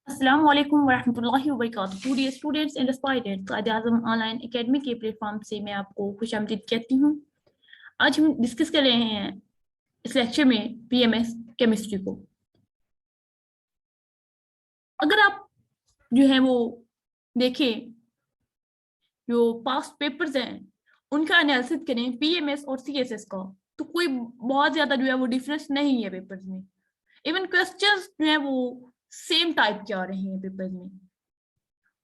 अस्सलाम वालेकुम वरहमतुल्लाहि वबरकातुहू। Dear students and aspirants, Quaid-e-Azam online academy के प्लेटफॉर्म से मैं आपको खुशामदीद कहती हूँ। आज हम डिस्कस कर रहे हैं इस लेक्चर में पीएमएस केमिस्ट्री को। अगर आप जो है वो देखें, जो पास्ट पेपर्स हैं उनका एनालिसिस करें पीएमएस और सीएसएस का, तो कोई बहुत ज्यादा जो है वो डिफरेंस नहीं है पेपर्स में। इवन क्वेश्चंस जो है वो सेम टाइप के आ रहे हैं पेपर्स में।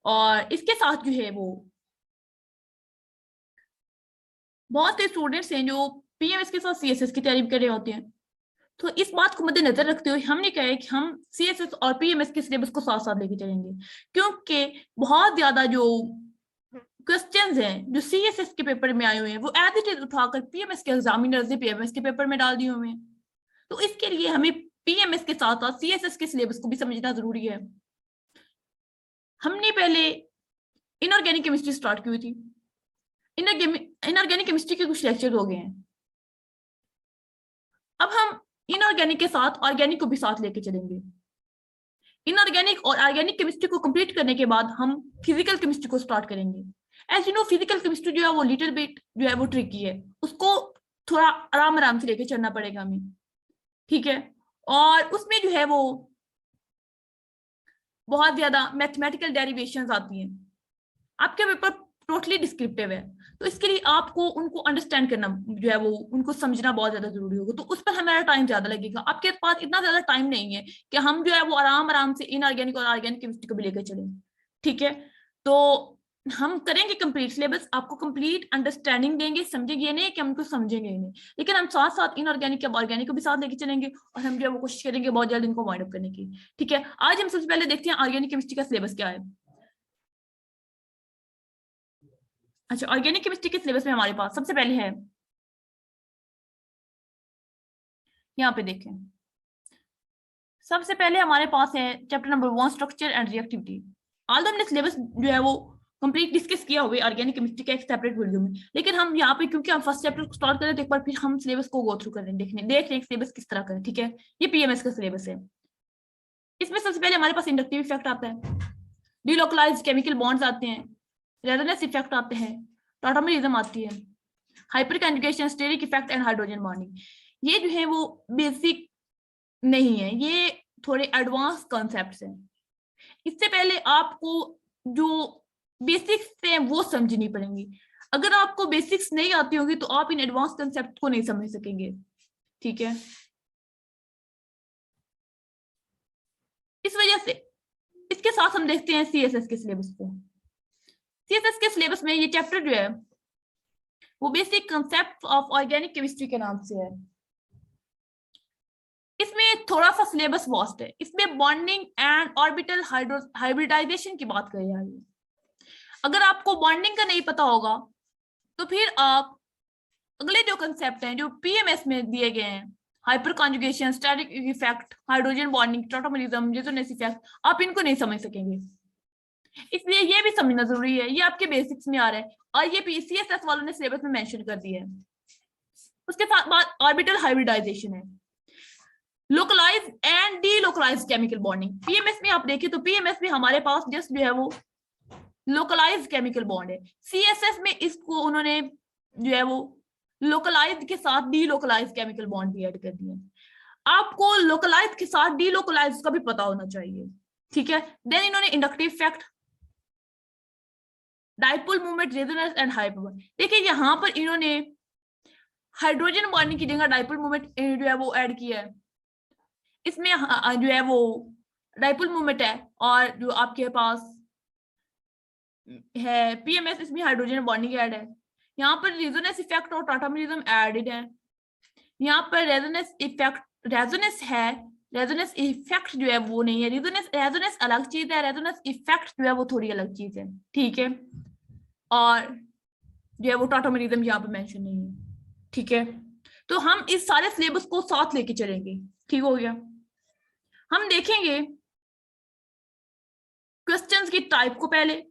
और इसके साथ जो है वो बहुत से स्टूडेंट्स हैं जो पीएमएस के साथ सीएसएस की तैयारी कर रहे होते हैं। तो इस बात को मद्देनजर रखते हुए हमने कहा है कि हम सीएसएस और पीएमएस के सिलेबस को साथ साथ लेके चलेंगे, क्योंकि बहुत ज्यादा जो क्वेश्चंस हैं जो सीएसएस के पेपर में आए हुए हैं वो एज इट इज उठाकर पीएमएस के एग्जामिनर्स ने पीएमएस के पेपर में डाल दिए हुए हैं। तो इसके लिए हमें पीएमएस के साथ साथ सीएसएस के सिलेबस को भी समझना जरूरी है। हमने पहले इनऑर्गेनिक केमिस्ट्री स्टार्ट की हुई थी। इनऑर्गेनिक केमिस्ट्री के कुछ लेक्चर हो गए हैं। अब हम इनऑर्गेनिक के साथ ऑर्गेनिक को भी साथ लेके चलेंगे। इनऑर्गेनिक और ऑर्गेनिक केमिस्ट्री को कंप्लीट करने के बाद हम फिजिकल केमिस्ट्री को स्टार्ट करेंगे। As you know, physical chemistry जो है वो लिटिल बिट जो है वो ट्रिकी है, उसको थोड़ा आराम आराम से लेके चलना पड़ेगा हमें, ठीक है। और उसमें जो है वो बहुत ज्यादा मैथमेटिकल डेरिवेशंस आती हैं। आपके पेपर टोटली डिस्क्रिप्टिव है, तो इसके लिए आपको उनको अंडरस्टैंड करना जो है वो उनको समझना बहुत ज्यादा जरूरी होगा। तो उस पर हमारा टाइम ज्यादा लगेगा। आपके पास इतना ज्यादा टाइम नहीं है कि हम जो है वो आराम आराम से इनऑर्गेनिक और ऑर्गेनिक केमिस्ट्री को भी लेकर चलें, ठीक है। तो हम करेंगे कंप्लीट सिलेबस, आपको कंप्लीट अंडरस्टैंडिंग देंगे, समझेंगे ये नहीं कि हम उनको समझेंगे ही नहीं, लेकिन हम साथ साथ इनऑर्गेनिक और ऑर्गेनिक को भी साथ लेके चलेंगे और हम जो है वो कोशिश करेंगे बहुत जल्द इनको वाइंड अप करने की, ठीक है। आज हम सबसे पहले देखते हैं ऑर्गेनिक केमिस्ट्री का सिलेबस क्या है। अच्छा, ऑर्गेनिक केमिस्ट्री के सिलेबस में हमारे पास सबसे पहले है, यहाँ पे देखें, सबसे पहले हमारे पास है chapter number 1 structure and reactivity. All हमने सिलेबस जो है वो कंप्लीट डिस्कस किया हुआ है ऑर्गेनिक केमिस्ट्री के एक सेपरेट वीडियो में, लेकिन हम यहाँ पे क्योंकि हम फर्स्ट चैप्टर को स्टार्ट करें तो एक बार फिर हम सिलेबस को गो थ्रू कर रहे हैं, देख रहे हैं सिलेबस किस तरह का है, ठीक है। ये पीएमएस का सिलेबस है। इसमें सबसे पहले हमारे पास इंडक्टिव इफेक्ट आता है, डिलोकलाइज्ड केमिकल बॉन्ड्स आते हैं, रेजोनेंस इफेक्ट आते हैं, टॉटोमेरिज्म आती है, hyper conjugation, steric effect and hydrogen bonding. ये जो है वो बेसिक नहीं है, ये थोड़े एडवांस कॉन्सेप्ट्स हैं। इससे पहले आपको जो बेसिक्स हैं वो समझनी पड़ेंगी। अगर आपको बेसिक्स नहीं आती होगी तो आप इन एडवांस कॉन्सेप्ट को नहीं समझ सकेंगे, ठीक है। इस वजह से इसके साथ हम देखते हैं सीएसएस के सिलेबस को। सीएसएस के सिलेबस में ये चैप्टर जो है वो basic concept of organic chemistry के नाम से है। इसमें थोड़ा सा सिलेबस वास्ट है। इसमें बॉन्डिंग एंड ऑर्बिटल हाइब्रिडाइजेशन की बात करी जा रही है। अगर आपको बॉन्डिंग का नहीं पता होगा तो फिर आप अगले जो कंसेप्ट हैं जो पीएमएस में दिए गए हैं, hyper conjugation, steric effect, hydrogen bonding, tautomerism, resonance effect, आप इनको नहीं समझ सकेंगे। इसलिए ये भी समझना जरूरी है, ये आपके बेसिक्स में आ रहा है और ये पीसीएसएस वालों ने सिलेबस में मेंशन कर दिया है। उसके साथ बाद ऑर्बिटल हाइब्रिडाइजेशन है, localize and delocalize chemical bonding. PMS में आप देखें तो पीएमएस में हमारे पास जस्ट जो है वो लोकलाइज केमिकल बॉन्ड है। सीएसएस में इसको उन्होंने जो है वो लोकलाइज के साथ डीलोकलाइज केमिकल बॉन्ड भी ऐड कर दिए। आपको लोकलाइज के साथ डीलोकलाइज का भी पता होना चाहिए, ठीक है। देन इन्होंने inductive effect, dipole movement, resonance and hyper. देखिए यहाँ पर इन्होंने हाइड्रोजन बॉन्डिंग की जगह डाइपोल मूवमेंट जो है वो ऐड किया है। इसमें जो है वो डाइपोल मूवमेंट है और जो आपके पास है पीएमएस, इसमें हाइड्रोजन बॉन्डिंग ऐड है। यहाँ पर रेजोनेंस इफेक्ट और टॉटोमेरिज्म एडेड है। यहाँ पर रेजोनेंस इफेक्ट, रेजोनेंस है, रेजोनेंस इफेक्ट जो है वो नहीं है। रेजोनेंस अलग चीज है, रेजोनेंस इफेक्ट जो है वो थोड़ी अलग चीज है, ठीक है। और जो है वो टॉटोमेरिज्म यहाँ पे मेंशन नहीं है, ठीक है। तो हम इस सारे सिलेबस को साथ लेके चलेंगे, ठीक हो गया। हम देखेंगे क्वेश्चंस की टाइप को पहले,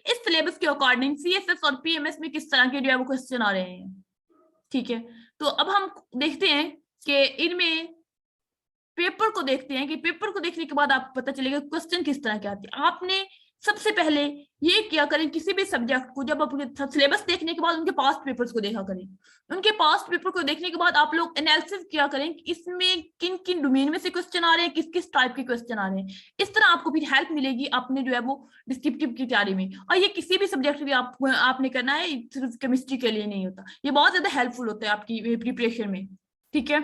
इस सिलेबस के अकॉर्डिंग सीएसएस और पीएमएस में किस तरह के जो है वो क्वेश्चन आ रहे हैं, ठीक है। तो अब हम देखते हैं कि इनमें पेपर को देखते हैं कि पेपर को देखने के बाद आपको पता चलेगा क्वेश्चन किस तरह के आते हैं। आपने सबसे पहले ये क्या करें, किसी भी सब्जेक्ट को जब आप सिलेबस देखने के बाद उनके पास्ट पेपर्स को देखा करें। उनके पास्ट पेपर को देखने के बाद आप लोग एनालिसिस क्या करें कि इसमें किन किन डोमेन में से क्वेश्चन आ रहे हैं, किस किस टाइप के क्वेश्चन आ रहे हैं। इस तरह आपको फिर हेल्प मिलेगी अपने जो है वो डिस्क्रिप्टिव की तैयारी में। और ये किसी भी सब्जेक्ट में आपने करना है, सिर्फ केमिस्ट्री के लिए नहीं होता, ये बहुत ज्यादा हेल्पफुल होता है आपकी प्रिपरेशन में। ठीक है,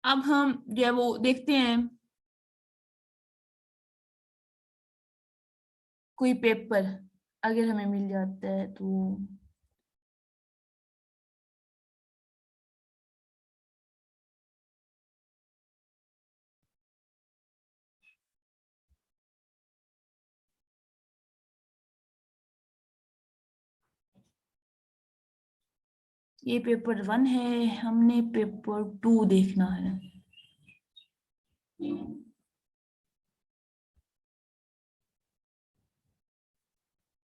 अब हम जो है वो देखते हैं कोई पेपर अगर हमें मिल जाता है तो। ये पेपर 1 है, हमने पेपर 2 देखना है।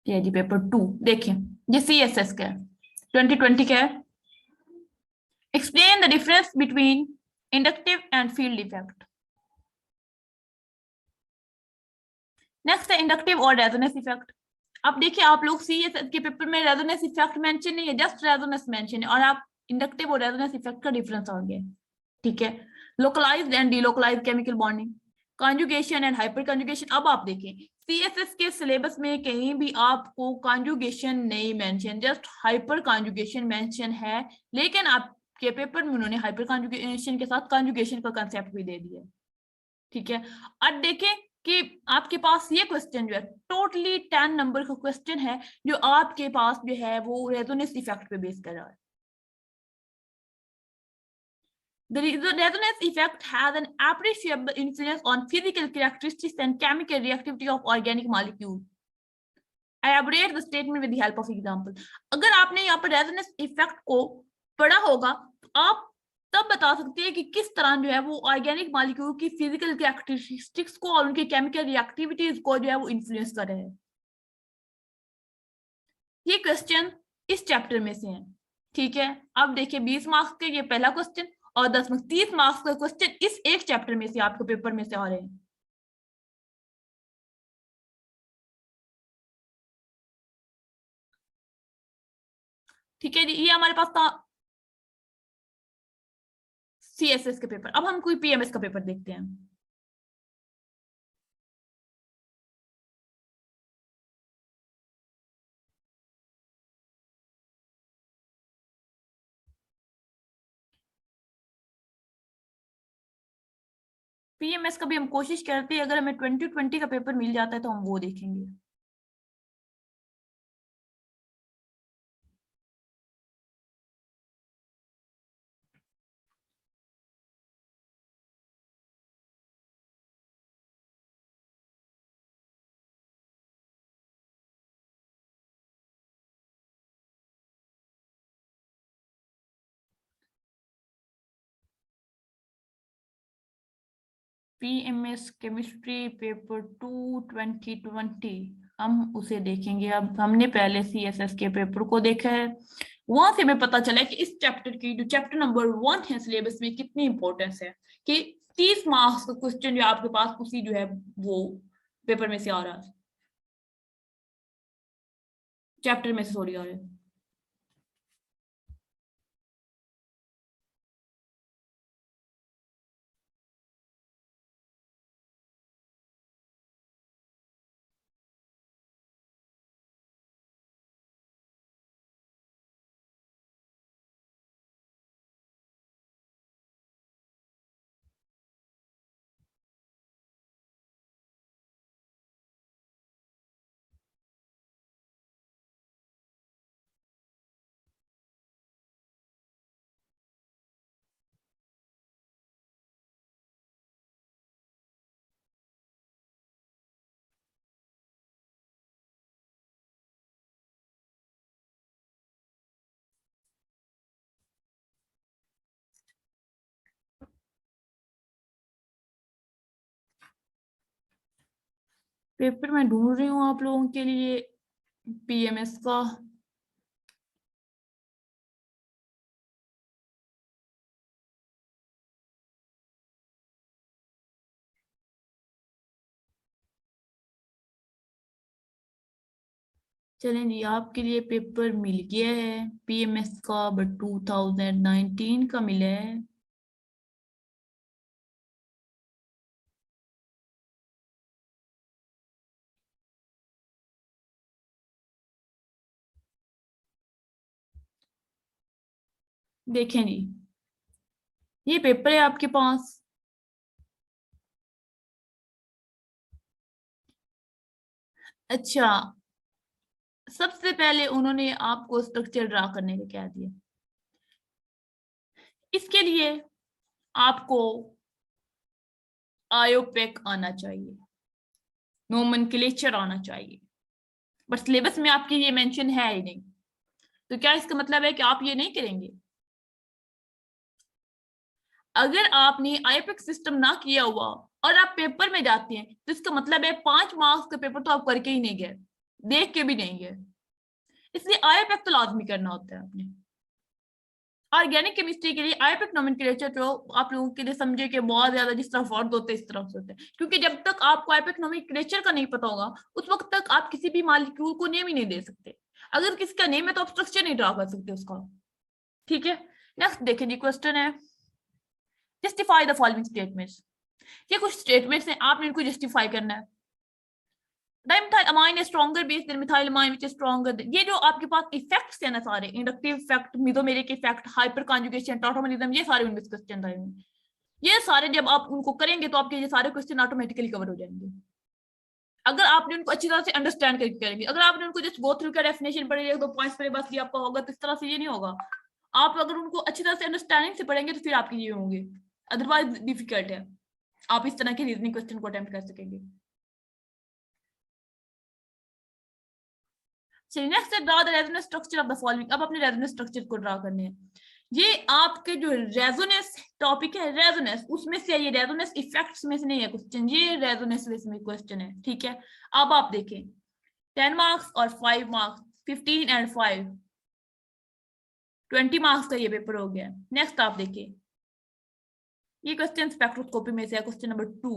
ये जी पेपर 2 देखिए, ये CSS का है, 2020 का है। Explain the difference between inductive and field effect. Next है इंडक्टिव और रेजोनेंस इफेक्ट। अब देखिए आप लोग CSS के पेपर में रेजोनेंस इफेक्ट मेंशन नहीं है, जस्ट रेजोनेंस मेंशन है, और आप इंडक्टिव और रेजोनेंस इफेक्ट का डिफरेंस आ गया। ठीक है, localised and delocalised chemical bonding, conjugation and hyper conjugation. अब आप देखें CSS के सिलेबस में कहीं भी आपको कॉन्जुगेशन नहीं mention, just hyper conjugation mention है, लेकिन आपके पेपर में उन्होंने हाइपर कॉन्जुगेशन के साथ कॉन्जुगेशन का कंसेप्ट भी दे दिया। ठीक है, अब देखें कि आपके पास ये क्वेश्चन जो है टोटली 10 नंबर का क्वेश्चन है, जो आपके पास जो है वो रेजोनेंस इफेक्ट पे बेस कर रहा है। The resonance effect has an appreciable influence on physical characteristics and chemical reactivity of organic molecules. Elaborate the statement with the help of example. अगर आपने यहाँ पर रेजोनेंस इफेक्ट को पढ़ा होगा तो आप तब बता सकते हैं कि किस तरह जो है वो ऑर्गेनिक मॉलिक्यूल की फिजिकल कैरेक्टरिस्टिक्स को और उनके केमिकल रिएक्टिविटीज को जो है वो इन्फ्लुएंस कर रहे हैं। ये क्वेश्चन इस चैप्टर में से है। ठीक है, अब देखिए 20 मार्क्स के ये पहला क्वेश्चन, और 10 में 30 मार्क्स का क्वेश्चन इस एक चैप्टर में से आपके पेपर में से आ रहे हैं। ठीक है जी, ये हमारे पास था CSS के पेपर। अब हम कोई PMS का पेपर देखते हैं। PMS का भी हम कोशिश करते हैं, अगर हमें 2020 का पेपर मिल जाता है तो हम वो देखेंगे। PMS केमिस्ट्री पेपर 2 2020 हम उसे देखेंगे। अब हमने पहले CSS के पेपर को देखा है, वहां से हमें पता चला कि इस चैप्टर की जो चैप्टर नंबर 1 है सिलेबस में कितनी इंपॉर्टेंस है, कि 30 मार्क्स का क्वेश्चन जो आपके पास उसी जो है वो पेपर में से आ रहा है, चैप्टर में से सॉरी आ रहा है। पेपर मैं ढूंढ रही हूँ आप लोगों के लिए PMS का। चलें जी, आपके लिए पेपर मिल गया है पीएमएस का, बट 2019 का मिला है। देखें जी, ये पेपर है आपके पास। अच्छा, सबसे पहले उन्होंने आपको स्ट्रक्चर ड्रा करने का क्या दिया। इसके लिए आपको आयोपेक आना चाहिए, नोमेनक्लेचर आना चाहिए, बट सिलेबस में आपके ये मेंशन है ही नहीं। तो क्या इसका मतलब है कि आप ये नहीं करेंगे? अगर आपने आईपेक सिस्टम ना किया हुआ और आप पेपर में जाते हैं तो इसका मतलब है 5 मार्क्स का पेपर तो आप करके ही नहीं गए, देख के भी नहीं गए। इसलिए आईपेक तो लाजमी करना होता है आपने। ऑर्गेनिक केमिस्ट्री के लिए आईपेक नोमेनक्लेचर तो आप लोगों के लिए समझे कि बहुत ज्यादा जिस तरह वर्ड होते हैं इस तरह से होते हैं, क्योंकि जब तक आपको आईपेक नोमेनक्लेचर का नहीं पता होगा उस वक्त तक आप किसी भी मॉलिक्यूल को नेम ही नहीं दे सकते। अगर किसी का नेम है तो आप स्ट्रक्चर नहीं ड्रा कर सकते उसका। ठीक है, नेक्स्ट देखें जी, क्वेश्चन है जस्टिफाई द फॉलोइंग स्टेटमेंट्स। ये कुछ स्टेटमेंट्स हैं, आपने इनको जस्टिफाई करना है। Dimethyl amine is stronger base than methyl amine which is stronger. ये जो आपके पास इफेक्ट्स हैं ना सारे, inductive effect, mesomeric effect, hyper conjugation, tautomerism, ये सारे उनके क्वेश्चन थे। ये सारे जब आप उनको करेंगे तो आपके ये सारे क्वेश्चन ऑटोमेटिकली कवर हो जाएंगे, अगर आपने उनको अच्छी तरह से अंडरस्टैंड करके करेंगे। अगर आपने उनको जस्ट गो थ्रू का डेफिनेशन पढ़े, एक दो पॉइंट्स पढ़े, बस ये आपका होगा, तो इस तरह से ये नहीं होगा। आप अगर उनको अच्छी तरह से अंडरस्टैंडिंग से पढ़ेंगे तो फिर आपके ये होंगे, अदरवाइज डिफिकल्ट है आप इस तरह के रीजनिंग क्वेश्चन को अटेम्प्ट कर सकेंगे। चलिए नेक्स्ट है draw the resonance structure of the following. अब अपने रेजोनेंस स्ट्रक्चर को ड्रा करने हैं। ये आपके जो रेजोनेंस टॉपिक है, रेजोनेंस उसमें से, ये रेजोनेंस इफेक्ट्स में से नहीं है क्वेश्चन, ये रेजोनेंस में क्वेश्चन है। ठीक है, अब आप देखें 10 मार्क्स और 5 मार्क्स, 15 एंड 5, 20 मार्क्स का ये पेपर हो गया। नेक्स्ट आप देखिए, ये क्वेश्चन स्पेक्ट्रोस्कोपी में से है, क्वेश्चन नंबर 2,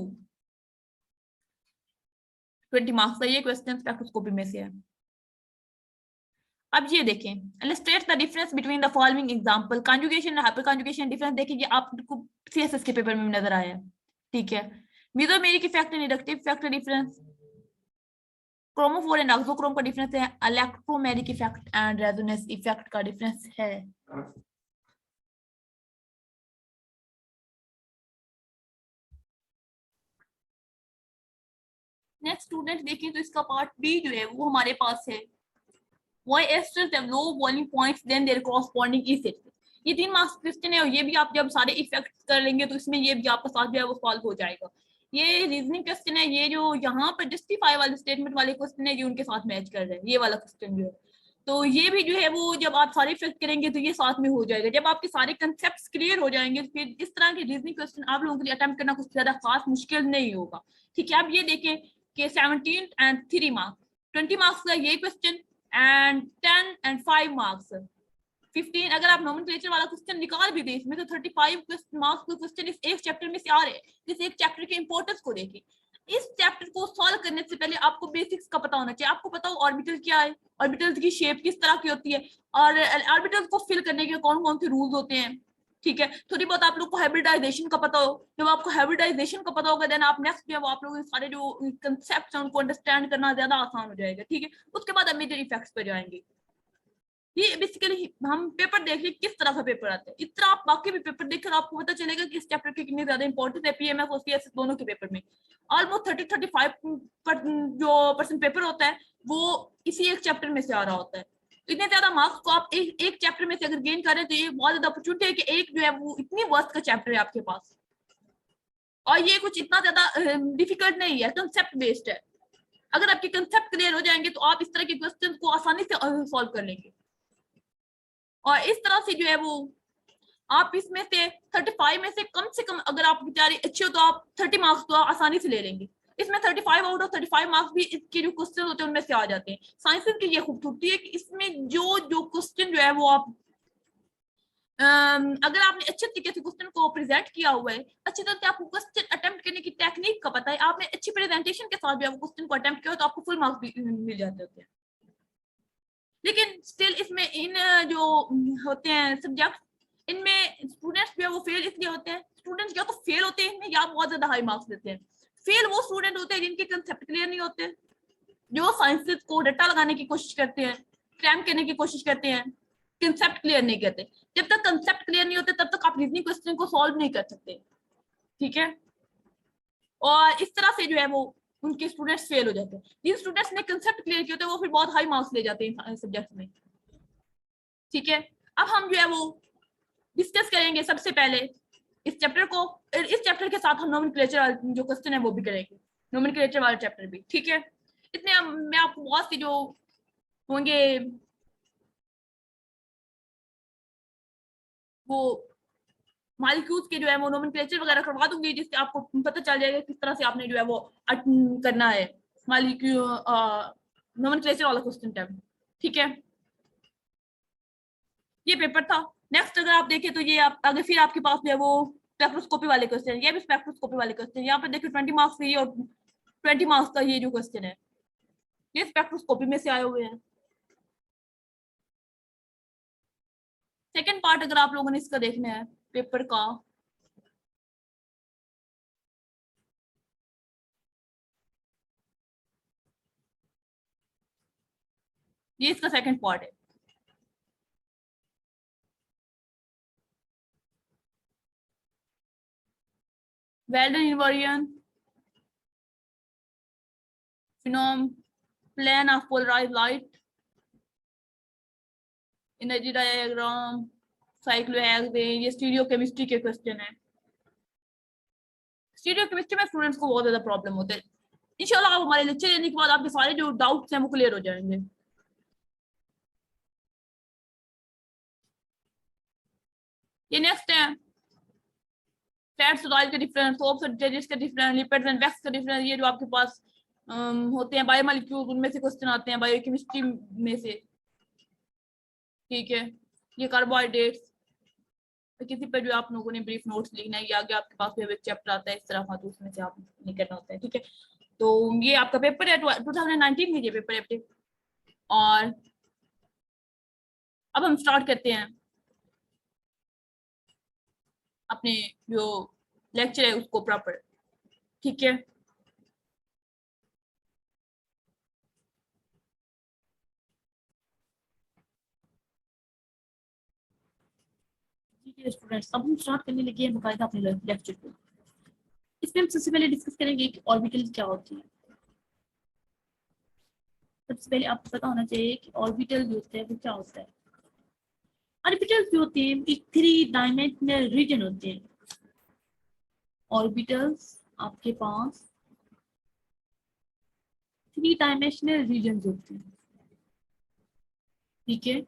20 मार्क्स का ये क्वेश्चन स्पेक्ट्रोस्कोपी में से है। अब ये देखें, illustrate the difference between the following example, conjugation hyper conjugation difference देखिए, आपको सीएसएस के पेपर में नजर आया है। ठीक है, mesomeric effect and inductive effect difference, chromophore and auxochrome का डिफरेंस है, electromeric effect and resonance effect का डिफरेंस है। नेक्स्ट स्टूडेंट देखिए, तो इसका पार्ट बी जो है वो हमारे पास है, why esters have low boiling points then their corresponding acids। ये 3 मार्क्स क्वेश्चन है, और ये भी आप जब सारे इफेक्ट्स कर लेंगे तो इसमें ये भी आपका साथ जो है वो सॉल्व हो जाएगा। ये रीजनिंग क्वेश्चन है, ये जो यहाँ पर जस्टिफाई वाले स्टेटमेंट वाले क्वेश्चन है ये उनके साथ मैच कर रहे हैं, ये वाला क्वेश्चन जो है। तो ये भी जो है वो जब आप सारे इफेक्ट करेंगे तो ये साथ में हो जाएगा। जब आपके सारे कंसेप्ट क्लियर हो जाएंगे तो फिर इस तरह के रीजनिंग क्वेश्चन आप लोगों के लिए अटेम्प्ट करना कुछ ज्यादा खास मुश्किल नहीं होगा। ठीक है, आप ये देखें कि 17 एंड 3 मार्क्स, 20 मार्क्स का ये क्वेश्चन एंड 10 एंड 5 मार्क्स, 15। अगर आप नोमेनक्लेचर वाला क्वेश्चन निकाल भी दे इसमें तो 35 मार्क्स के क्वेश्चन इस एक चैप्टर में से आ रहे हैं। इस एक चैप्टर के इंपॉर्टेंस को देखें, इस चैप्टर को सॉल्व करने से पहले आपको बेसिक्स का पता होना चाहिए। आपको पता हो ऑर्बिटल क्या है, ऑर्बिटल्स की शेप किस तरह की होती है, और ऑर्बिटल्स को फिल करने के कौन कौन से रूल्स होते हैं। ठीक है, थोड़ी बहुत आप लोग को हाइब्रिडाइजेशन का पता हो। जब आपको हाइब्रिडाइजेशन का पता होगा देन आप नेक्स्ट जो आप लोग सारे जो कंसेप्ट हैं उनको अंडरस्टैंड करना ज्यादा आसान हो जाएगा। ठीक है, उसके बाद हम मेजर इफेक्ट्स पर जाएंगे। ये बेसिकली हम पेपर देख लिया किस तरह का पेपर आता है, इस तरह आप बाकी भी पेपर देखकर आपको पता चलेगा कि इस चैप्टर की कितनी ज्यादा इंपॉर्टेंस है पीएमएफ और सीएसएस दोनों के पेपर में। ऑलमोस्ट 30-35 जो परसेंट पेपर होता है वो इसी एक चैप्टर में से आ रहा होता है। इतने ज्यादा मार्क्स को आप एक चैप्टर में से अगर गेन करें तो ये बहुत ज्यादा अपॉर्चुनिटी है कि एक जो है वो इतनी वर्स्ट का चैप्टर है आपके पास, और ये कुछ इतना ज्यादा डिफिकल्ट नहीं है, कंसेप्ट बेस्ड है। अगर आपके कंसेप्ट क्लियर हो जाएंगे तो आप इस तरह के क्वेश्चन को आसानी से सॉल्व कर लेंगे। और इस तरह से जो है वो आप इसमें से 35 में से कम अगर आप बेचारे अच्छे हो तो आप 30 मार्क्स तो आसानी से ले लेंगे। इसमें 35 आउट ऑफ 35 मार्क्स भी इसके जो क्वेश्चन होते हैं उनमें से आ जाते हैं। साइंस की ये खूबसूरती है कि इसमें जो जो क्वेश्चन जो है वो आप अगर आपने अच्छे तरीके से क्वेश्चन को प्रेजेंट किया हुआ है, अच्छी तरह से आपको क्वेश्चन अटेम्प्ट करने की टेक्निक का पता है, आपने अच्छी प्रेजेंटेशन के साथ भी आपको क्वेश्चन को अटेम्प्ट किया तो आपको फुल मार्क्स भी मिल जाते होते हैं। लेकिन स्टिल इसमें इन जो होते हैं सब्जेक्ट, इनमें स्टूडेंट्स जो है वो फेल इसलिए होते हैं, स्टूडेंट्स या तो फेल होते हैं इनमें या बहुत ज्यादा हाई मार्क्स देते हैं। फेल वो स्टूडेंट होते हैं जिनके कंसेप्ट क्लियर नहीं होते, जो साइंसेस को रट्टा लगाने की कोशिश करते हैं, क्रैम करने की कोशिश करते हैं, कंसेप्ट क्लियर नहीं करते। जब तक कंसेप्ट क्लियर नहीं होते तब तक आप रीजनिंग क्वेश्चन को सॉल्व नहीं कर सकते, ठीक है। और इस तरह से जो है वो उनके स्टूडेंट्स फेल हो जाते हैं। जिन स्टूडेंट्स ने कंसेप्ट क्लियर किए होते हैं वो फिर बहुत हाई मार्क्स ले जाते हैं सब्जेक्ट में, ठीक है। अब हम जो है वो डिस्कस करेंगे सबसे पहले इस चैप्टर को, इस चैप्टर के साथ हम नोमेनक्लेचर जो क्वेश्चन है वो भी करेंगे, नोमेनक्लेचर वाला चैप्टर भी, ठीक है। इतने मैं आपको बहुत सी जो होंगे वो मॉलिक्यूल्स के जो है वो नोमेनक्लेचर वगैरह करवा दूंगी, जिससे आपको पता चल जाएगा किस तरह से आपने जो है वो करना है मॉलिक्यूल नोमेनक्लेचर वाला क्वेश्चन टाइप, ठीक है। ये पेपर था। नेक्स्ट अगर आप देखें तो ये आप आगे फिर आपके पास जो है वो स्पेक्ट्रोस्कोपी वाले क्वेश्चन, ये भी स्पेक्ट्रोस्कोपी वाले क्वेश्चन, यहाँ पे देखिए 20 मार्क्स का ये और 20 मार्क्स का ये जो क्वेश्चन है ये स्पेक्ट्रोस्कोपी में से आए हुए हैं। सेकेंड पार्ट अगर आप लोगों ने इसका देखना है पेपर का, ये इसका सेकंड पार्ट है। वेल्डन इन्वर्जन, फिनोम, plane of polarised light, energy diagram, cyclohexane, ये स्टीरियो केमिस्ट्री के क्वेश्चन है। स्टीरियो केमिस्ट्री में स्टूडेंट्स को बहुत ज्यादा प्रॉब्लम होते हैं। इंशाल्लाह आप हमारे लेक्चर लेने के बाद आपके सारे जो डाउट्स हैं वो क्लियर हो जाएंगे। ये नेक्स्ट है फैट सोडाइल के डिफरेंस, सोप्स एंड डिटर्जेंट्स के डिफरेंस, लिपिड्स एंड वैक्स के डिफरेंस, ये जो आपके पास होते हैं बायोमोलिक्यूल्स उनमें से क्वेश्चन आते हैं बायोकेमिस्ट्री में से, ठीक है। ये कार्बोहाइड्रेट्स, किसी पर जो आप लोगों ने ब्रीफ नोट्स लिखना है, ये आगे आपके पास एक चैप्टर आता है इस तरह का, तो उसमें से आप निकलना होता है, ठीक है। तो ये आपका पेपर है 2019 में ये पेपर है। और अब हम स्टार्ट करते हैं अपने जो लेक्चर है उसको प्रॉपर, ठीक है। ठीक है स्टूडेंट्स, अब हम स्टार्ट करने लगे हैं बकायदा अपने लेक्चर को। इसमें हम सबसे पहले डिस्कस करेंगे कि ऑर्बिटल क्या होती है। सबसे पहले आपको पता होना चाहिए कि ऑर्बिटल जो होता है वो क्या होता है। ऑर्बिटल जो होते हैं एक 3 डायमेंशनल रीजन होते हैं। ऑर्बिटल्स आपके पास 3 डायमेंशनल रीजन होते हैं, ठीक है।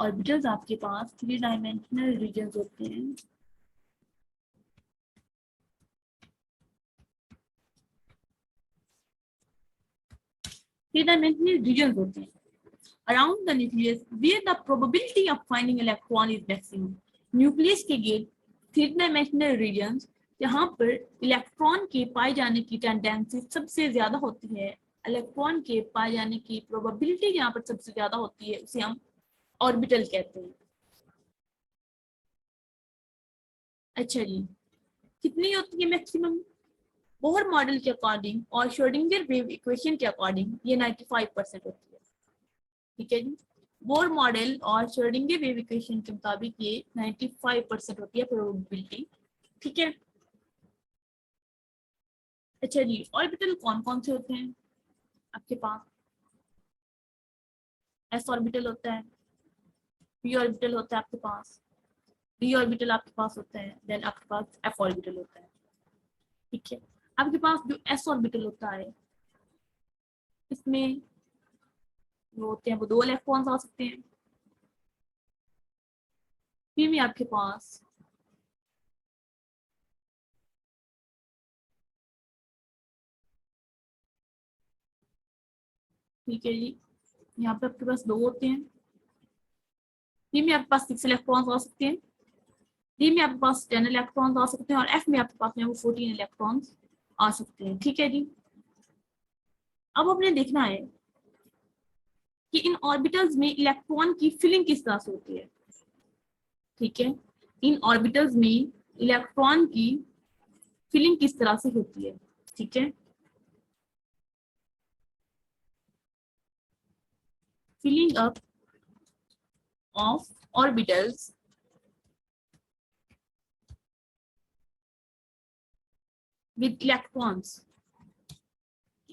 ऑर्बिटल्स आपके पास 3 डायमेंशनल रीजन होते हैं। थ्री डायमेंशनल रीजन होते हैं around the nucleus where the probability of finding electron is maximum. Nucleus के गेट 3 डायमेंशनल रीजन्स जहाँ पर इलेक्ट्रॉन के पाए जाने की टेंडेंसी सबसे ज्यादा होती है, इलेक्ट्रॉन के पाए जाने की प्रोबेबिलिटी जहाँ पर सबसे ज्यादा होती है उसे हम ऑर्बिटल कहते हैं। अच्छा जी, कितनी होती है मैक्सिमम? बोहर मॉडल के अकॉर्डिंग और श्रोडिंगर वेव इक्वेशन के अकॉर्डिंग ये 95% होती है, ठीक है जी। बोर मॉडल और श्रोडिंगर वेव इक्वेशन के मुताबिक ये 95% होती है प्रोबेबिलिटी, ठीक है। अच्छा जी, ऑर्बिटल कौन कौन से होते हैं आपके पास? एस ऑर्बिटल होता है, पी ऑर्बिटल होता है आपके पास, डी ऑर्बिटल आपके पास होता है, देन आपके पास एफ ऑर्बिटल होता है, ठीक है। आपके पास जो एस ऑर्बिटल होता है इसमें वो होते हैं वो 2 इलेक्ट्रॉन्स आ सकते हैं। फिर भी आपके पास ठीक है जी, यहाँ पे आपके पास 2 होते हैं। डी में आपके पास 6 इलेक्ट्रॉन्स आ सकते हैं, डी में आपके पास 10 इलेक्ट्रॉन्स आ सकते हैं और एफ में आपके पास में वो 14 इलेक्ट्रॉन्स आ सकते हैं, ठीक है जी। अब आपने देखना है कि इन ऑर्बिटल्स में इलेक्ट्रॉन की फिलिंग किस तरह से होती है। ठीक है, इन ऑर्बिटल्स में इलेक्ट्रॉन की फिलिंग किस तरह से होती है। ठीक है, filling up of orbitals with electrons,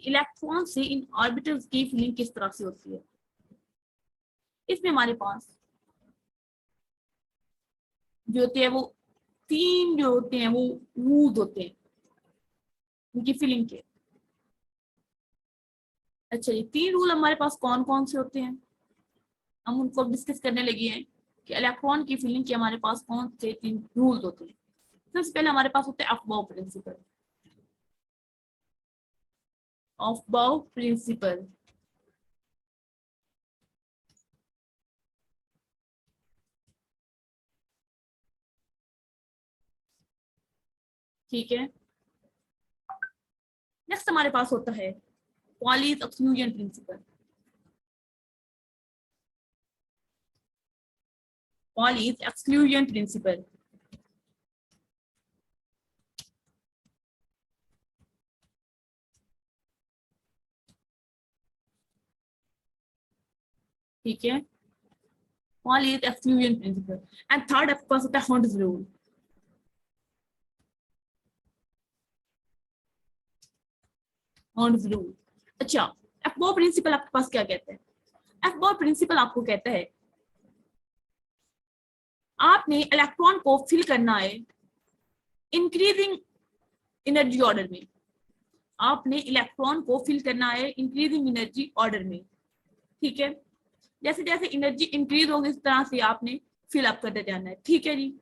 electron से इन ऑर्बिटल्स की फिलिंग किस तरह से होती है। इसमें हमारे पास जो होते हैं वो तीन जो होते हैं वो रूल होते हैं उनकी फिलिंग के। अच्छा, ये तीन रूल हमारे पास कौन कौन से होते हैं, हम उनको डिस्कस करने लगे हैं कि इलेक्ट्रॉन की फिलिंग के हमारे पास कौन से तीन रूल होते हैं। सबसे पहले हमारे पास होते हैं अफबाउ प्रिंसिपल। अफबाउ प्रिंसिपल, ठीक है। नेक्स्ट हमारे पास होता है Pauli's exclusion principle. Pauli's exclusion principle, ठीक है, Pauli's exclusion principle. And third आपके पास होता है हॉर्न्स रूल। हॉर्न्स रूल, अच्छा, अफबाउ प्रिंसिपल आपके पास क्या कहता है। अफबाउ प्रिंसिपल आपको कहता है आपने इलेक्ट्रॉन को फिल करना है इंक्रीजिंग एनर्जी ऑर्डर में। आपने इलेक्ट्रॉन को फिल करना है इंक्रीजिंग एनर्जी ऑर्डर में। ठीक है, जैसे जैसे एनर्जी इंक्रीज होगी इस तरह से आपने फिल अप करते जाना है। ठीक है जी,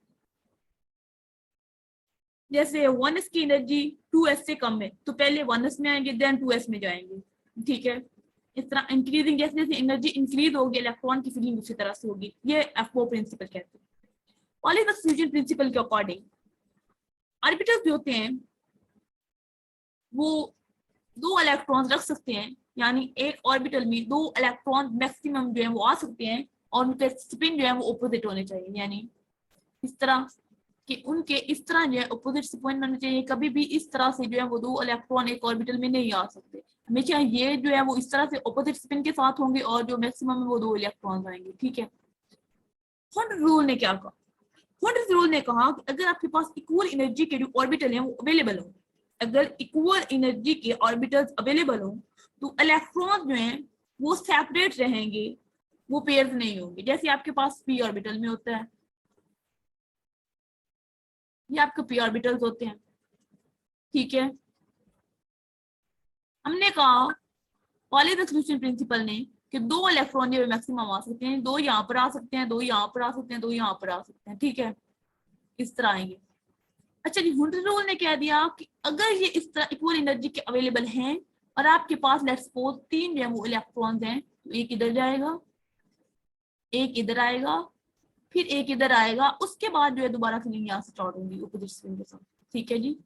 जैसे 1s की एनर्जी 2s से कम है तो पहले 1s में आएंगे देन 2s में जाएंगे। ठीक है, इस तरह इंक्रीजिंग, जैसे जैसे एनर्जी इंक्रीज होगी इलेक्ट्रॉन की फिलिंग उसी तरह से होगी। ये एफबो प्रिंसिपल कहते हैं। पॉलीज एक्सक्लूजन प्रिंसिपल के अकॉर्डिंग ऑर्बिटल्स जो होते हैं वो दो इलेक्ट्रॉन रख सकते हैं, यानी एक ऑर्बिटल में दो इलेक्ट्रॉन मैक्सिमम जो है वो आ सकते हैं और उनके स्पिन जो है वो ऑपोजिट होने चाहिए, यानी इस तरह कि उनके इस तरह जो है ऑपोजिट स्पिन होने चाहिए। कभी भी इस तरह से जो है वो दो इलेक्ट्रॉन एक ऑर्बिटल में नहीं आ सकते, हमेशा ये जो है वो इस तरह से ऑपोजिट स्पिन के साथ होंगे और जो मैक्सिमम है वो दो इलेक्ट्रॉन आएंगे। ठीक है, हॉर्न्स रूल ने क्या कहा। हॉर्न्स रूल ने कहा कि अगर आपके पास इक्वल एनर्जी के जो ऑर्बिटल हैं वो अवेलेबल हो, अगर इक्वल एनर्जी के ऑर्बिटल्स अवेलेबल हो तो इलेक्ट्रॉन जो हैं वो सेपरेट रहेंगे, वो पेयर्स नहीं होंगे। जैसे आपके पास पी ऑर्बिटल में होता है, ये आपके पी ऑर्बिटल्स होते हैं। ठीक है, हमने कहा पॉलीज एक्सक्लूजन प्रिंसिपल ने कि दो इलेक्ट्रॉन जो मैक्सिमम आ सकते हैं, दो यहाँ पर आ सकते हैं, दो यहाँ पर आ सकते हैं, दो यहाँ पर आ सकते हैं। ठीक है, इस तरह आएंगे। अच्छा जी, हॉर्न्स रूल ने कह दिया कि अगर ये इस तरह इक्वल एनर्जी के अवेलेबल हैं और आपके पास लेट्स सपोज तीन जो है वो इलेक्ट्रॉन्स हैं, तो एक इधर जाएगा, एक इधर आएगा, फिर एक इधर आएगा, उसके बाद जो है दोबारा फिलिंग यहाँ से स्टार्ट होगी अपोजिट स्पिन के साथ। ठीक है जी,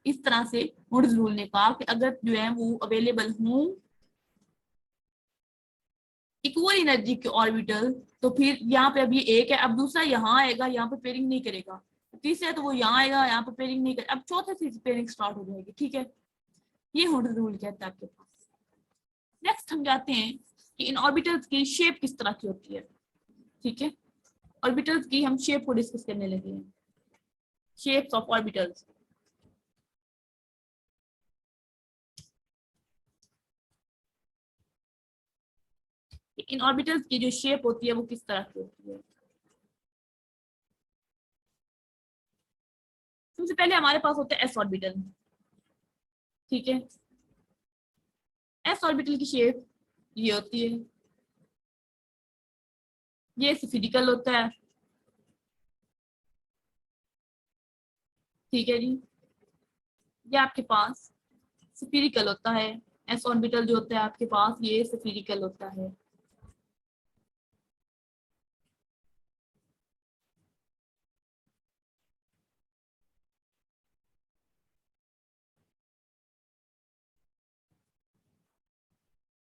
इस तरह से हॉर्न्स रूल ने कहा कि अगर जो है वो अवेलेबल हों इक्वल एनर्जी के ऑर्बिटल, तो फिर यहाँ पे अभी एक है, अब दूसरा यहाँ आएगा, यहाँ पे पेयरिंग नहीं करेगा, तीसरा तो वो यहाँ आएगा, यहाँ पे पेयरिंग नहीं करेगा, अब चौथे से पेयरिंग स्टार्ट हो जाएगी। ठीक है, ये हॉर्न्स रूल कहता है आपके पास। नेक्स्ट हम जाते हैं कि इन ऑर्बिटल्स की शेप किस तरह की होती है। ठीक है, ऑर्बिटल्स की हम शेप को डिस्कस करने लगे हैं, shapes of orbitals. In orbitals की जो शेप होती है वो किस तरह की होती है। सबसे पहले हमारे पास होता है एस ऑर्बिटल। ठीक है, एस ऑर्बिटल की शेप ये होती है, ये सिफिडिकल होता है। ठीक है जी, ये आपके पास स्फीरिकल होता है। एस ऑर्बिटल जो होता है आपके पास ये स्फीरिकल होता है।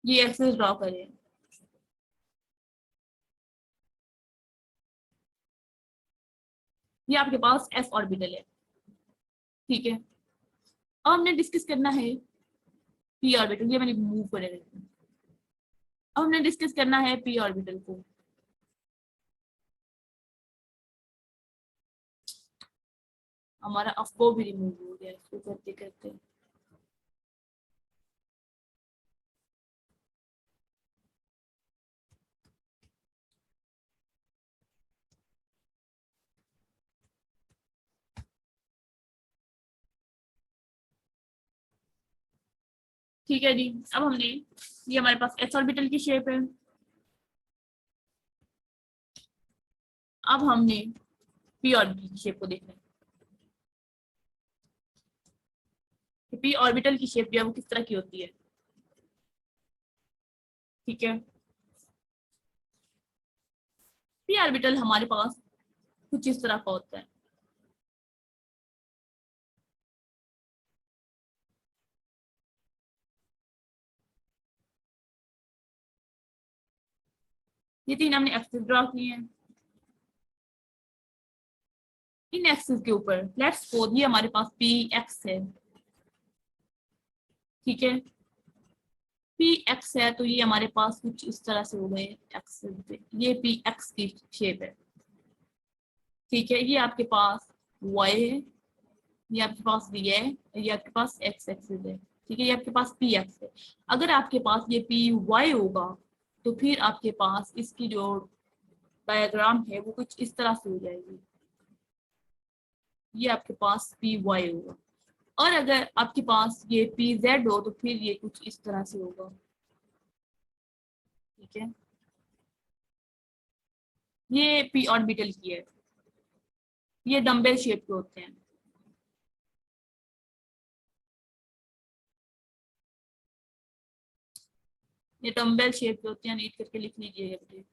ये एक्सेस ड्रॉ करें। ये आपके पास s ऑर्बिटल है, ठीक है। अब हमने डिस्कस करना है p ऑर्बिटल, ये मैंने मूव कर रखा है। अब हमने डिस्कस करना है p ऑर्बिटल को। हमारा अफबो भी रिमूव हो गया इसको करते करते। ठीक है जी, अब हमने, ये हमारे पास s ऑर्बिटल की शेप है। अब हमने p ऑर्बिटल की शेप को देखना है कि p ऑर्बिटल की शेप जो है वो किस तरह की होती है, ठीक है। p ऑर्बिटल हमारे पास कुछ इस तरह का होता है। ये तीन हमने एक्सिस ड्रॉ किए हैं। इन एक्सिस के ऊपर लेट्स सपोज ये हमारे पास पी एक्स है, ठीक है। पी एक्स है तो ये हमारे पास कुछ इस तरह से हो गए एक्सिस पे, ये पी एक्स की शेप है, ठीक है। ये आपके पास वाई है, ये आपके पास वी है, ये आपके पास एक्स एक्सिस है, ठीक है। ये आपके पास पी एक्स है। अगर आपके पास ये पी वाई होगा तो फिर आपके पास इसकी जो डायग्राम है वो कुछ इस तरह से हो जाएगी, ये आपके पास पी वाई होगा। और अगर आपके पास ये पी जेड हो तो फिर ये कुछ इस तरह से होगा, ठीक है। ये पी ऑर्बिटल की है, ये डम्बेल शेप के होते हैं। ये डम्बेल शेप के होते हैं, रीड करके लिख लीजिएगा बेटे।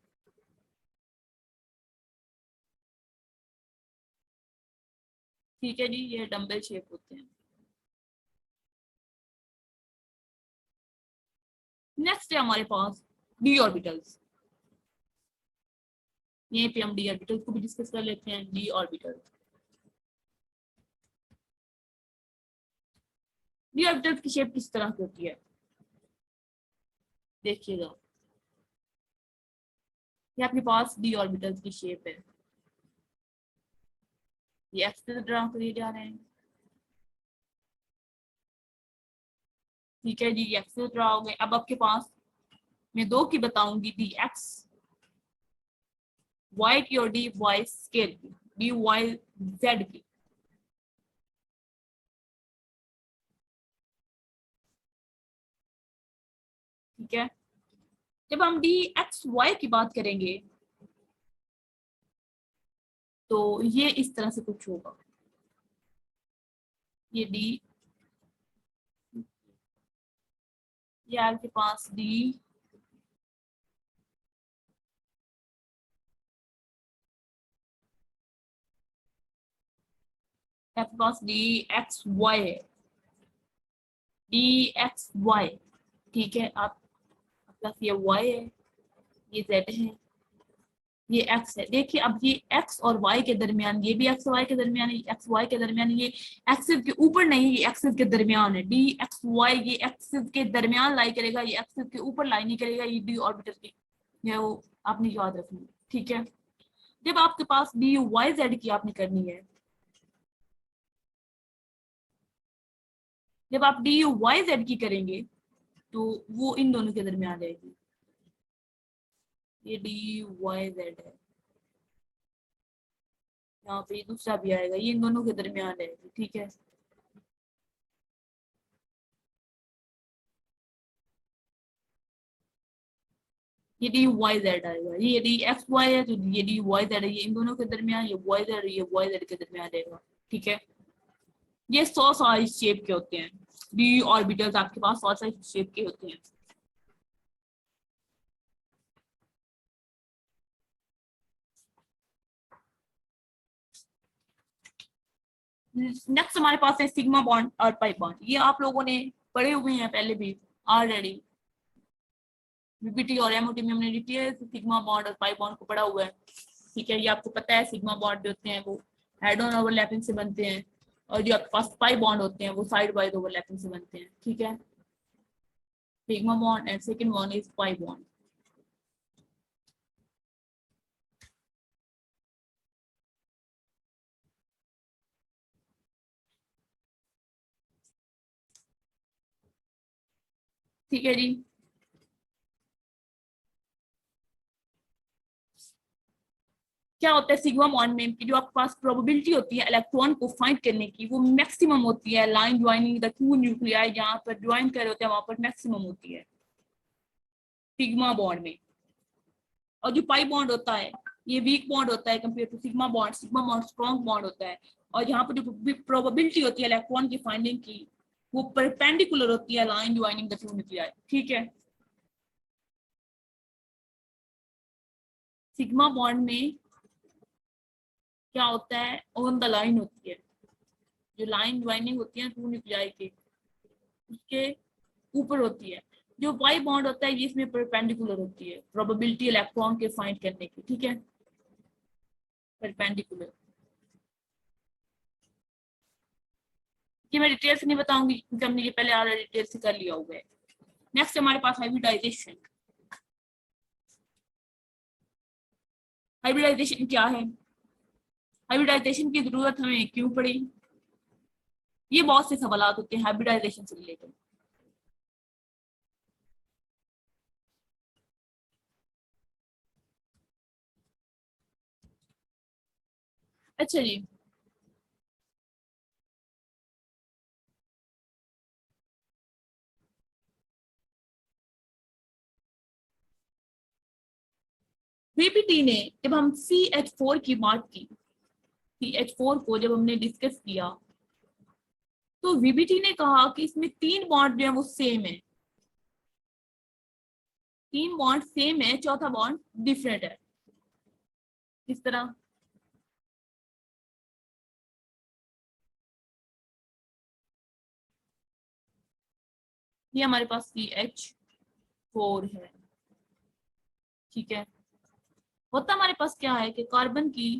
ठीक है जी, ये डम्बेल शेप होते हैं। नेक्स्ट है हमारे पास डी ऑर्बिटल्स। यहीं पे हम डी ऑर्बिटल्स को भी डिस्कस कर लेते हैं। डी ऑर्बिटल, डी ऑर्बिटल्स की शेप किस तरह की होती है देखिएगा। ये आपके पास डी ऑर्बिटल्स की शेप है, ये एक्सिस ड्रा करे जा रहे हैं, ठीक है जी। एक्सिस ड्रा हो गए। अब आपके पास मैं दो की बताऊंगी, डी एक्स वाई की और डी वाई स्केल की, डी वाई जेड की, ठीक है। जब हम डी एक्स वाई की बात करेंगे तो ये इस तरह से कुछ होगा। ये डी, ये आपके पास डी आपके पास डी एक्स वाई है, डी एक्स वाई, ठीक है। आप आपके पास ये वाई है, ये जेड है, ये एक्स है। देखिए अब ये एक्स और वाई के दरमियान, ये भी एक्स वाई के दरमियान है, एक्स वाई के दरमियान, ये एक्सिस के ऊपर नहीं, ये एक्सिस के दरमियान है। डी एक्स वाई ये एक्सिस के दरमियान लाई करेगा, ये एक्सिस के ऊपर लाई नहीं करेगा, ये डी ऑर्बिटल की, ये वो आपने याद रखना है, ठीक है। जब आपके पास डी वाई जेड की आपने करनी है, जब आप डी वाई जेड की करेंगे तो वो इन दोनों के दरमियान रहेगी। ये डी वाई जेड है, यहाँ पे ये दूसरा भी आएगा, ये इन दोनों के दरमियान रहेगी, ठीक है। ये डी वाई जेड आएगा, ये डी एक्स वाई है तो ये डी वाई जेड है, ये इन दोनों के दरमियान, ये वाई जेड, ये वाई जेड के दरमियान रहेगा, ठीक है। ये 100 साइज शेप के होते हैं, डी ऑर्बिटल्स आपके पास 100 साइज शेप के होते हैं। नेक्स्ट हमारे पास है सिग्मा बॉन्ड और पाई बॉन्ड। ये आप लोगों ने पढ़े हुए हैं पहले भी ऑलरेडी, बीपीटी और एमओटी में हमने डिटेल सिग्मा बॉन्ड और पाई बॉन्ड को पढ़ा हुआ है, ठीक है। ये आपको पता है सिग्मा बॉन्ड जो होते हैं वो हेड ऑन ओवरलैपिंग से बनते हैं, और जो आपके पास पाई बॉन्ड होते हैं वो साइड वाइज ओवरलैपिंग से बनते हैं, ठीक है। Sigma bond and second one is pi bond. ठीक है जी। क्या होता है सिग्मा बॉन्ड में कि जो आपके पास प्रोबेबिलिटी होती है इलेक्ट्रॉन को फाइंड करने की वो मैक्सिमम होती है, line joining the two nuclei जहां पर ज्वाइन कर होते हैं वहां पर मैक्सिमम होती है सिग्मा बॉन्ड में। और जो पाई बॉन्ड होता है ये वीक बॉन्ड होता है compare to sigma bond. Sigma bond strong bond होता है, और यहाँ पर जो प्रोबेबिलिटी होती है इलेक्ट्रॉन की फाइंडिंग की वो परपेंडिकुलर होती है line joining the two nuclei, ठीक है। सिग्मा बॉन्ड में क्या होता है, ऑन द लाइन होती है, जो लाइन ज्वाइनिंग होती है टू न्यूक्लियाई के उसके ऊपर होती है। जो वाई बॉन्ड होता है ये इसमें परपेंडिकुलर होती है प्रोबेबिलिटी इलेक्ट्रॉन के फाइंड करने की, ठीक है, परपेंडिकुलर। ये मैं डिटेल से नहीं बताऊंगी क्योंकि हमने ये पहले ऑलरेडी डिटेल से कर लिया हुआ है। नेक्स्ट हमारे पास हाइब्रिडाइजेशन। हाइब्रिडाइजेशन क्या है, हाइब्रिडाइजेशन की जरूरत हमें क्यों पड़ी, ये बहुत से सवाल होते हैं हाइब्रिडाइजेशन से रिलेटेड। अच्छा जी, वीपीटी ने जब हम CH4 की बात की, CH4 को जब हमने डिस्कस किया तो वीबीटी ने कहा कि इसमें 3 बॉन्ड जो है वो सेम है, 3 बॉन्ड सेम है, चौथा बॉन्ड डिफरेंट है। किस तरह, ये हमारे पास CH4 है, ठीक है। होता हमारे पास क्या है कि कार्बन की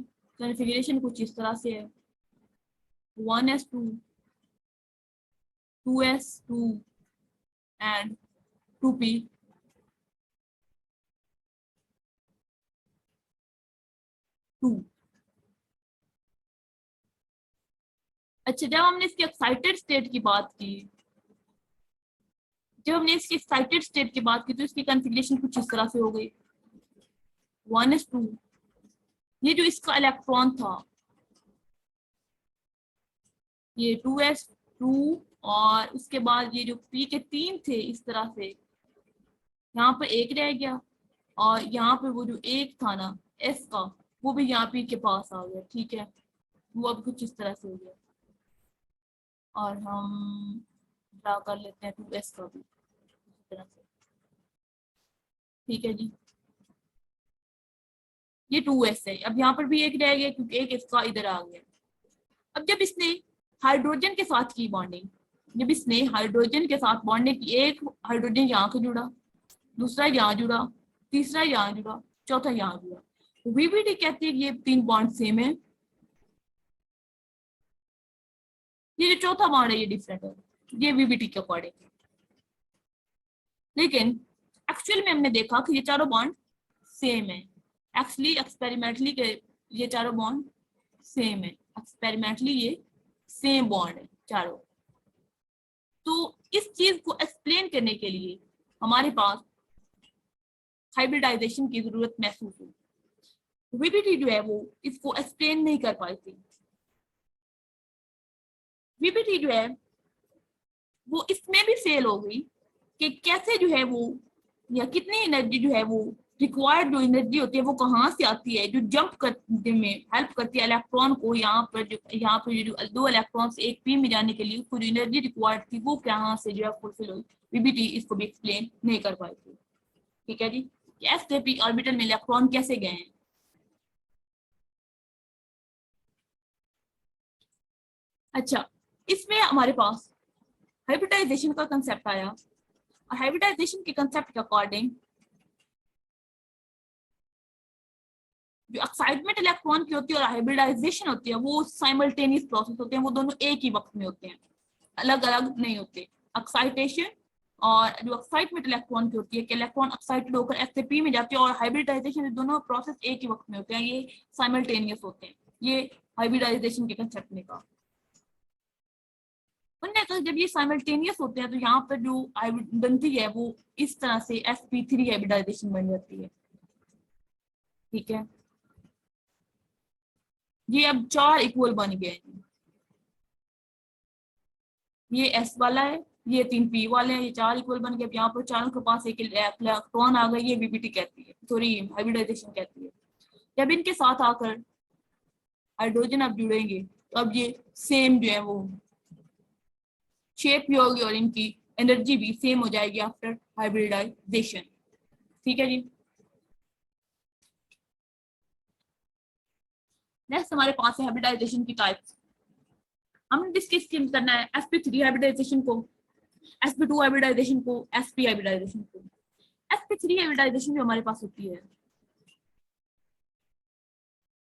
कॉन्फ़िगरेशन कुछ इस तरह से है, 1s2 2s2 एंड 2p। अच्छा, जब हमने इसकी एक्साइटेड स्टेट की बात की, जब हमने इसकी एक्साइटेड स्टेट की बात की तो इसकी कॉन्फ़िगरेशन कुछ इस तरह से हो गई, 1s2, ये जो इसका इलेक्ट्रॉन था ये 2s2, और उसके बाद ये जो p के 3 थे इस तरह से, यहाँ पर एक रह गया, और यहाँ पे वो जो एक था ना s का वो भी यहाँ p के पास आ गया, ठीक है। वो अब कुछ इस तरह से हो गया, और हम ड्रा कर लेते हैं 2s का भी इस तरह से, ठीक है जी। ये 2s है, अब यहाँ पर भी एक रह गया क्योंकि एक इसका इधर आ गया। अब जब इसने हाइड्रोजन के साथ की बॉन्डिंग, जब इसने हाइड्रोजन के साथ बॉन्डिंग की, एक हाइड्रोजन यहाँ से जुड़ा, दूसरा यहाँ जुड़ा, तीसरा यहाँ जुड़ा, चौथा यहाँ जुड़ा, वीबीटी कहती है कि ये 3 बॉन्ड सेम है, ये जो चौथा बॉन्ड है ये डिफरेंट है, ये वीबीटी के अकॉर्डिंग। लेकिन एक्चुअल में हमने देखा कि ये चारों बॉन्ड सेम है, एक्चुअली एक्सपेरिमेंटली के ये चारों बॉन्ड सेम है, एक्सपेरिमेंटली ये सेम बॉन्ड है चारों। तो इस चीज को एक्सप्लेन करने के लिए हमारे पास हाइब्रिडाइजेशन की जरूरत महसूस हुई। वीबीटी जो है वो इसको एक्सप्लेन नहीं कर पाई थी, वीबीटी जो है वो इसमें भी फेल हो गई कि कैसे जो है वो, या कितनी एनर्जी जो है वो रिक्वायर्ड, जो एनर्जी होती है वो कहाँ से आती है जो जंप करने में हेल्प करती है इलेक्ट्रॉन को, यहाँ पर जो 2 इलेक्ट्रॉन से एक पी में जाने के लिए उसको जो एनर्जी रिक्वायर्ड थी वो कहाँ से जो है फुलफिल हुई, वीबीटी इसको भी एक्सप्लेन नहीं कर पाई थी, ठीक है जी। एस के पी ऑर्बिटल में इलेक्ट्रॉन कैसे गए हैं। अच्छा, इसमें हमारे पास हाइब्रिडाइजेशन का कंसेप्ट आया, और हाइब्रिडाइजेशन के कंसेप्ट के अकॉर्डिंग जो एक्साइटमेंट इलेक्ट्रॉन की होती है और हाइब्रिडाइजेशन होती है वो साइमल्टेनियस प्रोसेस होते हैं, वो दोनों एक ही वक्त में होते हैं, अलग अलग नहीं होते। एक्साइटेशन और जो एक्साइटमेंट इलेक्ट्रॉन की होती है कि इलेक्ट्रॉन एक्साइटेड होकर एस से पी में जाते हैं, और हाइब्रिडाइजेशन, दोनों प्रोसेस एक ही वक्त में होते हैं, ये साइमल्टेनियस होते हैं। ये हाइब्रिडाइजेशन के कंसेप्ट ने कहा। उन्होंने कहा जब ये साइमल्टेनियस होते हैं तो यहाँ पर जो हाइब्रिड बनती है वो इस तरह से sp3 हाइब्रिडाइजेशन बन जाती है। ठीक है, ये अब 4 इक्वल बन गए हैं। ये s वाला है, ये 3 p वाले हैं, ये 4 इक्वल बन गए। यहाँ पर चारों के पास एक इलेक्ट्रॉन आ गई, ये बीबीटी कहती है, सॉरी हाइब्रिडाइजेशन कहती है। जब इनके साथ आकर हाइड्रोजन अब जुड़ेंगे तो अब ये सेम जो है वो शेप भी होगी और इनकी एनर्जी भी सेम हो जाएगी आफ्टर हाइब्रिडाइजेशन। ठीक है जी। नेक्स्ट हमारे पास है हाइब्रिडाइजेशन की टाइप्स। हमने डिस्कस करना है sp3 हाइब्रिडाइजेशन को, sp2 हाइब्रिडाइजेशन को, sp हाइब्रिडाइजेशन को। sp3 हाइब्रिडाइजेशन जो हमारे पास होती है,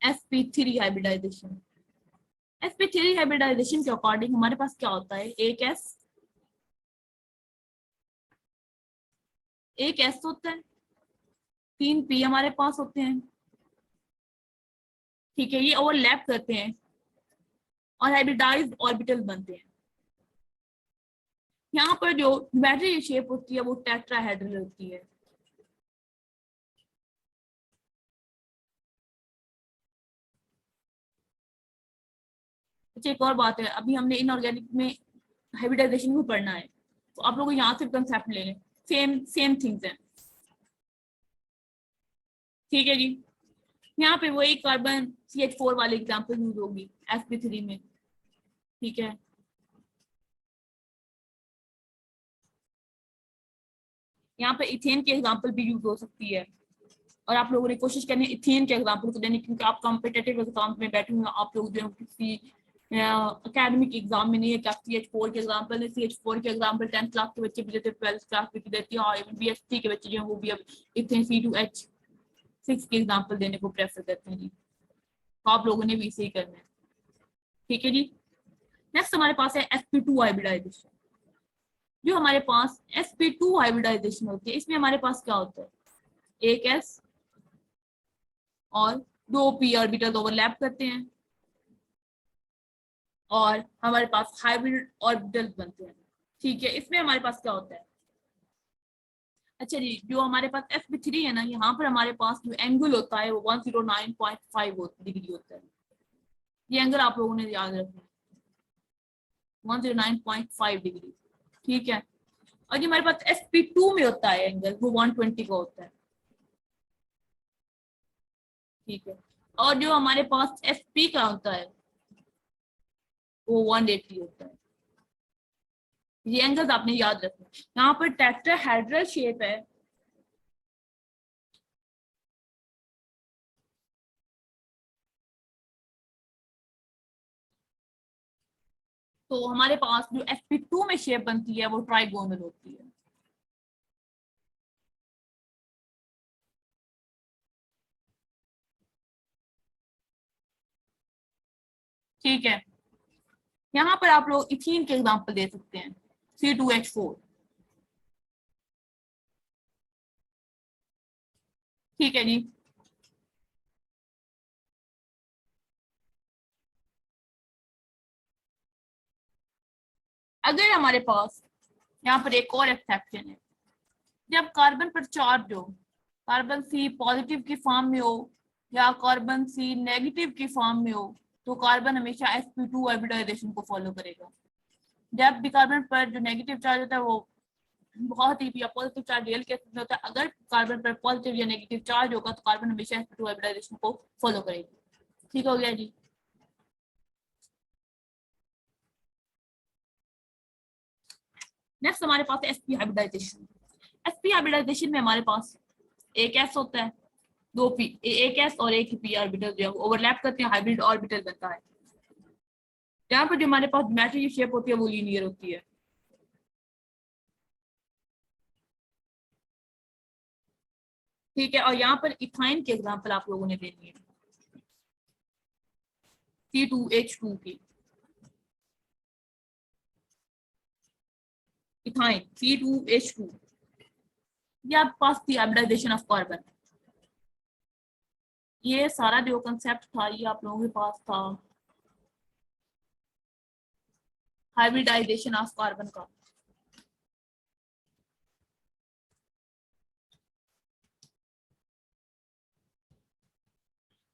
sp3 हाइब्रिडाइजेशन, sp3 हाइब्रिडाइजेशन के अकॉर्डिंग हमारे पास क्या होता है, एक s होता है, 3 p हमारे पास होते हैं। ठीक है, ये ओवरलैप करते हैं और हाइब्रिडाइज्ड ऑर्बिटल बनते हैं। यहाँ पर जो ज्योमेट्री शेप होती है वो टेट्राहेड्रल होती है। अच्छा, एक और बात है, अभी हमने इनऑर्गेनिक में हाइब्रिडाइजेशन को पढ़ना है, तो आप लोग यहाँ से कंसेप्ट ले लें, सेम सेम थिंग्स हैं। ठीक है जी। यहाँ पे वही कार्बन CH4 वाली एग्जांपल यूज होगी sp3 में। ठीक है, यहाँ पे इथेन की एग्जांपल भी यूज हो सकती है, और आप लोगों ने कोशिश करनी है इथेन के एग्जांपल को देने, क्योंकि आप कॉम्पिटेटिव एग्जाम में बैठे हुए, आप लोग जो किसी अकेडमिक एग्जाम में नहीं है कि आप CH4 के एग्जांपल है, CH4 के एग्जांपल 10th क्लास के बच्चे भी देते हैं, 12th क्लास भी देती है, और इवन BSc के बच्चे जो हैं वो भी अब इथेन C2H6 के एग्जांपल देने को प्रेफर करते हैं जी। तो आप लोगों ने भी इसे ही करना है। ठीक है जी। नेक्स्ट हमारे पास है sp2 हाइब्रिडाइजेशन। जो हमारे पास sp2 हाइब्रिडाइजेशन होती है, इसमें हमारे पास क्या होता है, एक s और 2 p ऑर्बिटल ओवरलैप करते हैं और हमारे पास हाइब्रिड ऑर्बिटल बनते हैं। ठीक है, इसमें हमारे पास क्या होता है, अच्छा जी, जो हमारे पास sp3 है ना, यहाँ पर हमारे पास जो एंगल होता है वो 109.5 डिग्री होता है। ये एंगल आप लोगों ने याद रखना है, 109.5 डिग्री। ठीक है, और जो हमारे पास sp2 में होता है एंगल वो 120 का होता है। ठीक है, और जो हमारे पास sp का होता है वो 180 होता है। ये एंगल्स आपने याद रखना है। यहाँ पर टेट्राहेड्रल शेप है, तो हमारे पास जो sp2 में शेप बनती है वो ट्राइगोनल होती है। ठीक है, यहाँ पर आप लोग इथीन के एग्जांपल दे सकते हैं, C2H4। ठीक है जी। अगर हमारे पास यहाँ पर एक और एक्सेप्शन है, जब कार्बन पर चार्ज हो, कार्बन सी पॉजिटिव की फॉर्म में हो या कार्बन सी नेगेटिव की फॉर्म में हो, तो कार्बन हमेशा sp2 हाइब्रिडाइजेशन को फॉलो करेगा। जब भी कार्बन पर जो नेगेटिव चार्ज होता है वो बहुत ही, या पॉजिटिव चार्ज रियल केस में होता है, अगर कार्बन पर पॉजिटिव या नेगेटिव चार्ज होगा तो कार्बन हमेशा sp2 हाइब्रिडाइजेशन को फॉलो करेगी। ठीक हो गया जी। नेक्स्ट हमारे पास है sp हाइब्रिडाइजेशन। sp हाइब्रिडाइजेशन में हमारे पास एक s होता है, 2p, एक s और एक p ऑर्बिटल जो है ओवरलैप करते हैं, हाइब्रिड ऑर्बिटल बनता है। यहाँ पर जो हमारे पास ज्योमेट्री की शेप होती है वो लीनियर होती है। ठीक है, और यहाँ पर इथाइन के एग्जांपल आप लोगों ने देनी है। C2H2 की, इथाइन C2H2, ये आपके पास थी हाइब्रिडाइजेशन ऑफ कार्बन। ये सारा जो कंसेप्ट था ये आप लोगों के पास था हाइब्रिडाइजेशन ऑफ कार्बन का।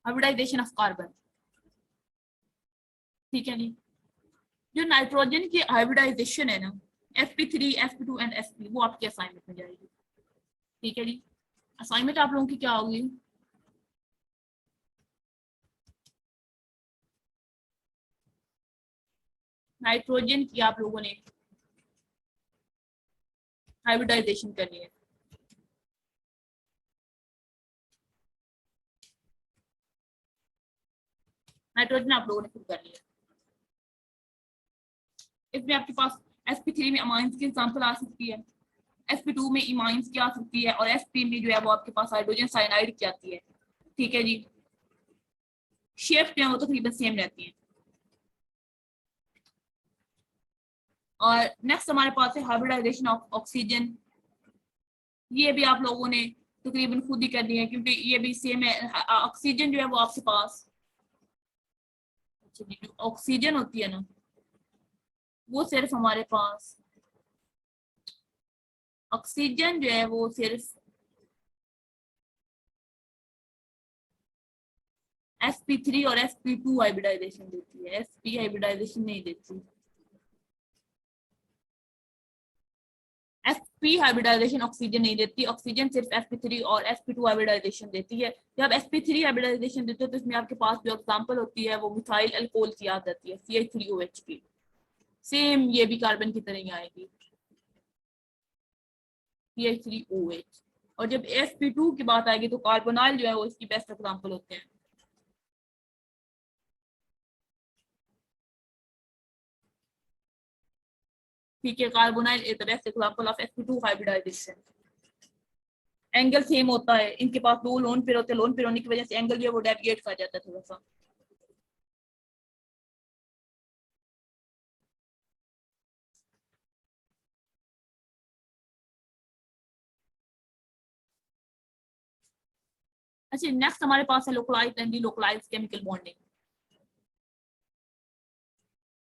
हाइब्रिडाइजेशन ऑफ कार्बन, ठीक है जी। जो नाइट्रोजन की हाइब्रिडाइजेशन है ना, sp3 sp2 एंड sp, वो आपके असाइनमेंट में जाएगी, ठीक है जी। असाइनमेंट आप लोगों की क्या होगी, नाइट्रोजन की आप लोगों ने हाइब्रिडाइजेशन करनी है। नाइट्रोजन आप लोगों ने खुद करनी है। इसमें आपके पास sp3 में अमाइंस की एग्जांपल आ सकती है, sp2 में इमाइंस की आ सकती है, और sp में जो है वो आपके पास हाइड्रोजन साइनाइड की आती है, ठीक है जी। शेप जो है वो तकरीबन सेम रहती है। और नेक्स्ट हमारे पास है हाइब्रिडाइजेशन ऑफ ऑक्सीजन। ये भी आप लोगों ने तकरीबन खुद ही करनी है, क्योंकि ये भी सेम है। ऑक्सीजन जो है वो आपके पास, जो ऑक्सीजन होती है ना, वो सिर्फ हमारे पास ऑक्सीजन जो है वो सिर्फ sp3 और sp2 हाइब्रिडाइजेशन देती है, sp हाइब्रिडाइजेशन नहीं देती। sp हाइब्रिडाइजेशन ऑक्सीजन नहीं देती, ऑक्सीजन सिर्फ sp3 और sp2 हाइब्रिडाइजेशन देती है। जब sp3 हाइब्रिडाइजेशन देते हो तो इसमें आपके पास जो एग्जांपल होती है वो मिथाइल अल्कोहल की आ जाती है, CH3OH की। सेम ये भी कार्बन की तरह ही आएगी, CH3OH। और जब sp2 की बात आएगी तो कार्बोनाइल जो है वो इसकी बेस्ट एग्जांपल होते हैं। ठीक है, carbonyl is the best example of sp2 hybridization. Angle same होता है, इनके पास दो लोन पेयर होते हैं, लोन पेयर होने की वजह से एंगल जो है वो डेविएट कर जाता है थोड़ा सा। अच्छा, नेक्स्ट हमारे पास है localised and delocalized chemical bonding.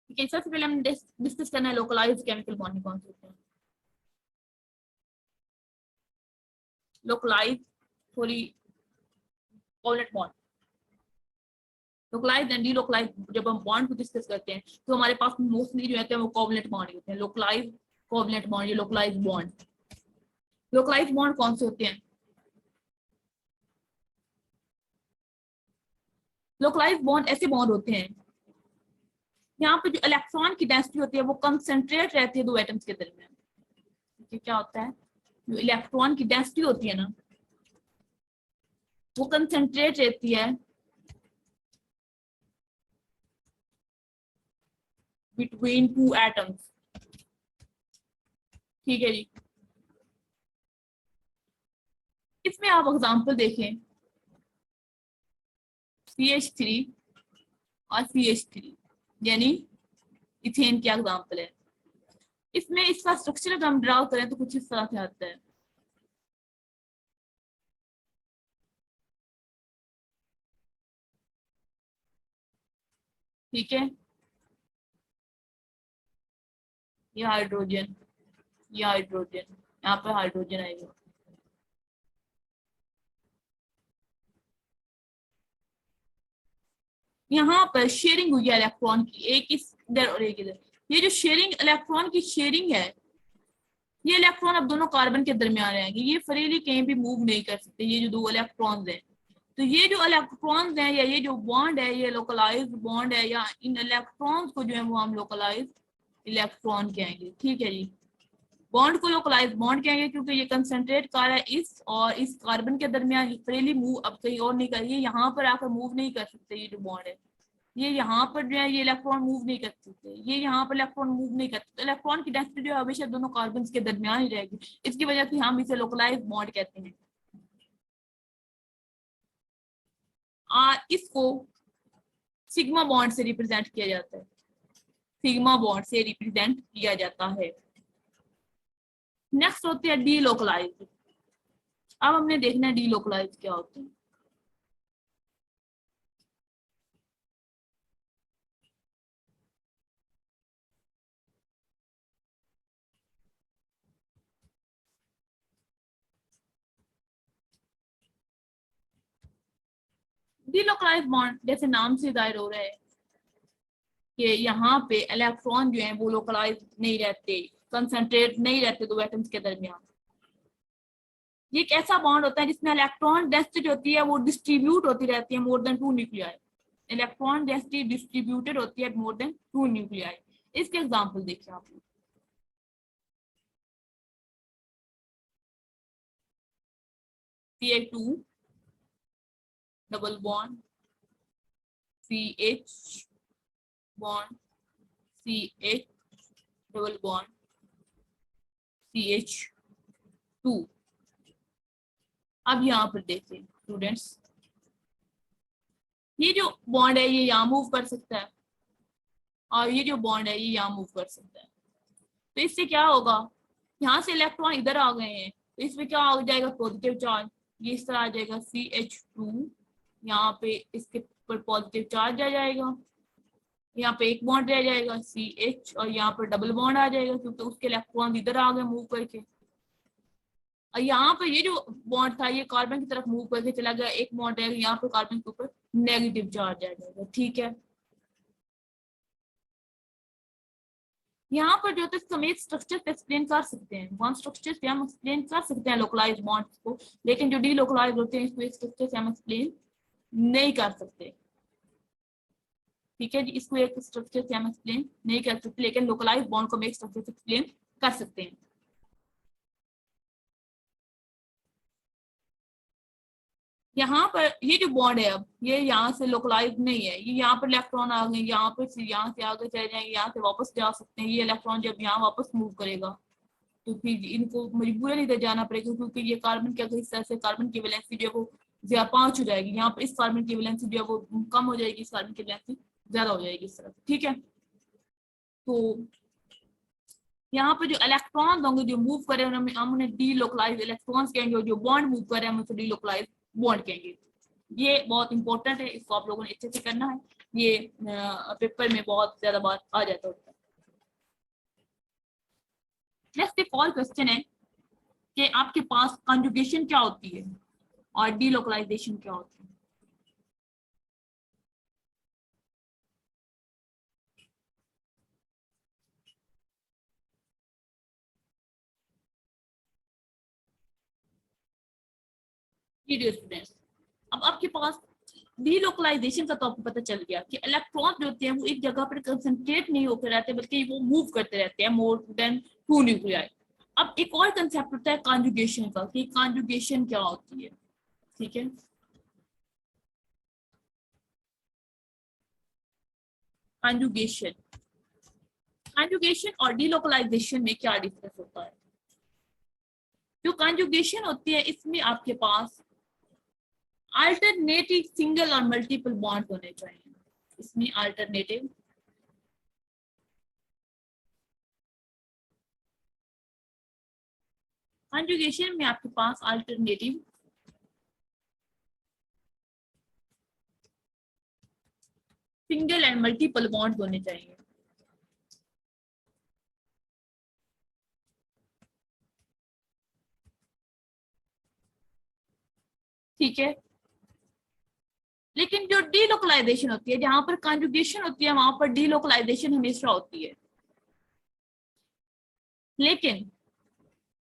ठीक है, सबसे पहले हम डिस्कस करना है लोकलाइज्ड केमिकल बॉन्डिंग कौन से होते हैं। Localized sorry covalent bond, localized and delocalized जब हम बॉन्ड को डिस्कस करते हैं तो हमारे पास मोस्टली जो होते हैं वो कोवलेंट बॉन्ड होते हैं। लोकलाइज्ड कोवलेंट बॉन्ड, ये लोकलाइज्ड बॉन्ड। लोकलाइज्ड बॉन्ड कौन से होते हैं, लोकलाइज्ड बॉन्ड ऐसे बॉन्ड होते हैं यहाँ पे जो इलेक्ट्रॉन की डेंसिटी होती है वो कंसंट्रेट रहती है दो एटम्स के दरमियान। क्या होता है, जो इलेक्ट्रॉन की डेंसिटी होती है ना वो कंसंट्रेट रहती है बिटवीन टू एटम्स, ठीक है जी। इसमें आप एग्जांपल देखें CH3 और CH3 यानी इथेन की एग्जांपल है। इसमें इसका स्ट्रक्चर अगर हम ड्रा करें तो कुछ इस तरह से आता है, ठीक है। ये हाइड्रोजन, ये हाइड्रोजन, यहाँ पर हाइड्रोजन आएगा। यहाँ पर शेयरिंग हुई है इलेक्ट्रॉन की, एक इधर और एक इधर। ये जो शेयरिंग इलेक्ट्रॉन की शेयरिंग है, ये इलेक्ट्रॉन अब दोनों कार्बन के दरमियान रहेंगे, ये फ्रीली कहीं भी मूव नहीं कर सकते, ये जो दो इलेक्ट्रॉन्स हैं। तो ये जो इलेक्ट्रॉन्स हैं या ये जो बॉन्ड है ये लोकलाइज्ड बॉन्ड है, या इन इलेक्ट्रॉन्स को जो है वो हम लोकलाइज्ड इलेक्ट्रॉन कहेंगे, ठीक है जी। बॉन्ड को लोकलाइज्ड बॉन्ड कहेंगे क्योंकि ये कंसंट्रेट कर है इस और इस कार्बन के दरमियान, फ्रीली मूव अब कहीं और नहीं कर, ये यहाँ पर आकर मूव नहीं कर सकते। ये जो बॉन्ड है ये यहाँ पर जो है ये इलेक्ट्रॉन मूव नहीं कर सकते, ये यहाँ पर इलेक्ट्रॉन मूव नहीं कर सकते। इलेक्ट्रॉन की डेंसिटी जो है हमेशा दोनों कार्बन के दरमियान ही रहेगी, इसकी वजह से हम इसे लोकलाइज्ड बॉन्ड कहते हैं। इसको सिग्मा बॉन्ड से रिप्रेजेंट किया जाता है, सिग्मा बॉन्ड से रिप्रेजेंट किया जाता है। नेक्स्ट होती है डीलोकलाइज। अब हमने देखना है डीलोकलाइज क्या होता है। डीलोकलाइज बॉन्ड जैसे नाम से जाहिर हो रहा है कि यहाँ पे इलेक्ट्रॉन जो है वो लोकलाइज नहीं रहते, कंसंट्रेट नहीं रहते दो एटम्स के दरमियान। ये एक ऐसा बॉन्ड होता है जिसमें इलेक्ट्रॉन डेंसिटी होती है वो डिस्ट्रीब्यूट होती रहती है more than 2 nuclei. Electron density distributed होती है मोर देन 2 न्यूक्लियाई। इसके एग्जांपल देखिए आप। Ca2 double bond CH bond CH double bond CH2। अब यहाँ पर देखिए स्टूडेंट्स, ये जो बॉन्ड है ये यहाँ मूव कर सकता है और ये जो बॉन्ड है ये यहाँ मूव कर सकता है। तो इससे क्या होगा, यहाँ से इलेक्ट्रॉन इधर आ गए हैं तो इसमें क्या आ जाएगा, पॉजिटिव चार्ज। ये इस तरह आ जाएगा CH2, यहाँ पे इसके ऊपर पॉजिटिव चार्ज आ जाएगा, यहाँ पे एक बॉन्ड रह जाएगा CH और यहाँ पर डबल बॉन्ड आ जाएगा क्योंकि उसके इलेक्ट्रॉन इधर आ गए मूव करके। और यहाँ पे ये जो बॉन्ड था ये कार्बन की तरफ मूव करके चला गया, एक बॉन्ड रहेगा यहाँ पे कार्बन के ऊपर नेगेटिव चार्ज आ जाएगा। ठीक है, यहाँ पर जो है हम एक स्ट्रक्चर एक्सप्लेन कर सकते हैं, वन स्ट्रक्चर से हम एक्सप्लेन कर सकते हैं लोकलाइज बॉन्ड्स को, लेकिन जो डीलोकलाइज होते हैं इसको एक स्ट्रक्चर से हम एक्सप्लेन नहीं कर सकते। ठीक है जी, इसको एक स्ट्रक्चर से हम एक्सप्लेन नहीं कर सकते, लेकिन लोकलाइज बॉन्ड को हम एक स्ट्रक्चर से एक्सप्लेन कर सकते हैं। यहाँ पर ये जो बॉन्ड है अब ये यहाँ से लोकलाइज नहीं है, ये यहाँ पर इलेक्ट्रॉन आ गए, यहाँ पर यहाँ से आगे चले जाएंगे, यहाँ से वापस जा सकते हैं। ये इलेक्ट्रॉन जब यहाँ वापस मूव करेगा तो फिर इनको मजबूरन इधर जाना पड़ेगा क्योंकि ये कार्बन के हिस्से से कार्बन की वैलेंसी जो है वो 5 हो जाएगी, यहाँ पर इस कार्बन की वैलेंसी जो है वो कम हो जाएगी, इस कार्बन की वैलेंसी ज्यादा हो जाएगी इस तरफ। ठीक है, तो यहाँ पे जो इलेक्ट्रॉन होंगे जो मूव करे हम उन्हें डीलोकलाइज इलेक्ट्रॉन्स कहेंगे, जो बॉन्ड मूव करे हम उसे डीलोकलाइज बॉन्ड कहेंगे। ये बहुत इंपॉर्टेंट है, इसको आप लोगों ने अच्छे से करना है, ये पेपर में बहुत ज्यादा बात आ जाता है। नेक्स्ट एक और क्वेश्चन है कि आपके पास कंजुगेशन क्या होती है और डीलोकलाइजेशन क्या होती है। स्टूडेंट्स, अब आपके पास डीलोकलाइजेशन का तो आपको पता चल गया कि इलेक्ट्रॉन जो होते हैं वो एक जगह पर कंसंट्रेट नहीं होकर रहते बल्कि वो मूव करते रहते हैं मोर देन 2 न्यूक्लियाई। अब एक और कंसेप्ट होता है कॉन्जुगेशन का, कि कॉन्जुगेशन क्या होती है। ठीक है, कॉन्जुगेशन, कॉन्जुगेशन और डीलोकलाइजेशन में क्या डिफरेंस होता है। जो कॉन्जुगेशन होती है इसमें आपके पास अल्टरनेटिव सिंगल और मल्टीपल बॉन्ड होने चाहिए। इसमें अल्टरनेटिव कॉन्जुगेशन में आपके पास alternative single and multiple bond होने चाहिए। ठीक है, लेकिन जो डीलोकलाइजेशन होती है, जहां पर कॉन्जुगेशन होती है वहां पर डीलोकलाइजेशन हमेशा होती है, लेकिन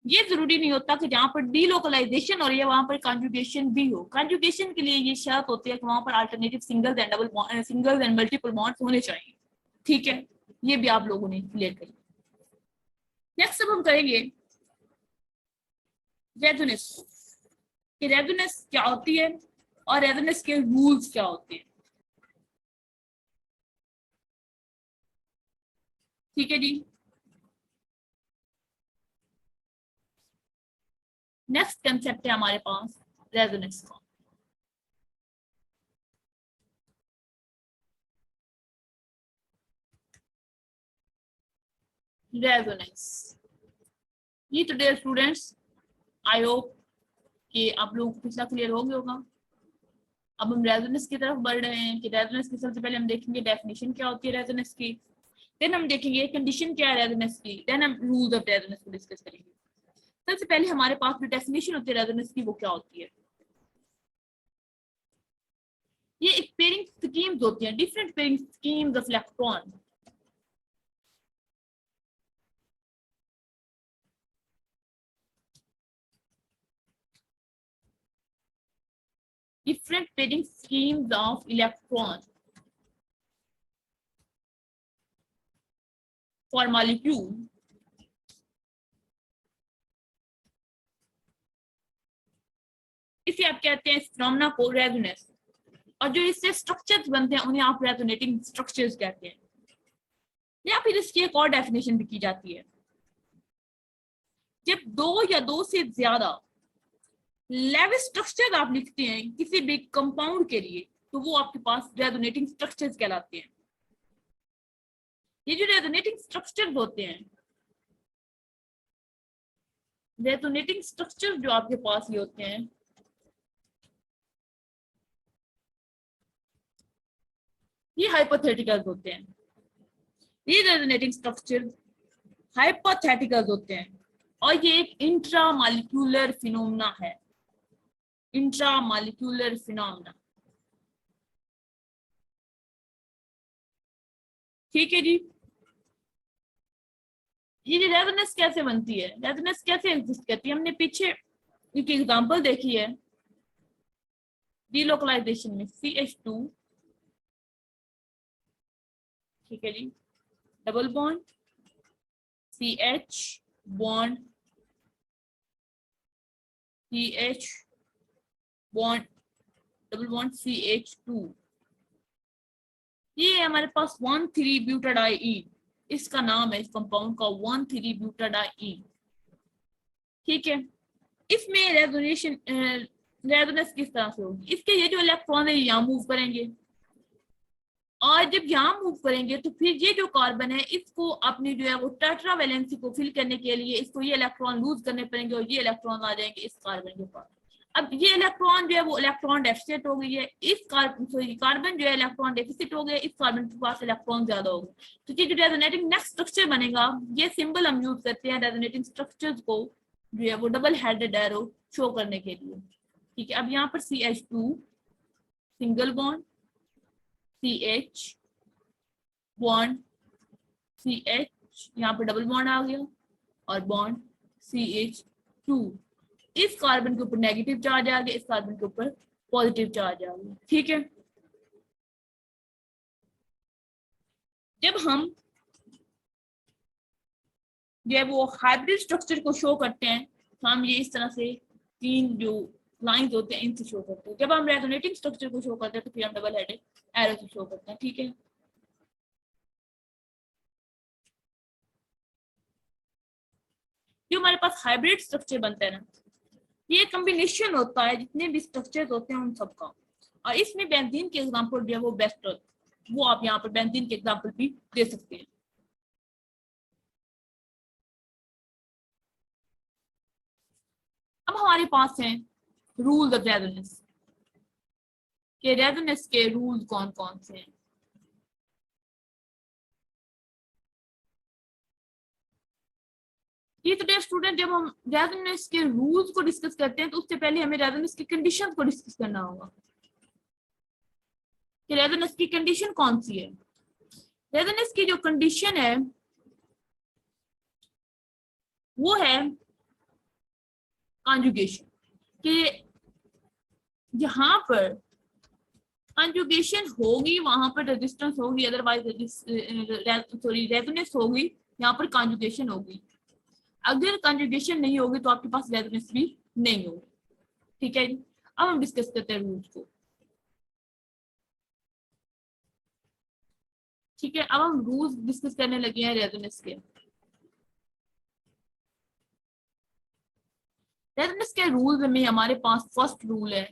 ये जरूरी नहीं होता कि जहां पर डीलोकलाइजेशन और ये वहां पर कॉन्जुगेशन भी हो। कॉन्जुगेशन के लिए ये शर्त होती है कि वहां पर alternative single and double single and multiple bonds होने चाहिए। ठीक है, ये भी आप लोगों ने क्लियर करी। नेक्स्ट अब हम करेंगे रेजोनेंस, कि रेजोनेंस क्या होती है और रेजोनेंस के रूल्स क्या होते हैं। ठीक है जी, नेक्स्ट कंसेप्ट है हमारे पास रेजोनेंस का। रेजोनेंस। ये तो डियर स्टूडेंट्स, आई होप कि आप लोगों को पिछला क्लियर हो गया होगा। अब हम रेजोनेंस की तरफ बढ़ रहे हैं कि रेजोनेंस की सबसे पहले हम देखेंगे डेफिनेशन क्या होती है रेजोनेंस की, देन हम देखेंगे कंडीशन क्या है रेजोनेंस की, देन हम रूल्स ऑफ रेजोनेंस को डिस्कस करेंगे। सबसे पहले हमारे पास जो डेफिनेशन होती है रेजोनेंस की वो क्या होती है। ये एक पेयरिंग स्कीम्स होती हैं, different pairing schemes of electron. Different pairing schemes of electrons for molecule इसे आप कहते हैं इस फिनोमेना को रेजोनेंस, और जो इससे स्ट्रक्चर्स बनते हैं उन्हें आप रेजोनेटिंग स्ट्रक्चर्स कहते हैं, या फिर इसकी एक और डेफिनेशन भी की जाती है, जब दो या दो से ज्यादा लेवल स्ट्रक्चर आप लिखते हैं किसी भी कंपाउंड के लिए तो वो आपके पास रेजोनेटिंग स्ट्रक्चर्स कहलाते हैं। ये जो रेजोनेटिंग स्ट्रक्चर्स होते हैं, रेजोनेटिंग स्ट्रक्चर जो आपके पास ये होते हैं, ये हाइपोथेटिकल्स होते हैं। ये रेजोनेटिंग स्ट्रक्चर हाइपोथेटिकल्स होते हैं और ये एक इंट्रामॉलिक्यूलर फिनोमेना है, इंट्रामॉलिक्यूलर फिनोमेना। ठीक है जी। ये रेजोनेंस कैसे बनती है, रेजोनेंस कैसे एग्जिस्ट करती है, हमने पीछे एक एग्जांपल देखी है डीलोकलाइजेशन में CH2, ठीक है जी, double bond CH bond CH bond double bond CH2, ये हमारे पास 1,3-ब्यूटाडाइईन, इसका नाम है इस कंपाउंड का 1,3-ब्यूटाडाइईन। ठीक है, इसमें रेजोनेशन रेजोनेंस किस तरह से होगी, इसके ये जो इलेक्ट्रॉन है यहाँ मूव करेंगे और जब यहाँ मूव करेंगे तो फिर ये जो कार्बन है इसको अपनी जो है वो टेट्रा वैलेंसी को फिल करने के लिए इसको ये इलेक्ट्रॉन लूज करने पड़ेंगे और ये इलेक्ट्रॉन आ जाएंगे इस कार्बन के पास। अब ये इलेक्ट्रॉन जो है वो इलेक्ट्रॉन डेफिसिट हो गई है, इस कार्बन जो है इलेक्ट्रॉन डेफिसिट हो गया, इस कार्बन के पास इलेक्ट्रॉन ज्यादा हो गए, तो ये जो रेजोनेटिंग नेक्स्ट स्ट्रक्चर बनेगा, ये सिंबल हम यूज करते हैं रेजोनेटिंग स्ट्रक्चर्स को जो है वो डबल हेडेड एरो शो करने के लिए। ठीक है, अब यहाँ पर CH2 single bond CH bond CH, यहाँ पे डबल बॉन्ड आ गया और बॉन्ड CH2, इस कार्बन के ऊपर नेगेटिव चार्ज आ गया, इस कार्बन के ऊपर पॉजिटिव चार्ज आ गया। ठीक है, जब हम जो है वो हाइब्रिड स्ट्रक्चर को शो करते हैं तो हम ये इस तरह से तीन जो लाइंस होते हैं इनसे शो करते हैं, जब हम रेजोनेटिंग स्ट्रक्चर को शो करते हैं तो फिर हम डबल हेडेड एरो से शो करते हैं। ठीक है, जो हमारे पास हाइब्रिड स्ट्रक्चर बनता है ना, ये कॉम्बिनेशन होता है जितने भी स्ट्रक्चर्स होते हैं उन सबका, और इसमें बेंजीन के एग्जांपल जो है वो बेस्ट होता है, वो आप यहाँ पर बेंजीन के एग्जांपल भी दे सकते हैं। अब हमारे पास है रूल्स ऑफ रेजोनेंस, के रेजोनेंस के रूल्स कौन कौन से हैं। ये तो स्टूडेंट, जब हम रेजोनेंस के रूल्स को डिस्कस करते हैं तो उससे पहले हमें रेजोनेंस की कंडीशन को डिस्कस करना होगा कि रेजोनेंस की कंडीशन कौन सी है। रेजोनेंस की जो कंडीशन है वो है कॉन्जुगेशन, कि जहां पर कॉन्जुगेशन होगी वहां पर रेजिस्टेंस होगी, अदरवाइज सॉरी रेजोनेंस होगी, यहाँ पर कॉन्जुगेशन होगी। अगर कॉन्जुगेशन नहीं होगी तो आपके पास रेजोनेंस भी नहीं होगी। ठीक है, अब हम डिस्कस करते हैं रूल्स को। ठीक है, अब हम रूल्स डिस्कस करने लगे हैं रेजोनेंस के। रेजोनेंस के रूल्स में हमारे पास फर्स्ट रूल है,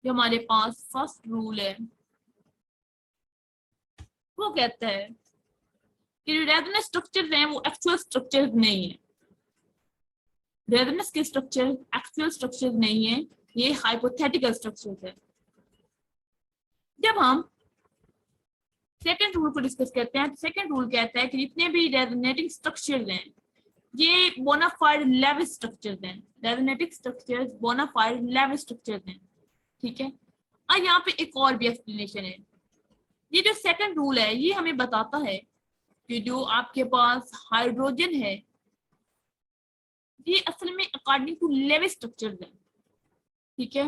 जो हमारे पास फर्स्ट रूल है वो कहता है कि रेजोनेंस स्ट्रक्चर हैं वो एक्चुअल स्ट्रक्चर नहीं है, रेजोनेंस के स्ट्रक्चर एक्चुअल स्ट्रक्चर नहीं है, ये हाइपोथेटिकल स्ट्रक्चर है। जब हम सेकेंड रूल को डिस्कस करते हैं, सेकेंड रूल कहता है कि जितने भी रेजोनेटिंग स्ट्रक्चर्स हैं ये बोनाफाइड लेविस स्ट्रक्चर्स हैं, resonating structures bonafide Lewis structures हैं, ठीक है। और यहाँ पे एक और भी एक्सप्लेनेशन है। ये जो सेकंड रूल है ये हमें बताता है कि जो आपके पास हाइड्रोजन है ये असल में अकॉर्डिंग टू लेविस स्ट्रक्चर्स है, ठीक है।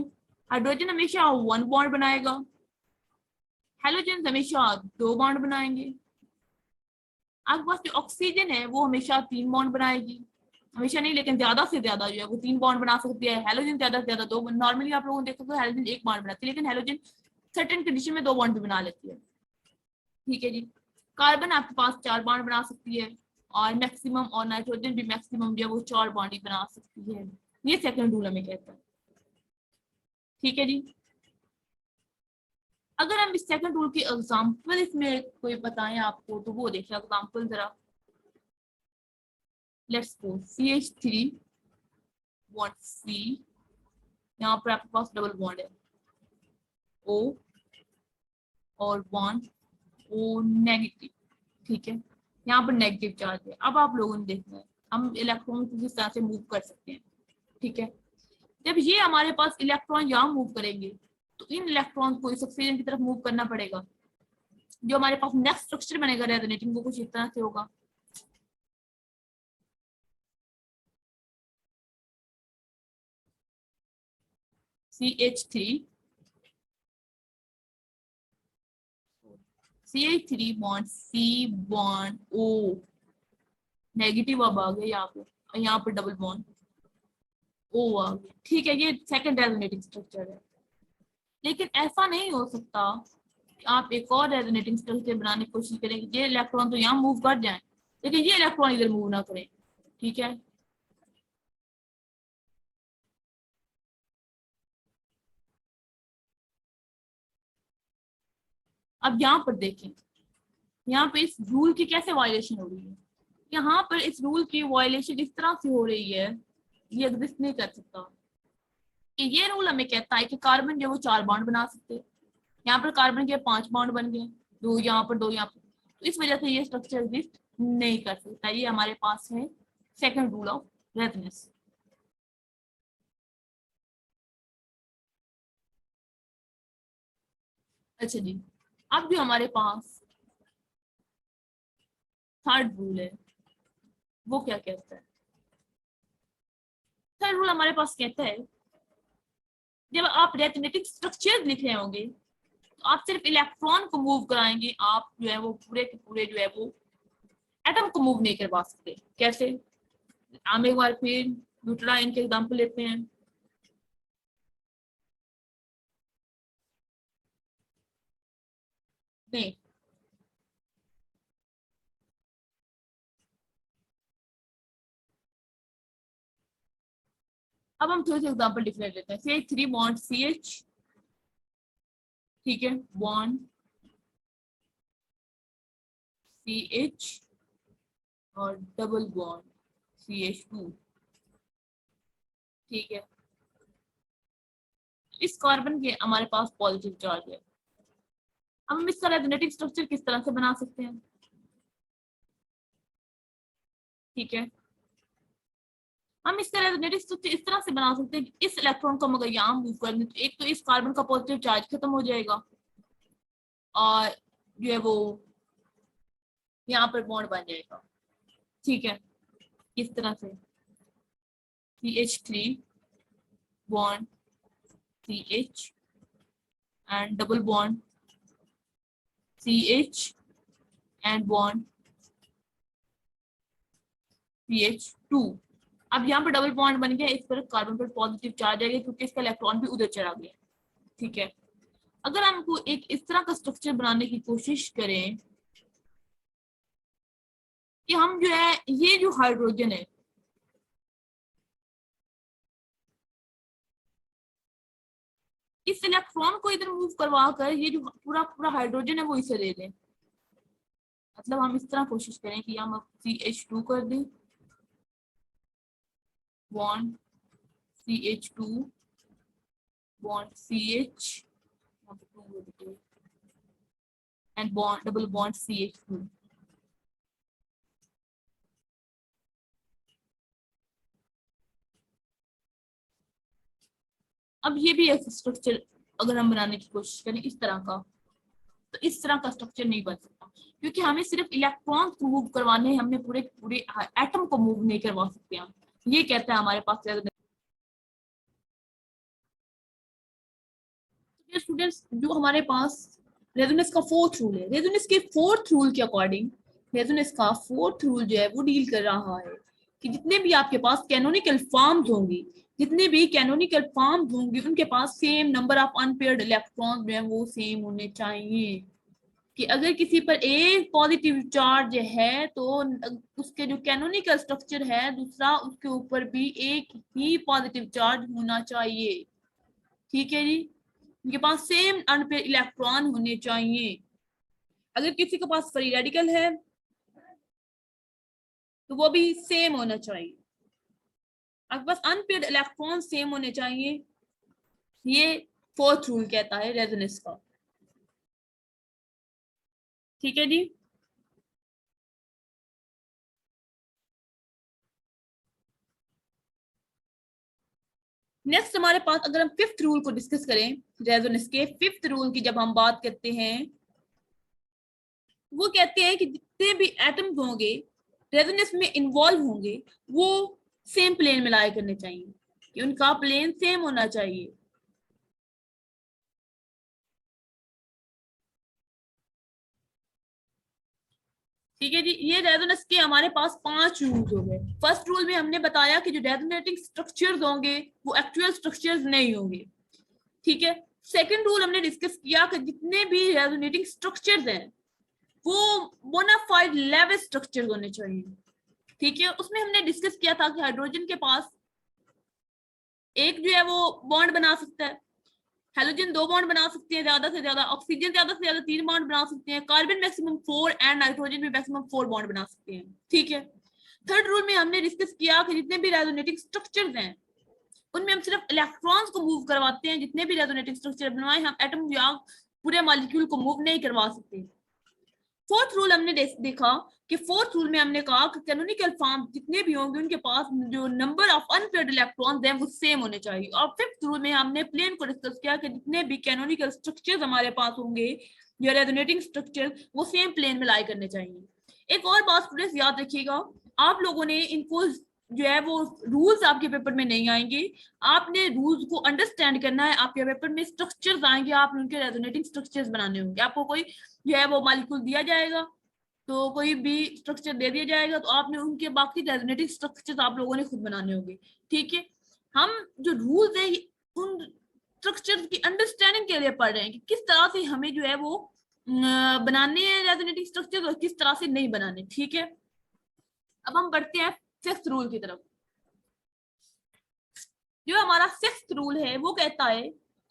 हाइड्रोजन हमेशा वन बॉन्ड बनाएगा, हेलोजन हमेशा दो बॉन्ड बनाएंगे, आपके पास जो ऑक्सीजन है वो हमेशा तीन बॉन्ड बनाएगी, हमेशा नहीं लेकिन ज्यादा से ज्यादा जो है वो तीन बॉन्ड बना सकती है। हेलोजन ज्यादा से ज्यादा दो, नॉर्मली आप लोगों ने देखा तो हेलोजन एक बॉन्ड बनाती है, लेकिन हेलोजन सर्टेन कंडीशन में दो बॉन्ड भी बना लेती है, ठीक है जी। कार्बन आपके पास चार बॉन्ड बना सकती है और मैक्सिमम, और नाइट्रोजन भी मैक्सिमम जो है वो चार बॉन्ड ही बना सकती है, ये सेकंड रूल हमें कहता है, ठीक है जी। अगर हम इस सेकंड रूल की एग्जांपल इसमें कोई बताएं आपको तो वो देखिए एग्जांपल जरा। Let's go CH3 bond C, यहाँ पर आपके पास डबल बॉन्ड है O और बॉन्ड O नेगेटिव, ठीक है। यहाँ पर नेगेटिव चार्ज है। अब आप लोगों ने देखना है हम इलेक्ट्रॉन को किस तरह से मूव कर सकते हैं, ठीक है। जब ये हमारे पास इलेक्ट्रॉन यहाँ मूव करेंगे तो इन इलेक्ट्रॉन को इस ऑक्सीजन की तरफ मूव करना पड़ेगा, जो हमारे पास नेक्स्ट स्ट्रक्चर बनेगा रेजोनेटिंग वो कुछ इस तरह से होगा। CH3 bond C bond O negative अब आ गया यहाँ पे, और यहाँ पर डबल बॉन्ड O आ गया, ठीक है। ये सेकंड रेजोनेटिंग स्ट्रक्चर है। लेकिन ऐसा नहीं हो सकता कि आप एक और रेजोनेटिंग स्ट्रक्चर बनाने की कोशिश करें, ये इलेक्ट्रॉन तो यहाँ मूव कर जाए लेकिन ये इलेक्ट्रॉन इधर मूव ना करें, ठीक है। अब यहाँ पर देखें, यहाँ पे इस रूल की कैसे वायलेशन हो रही है, यहाँ पर इस रूल की वायलेशन इस तरह से हो रही है, ये एग्जिस्ट नहीं कर सकता। कि ये रूल हमें कहता है कि कार्बन जो वो चार बॉन्ड बना सकते हैं, यहाँ पर कार्बन के पांच बॉन्ड बन गए, दो यहाँ पर दो यहाँ पर, तो इस वजह से ये स्ट्रक्चर एग्जिस्ट नहीं कर सकता। ये हमारे पास है सेकंड रूल ऑफ रेजोनेंस। अच्छा जी, अब जो हमारे पास थर्ड रूल है वो क्या कहता है। थर्ड रूल हमारे पास कहता है जब आप रेजोनेटिंग स्ट्रक्चर लिख रहे होंगे तो आप सिर्फ इलेक्ट्रॉन को मूव कराएंगे, आप जो है वो पूरे के पूरे जो है वो एटम को मूव नहीं करवा सकते। कैसे, हम एक बार फिर न्यूट्रॉन के एग्जांपल लेते हैं। नहीं, अब हम थोड़े से एग्जांपल डिफरेंट लेते हैं। CH3 बॉन्ड CH, ठीक है, बॉन्ड CH और डबल बॉन्ड CH2, ठीक है। इस कार्बन के हमारे पास पॉजिटिव चार्ज है। हम इसका रेजोनेटिंग स्ट्रक्चर किस तरह से बना सकते हैं, ठीक है। हम इसका रेजोनेटिंग स्ट्रक्चर इस तरह से बना सकते हैं कि इस इलेक्ट्रॉन को हम अगर यहाँ मूव कर दें तो एक तो इस कार्बन का पॉजिटिव चार्ज खत्म हो जाएगा और जो है वो यहाँ पर बॉन्ड बन जाएगा, ठीक है। इस तरह से CH3 bond CH and double bond CH and bond CH2। अब यहाँ पर डबल बॉन्ड बन गया, इस पर कार्बन पर पॉजिटिव चार्ज आएगा क्योंकि इसका इलेक्ट्रॉन भी उधर चला गया, ठीक है। अगर हमको एक इस तरह का स्ट्रक्चर बनाने की कोशिश करें कि हम जो है ये जो हाइड्रोजन है इस इलेक्ट्रॉन को इधर मूव करवा कर ये जो पूरा पूरा हाइड्रोजन है वो इसे दे दें, मतलब हम इस तरह कोशिश करें कि हम CH2 कर दें, bond CH2 bond CH and bond double bond CH2। अब ये भी एक स्ट्रक्चर अगर हम बनाने की कोशिश करें इस तरह का, तो इस तरह का स्ट्रक्चर नहीं बन सकता, क्योंकि हमें सिर्फ इलेक्ट्रॉन को मूव करवाने हैं, हमने पूरे पूरे एटम को मूव नहीं करवा सकते हम। ये कहता है हमारे पास स्टूडेंट्स, जो हमारे पास रेजोनेंस का फोर्थ रूल है, रेजोनेंस के फोर्थ रूल के अकॉर्डिंग, रेजोनेंस का फोर्थ रूल जो है वो डील कर रहा है कि जितने भी आपके पास कैनोनिकल फॉर्म्स होंगी, जितने भी कैनोनिकल फॉर्म्स होंगे उनके पास same number of unpaired electrons जो है वो सेम होने चाहिए। कि अगर किसी पर एक पॉजिटिव चार्ज है तो उसके जो कैनोनिकल स्ट्रक्चर है दूसरा, उसके ऊपर भी एक ही पॉजिटिव चार्ज होना चाहिए। ठीक है जी, उनके पास सेम अनपेयर इलेक्ट्रॉन होने चाहिए। अगर किसी के पास फ्री रेडिकल है तो वो भी सेम होना चाहिए। आपके पास अनपेयर्ड इलेक्ट्रॉन सेम होने चाहिए। ये फोर्थ रूल कहता है रेजोनेंस का। ठीक है जी। नेक्स्ट हमारे पास अगर हम फिफ्थ रूल को डिस्कस करें, रेजोनेंस के फिफ्थ रूल की जब हम बात करते हैं, वो कहते हैं कि जितने भी एटम्स होंगे रेजोनेंस में इन्वॉल्व होंगे वो सेम प्लेन में लाया करने चाहिए, कि उनका प्लेन सेम होना चाहिए। ठीक है जी, ये रेजोनेंस के हमारे पास 5 रूल्स हो गए। फर्स्ट रूल में हमने बताया कि जो रेजोनेटिंग स्ट्रक्चर्स होंगे वो एक्चुअल स्ट्रक्चर्स नहीं होंगे। ठीक है। सेकंड रूल हमने डिस्कस किया कि जितने भी रेजोनेटिंग स्ट्रक्चर्स हैं वो बोनाफाइड लेवल स्ट्रक्चर्स होने चाहिए। ठीक है, उसमें हमने डिस्कस किया था कि हाइड्रोजन के पास एक जो है वो बॉन्ड बना सकता है, हेलोजन 2 बॉन्ड बना सकते हैं ज्यादा से ज्यादा, ऑक्सीजन ज्यादा से ज्यादा 3 बॉन्ड बना सकते हैं, कार्बन मैक्सिमम 4 एंड नाइट्रोजन भी मैक्सिमम 4 बॉन्ड बना सकते हैं। ठीक है। थर्ड रूल में हमने डिस्कस किया कि जितने भी रेजोनेटिंग स्ट्रक्चर्स हैं उनमें हम सिर्फ इलेक्ट्रॉन्स को मूव करवाते हैं, जितने भी रेजोनेटिंग स्ट्रक्चर बनवाए हम एटम या पूरे मॉलिक्यूल को मूव नहीं करवा सकते। फोर्थ रूल हमने देखा कि फोर्थ रूल में हमने कहा कि कैनोनिकल फॉर्म जितने भी होंगे उनके पास जो नंबर ऑफ अनपेयर्ड इलेक्ट्रॉन्स हैं वो सेम होने चाहिए। और फिफ्थ रूल में हमने प्लेन को डिस्कस किया कि जितने भी कैनोनिकल स्ट्रक्चर्स हमारे पास होंगे या रेजोनेटिंग स्ट्रक्चर वो सेम प्लेन में लाई करने चाहिए। एक और बात स्टूडेंट्स याद रखिएगा, आप लोगों ने इनको जो है वो रूल्स आपके पेपर में नहीं आएंगे, आपने रूल्स को अंडरस्टैंड करना है। आपके पेपर में स्ट्रक्चर्स आएंगे, आपने उनके रेजोनेटिंग स्ट्रक्चर्स बनाने होंगे। आपको कोई जो है वो मॉलिक्यूल दिया जाएगा, तो कोई भी स्ट्रक्चर दे दिया जाएगा तो आपने उनके बाकी रेजोनेटिव स्ट्रक्चर्स आप लोगों ने खुद बनाने होंगे। ठीक है। हम जो रूल्स है उन स्ट्रक्चर्स की अंडरस्टैंडिंग के लिए पढ़ रहे हैं कि किस तरह से हमें जो है वो बनाने हैं रेजोनेटिव स्ट्रक्चर और किस तरह से नहीं बनाने। ठीक है। अब हम बढ़ते हैं सिक्स्थ रूल की तरफ। जो हमारा सिक्स्थ रूल है वो कहता है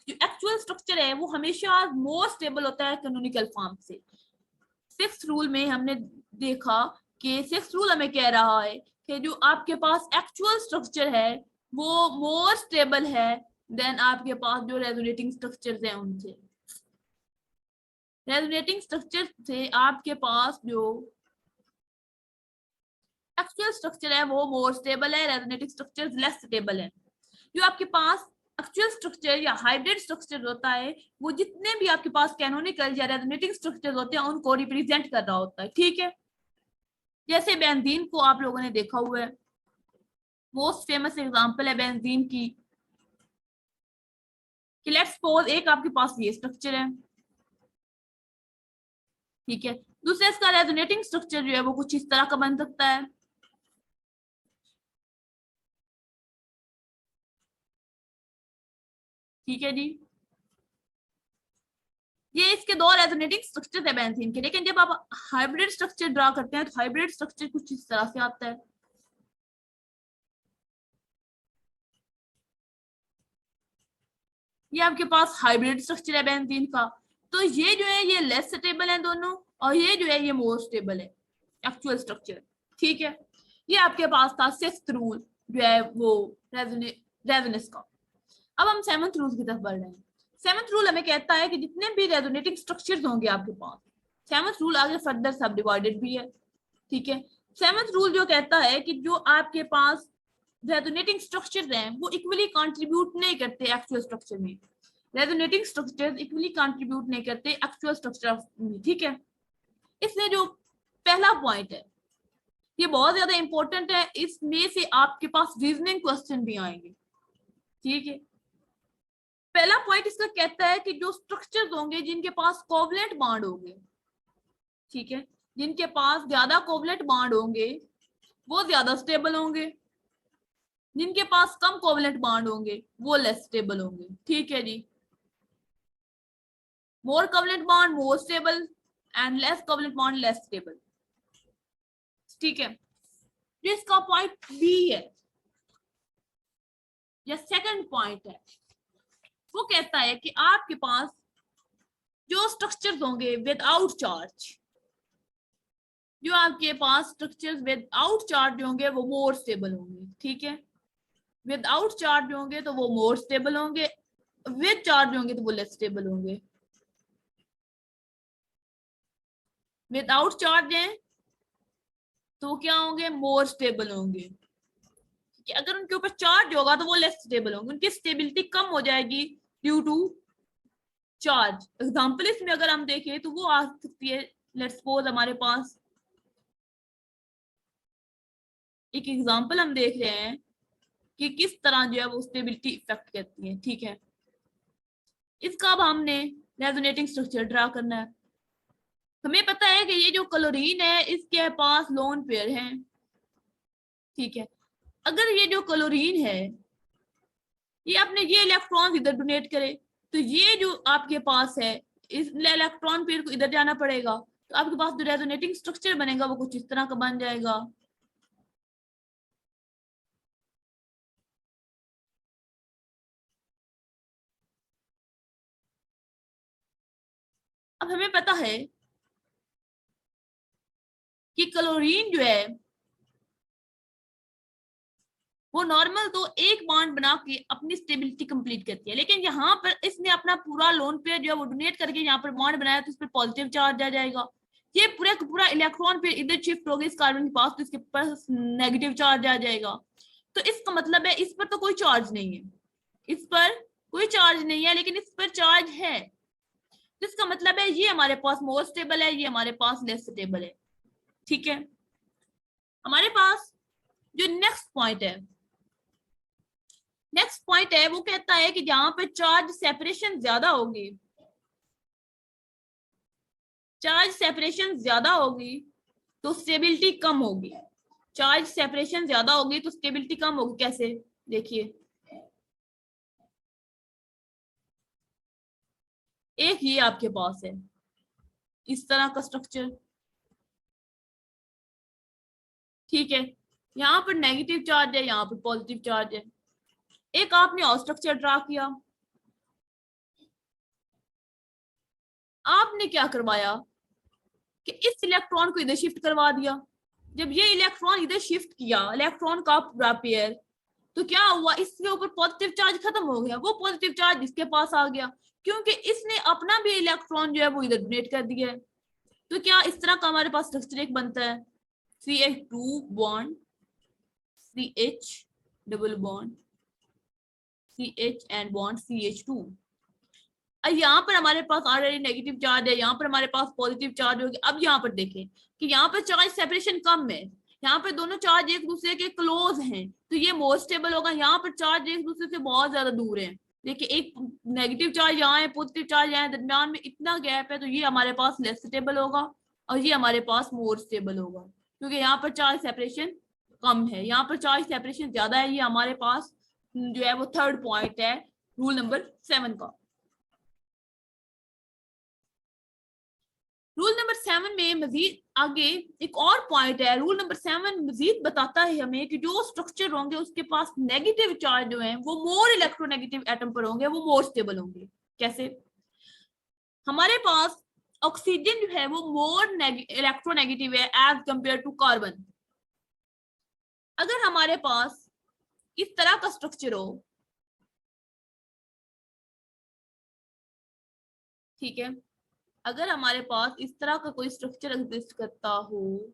जो एक्चुअल स्ट्रक्चर है वो हमेशा मोर स्टेबल होता है कैनोनिकल फॉर्म से। सिक्स्थ रूल में हमने देखा कि सिक्स्थ रूल हमें कह रहा है कि जो आपके पास एक्चुअल स्ट्रक्चर है वो मोर स्टेबल है देन आपके पास जो रेजोनेटिंग स्ट्रक्चर्स हैं उनसे। रेजोनेटिंग स्ट्रक्चर से आपके पास जो एक्चुअल स्ट्रक्चर है वो मोर स्टेबल है, रेजोनेटिंग स्ट्रक्चर लेस स्टेबल है। जो आपके पास एक्चुअल स्ट्रक्चर या हाइब्रिड स्ट्रक्चर होता है वो जितने भी आपके पास कैनोनिकल या रेजोनेटिंग स्ट्रक्चर होते हैं उनको रिप्रेजेंट कर रहा होता है। ठीक है। जैसे बेंजीन को आप लोगों ने देखा हुआ है, मोस्ट फेमस एग्जांपल है बेंजीन की कि लेट्स सपोज एक आपके पास ये स्ट्रक्चर है। ठीक है। दूसरा इसका रेजोनेटिंग स्ट्रक्चर जो है वो कुछ इस तरह का बन सकता है। ठीक है जी, ये इसके दो रेजोनेटिंग स्ट्रक्चर है बेंजीन के। लेकिन जब आप हाइब्रिड स्ट्रक्चर ड्रा करते हैं तो हाइब्रिड स्ट्रक्चर कुछ इस तरह से आता है। ये आपके पास हाइब्रिड स्ट्रक्चर है बेंजीन का। तो ये जो है ये लेस स्टेबल है दोनों, और ये जो है ये मोर स्टेबल है एक्चुअल स्ट्रक्चर। ठीक है, ये आपके पास था सिक्स्थ रूल जो है वो रेजोनेंस का। अब हम सेवंथ रूल की तरफ बढ़ रहे हैं। सेवंथ रूल हमें कहता है कि जितने भी रेजोनेटिंग स्ट्रक्चर्स होंगे आपके पास, सेवंथ रूल आगे फर्दर सब डिवाइडेड भी है। ठीक है, सेवंथ रूल जो कहता है कि जो आपके पास रेजोनेटिंग स्ट्रक्चर्स हैं वो इक्वली कंट्रीब्यूट नहीं करते एक्चुअल स्ट्रक्चर में। रेजोनेटिंग स्ट्रक्चर्स इक्वली कंट्रीब्यूट नहीं करते एक्चुअल स्ट्रक्चर में। ठीक है, इसलिए जो पहला पॉइंट है ये बहुत ज्यादा इंपॉर्टेंट है, इसमें से आपके पास रीजनिंग क्वेश्चन भी आएंगे। ठीक है, पहला पॉइंट इसका कहता है कि जो स्ट्रक्चर्स होंगे जिनके पास कोवलेंट बॉन्ड होंगे, ठीक है, जिनके पास ज्यादा कोवलेंट बॉन्ड होंगे वो ज्यादा स्टेबल होंगे, जिनके पास कम कोवलेंट बॉन्ड होंगे वो लेस स्टेबल होंगे। ठीक है जी, more covalent bond more stable and less covalent bond less stable. ठीक है, जिसका पॉइंट बी है या सेकंड पॉइंट है वो कहता है कि आपके पास जो स्ट्रक्चर्स होंगे विदाउट चार्ज, जो आपके पास स्ट्रक्चर्स विदाउट चार्ज होंगे वो मोर स्टेबल होंगे। ठीक है, विदाउट चार्ज होंगे तो वो मोर स्टेबल होंगे, विद चार्ज होंगे तो वो लेस स्टेबल होंगे। विदाउट चार्ज है तो क्या होंगे, मोर स्टेबल होंगे। अगर उनके ऊपर चार्ज होगा तो वो लेस स्टेबल होंगे, उनकी स्टेबिलिटी कम हो जाएगी ड्यू टू चार्ज। एग्जांपल इसमें अगर हम देखें तो वो आ सकती है, लेट्स सपोज हमारे पास एक एग्जांपल हम देख रहे हैं कि किस तरह जो है वो स्टेबिलिटी इफेक्ट करती है। ठीक है, इसका अब हमने रेजोनेटिंग स्ट्रक्चर ड्रा करना है। हमें पता है कि ये जो क्लोरीन है इसके पास लोन पेयर है। ठीक है, अगर ये जो क्लोरीन है ये अपने ये इलेक्ट्रॉन इधर डोनेट करे तो ये जो आपके पास है इस इलेक्ट्रॉन पेयर को इधर जाना पड़ेगा, तो आपके पास जो रेजोनेटिंग स्ट्रक्चर बनेगा वो कुछ इस तरह का बन जाएगा। अब हमें पता है कि क्लोरीन जो है वो नॉर्मल तो एक बॉन्ड बना के अपनी स्टेबिलिटी कंप्लीट करती है, लेकिन यहाँ पर इसने अपना पूरा लोन पेयर जो है वो डोनेट करके यहाँ पर बॉन्ड बनाया तो इस पर पॉजिटिव चार्ज आ जाएगा। ये पूरा पूरा इलेक्ट्रॉन पेयर इधर शिफ्ट होगा इस कार्बन के पास तो इसके पास नेगेटिव चार्ज आ जाएगा। तो इसका मतलब है इस पर तो कोई चार्ज नहीं है, इस पर कोई चार्ज नहीं है लेकिन इस पर चार्ज है, जिसका मतलब है ये हमारे पास मोर स्टेबल है, ये हमारे पास लेस स्टेबल है। ठीक है, हमारे पास जो नेक्स्ट पॉइंट है वो कहता है कि जहां पे चार्ज सेपरेशन ज्यादा होगी, चार्ज सेपरेशन ज्यादा होगी तो स्टेबिलिटी कम होगी। चार्ज सेपरेशन ज्यादा होगी तो स्टेबिलिटी कम होगी। कैसे, देखिए एक ये आपके पास है इस तरह का स्ट्रक्चर। ठीक है, यहाँ पर नेगेटिव चार्ज है, यहाँ पर पॉजिटिव चार्ज है। एक आपने और स्ट्रक्चर ड्रा किया, आपने क्या करवाया कि इस इलेक्ट्रॉन को इधर शिफ्ट करवा दिया। जब ये इलेक्ट्रॉन इधर शिफ्ट किया इलेक्ट्रॉन का पूरा पेयर, तो क्या हुआ, इसके ऊपर पॉजिटिव चार्ज खत्म हो गया, वो पॉजिटिव चार्ज इसके पास आ गया क्योंकि इसने अपना भी इलेक्ट्रॉन जो है वो इधर डोनेट कर दिया है। तो क्या इस तरह का हमारे पास स्ट्रक्चर एक बनता है, CH2 bond CH double bond CH and bond CH2। यहाँ पर हमारे पास ऑलरेडी नेगेटिव चार्ज है, यहाँ पर हमारे पास पॉजिटिव चार्ज हो गया। अब यहाँ पर देखें कि यहाँ पर चार्ज सेपरेशन कम है, यहाँ पर दोनों चार्ज एक दूसरे के क्लोज हैं तो ये मोर स्टेबल होगा। यहाँ पर चार्ज एक दूसरे से बहुत ज्यादा दूर है, देखिए एक नेगेटिव चार्ज यहाँ है, पॉजिटिव चार्ज यहाँ है, दरम्यान में इतना गैप है, तो ये हमारे पास लेस स्टेबल होगा और ये हमारे पास मोर स्टेबल होगा क्योंकि यहाँ पर चार्ज सेपरेशन कम है, यहाँ पर चार्ज सेपरेशन ज्यादा है। ये हमारे पास जो है वो थर्ड पॉइंट है रूल नंबर 7 का। रूल नंबर 7 में मजीद आगे एक और पॉइंट है। रूल नंबर 7 मजीद बताता है हमें कि जो स्ट्रक्चर होंगे उसके पास नेगेटिव चार्ज जो है वो मोर इलेक्ट्रोनेगेटिव एटम पर होंगे, वो मोर स्टेबल होंगे। कैसे, हमारे पास ऑक्सीजन जो है वो मोर इलेक्ट्रोनेगेटिव है एज कंपेयर टू कार्बन। अगर हमारे पास इस तरह का स्ट्रक्चर हो, ठीक है, अगर हमारे पास इस तरह का कोई स्ट्रक्चर एग्जिस्ट करता हो,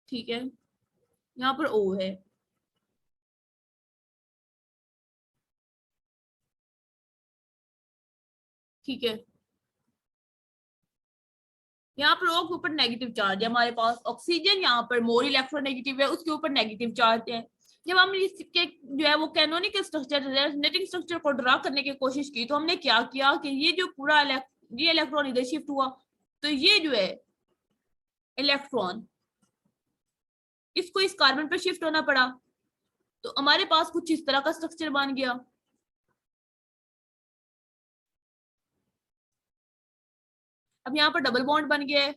ठीक है, यहाँ पर O है, ठीक है, यहाँ पर O के ऊपर नेगेटिव चार्ज है हमारे पास, ऑक्सीजन यहाँ पर मोर इलेक्ट्रोनेगेटिव है, उसके ऊपर नेगेटिव चार्ज है। जब हमने इसके जो है वो कैनोनिकल स्ट्रक्चर, रेजोनेटिंग स्ट्रक्चर को ड्रा करने की कोशिश की, तो हमने क्या किया कि ये जो पूरा ये इलेक्ट्रॉन इधर शिफ्ट हुआ, तो ये जो है इलेक्ट्रॉन इसको इस कार्बन पर शिफ्ट होना पड़ा, तो हमारे पास कुछ इस तरह का स्ट्रक्चर बन गया। अब यहाँ पर डबल बॉन्ड बन गया है,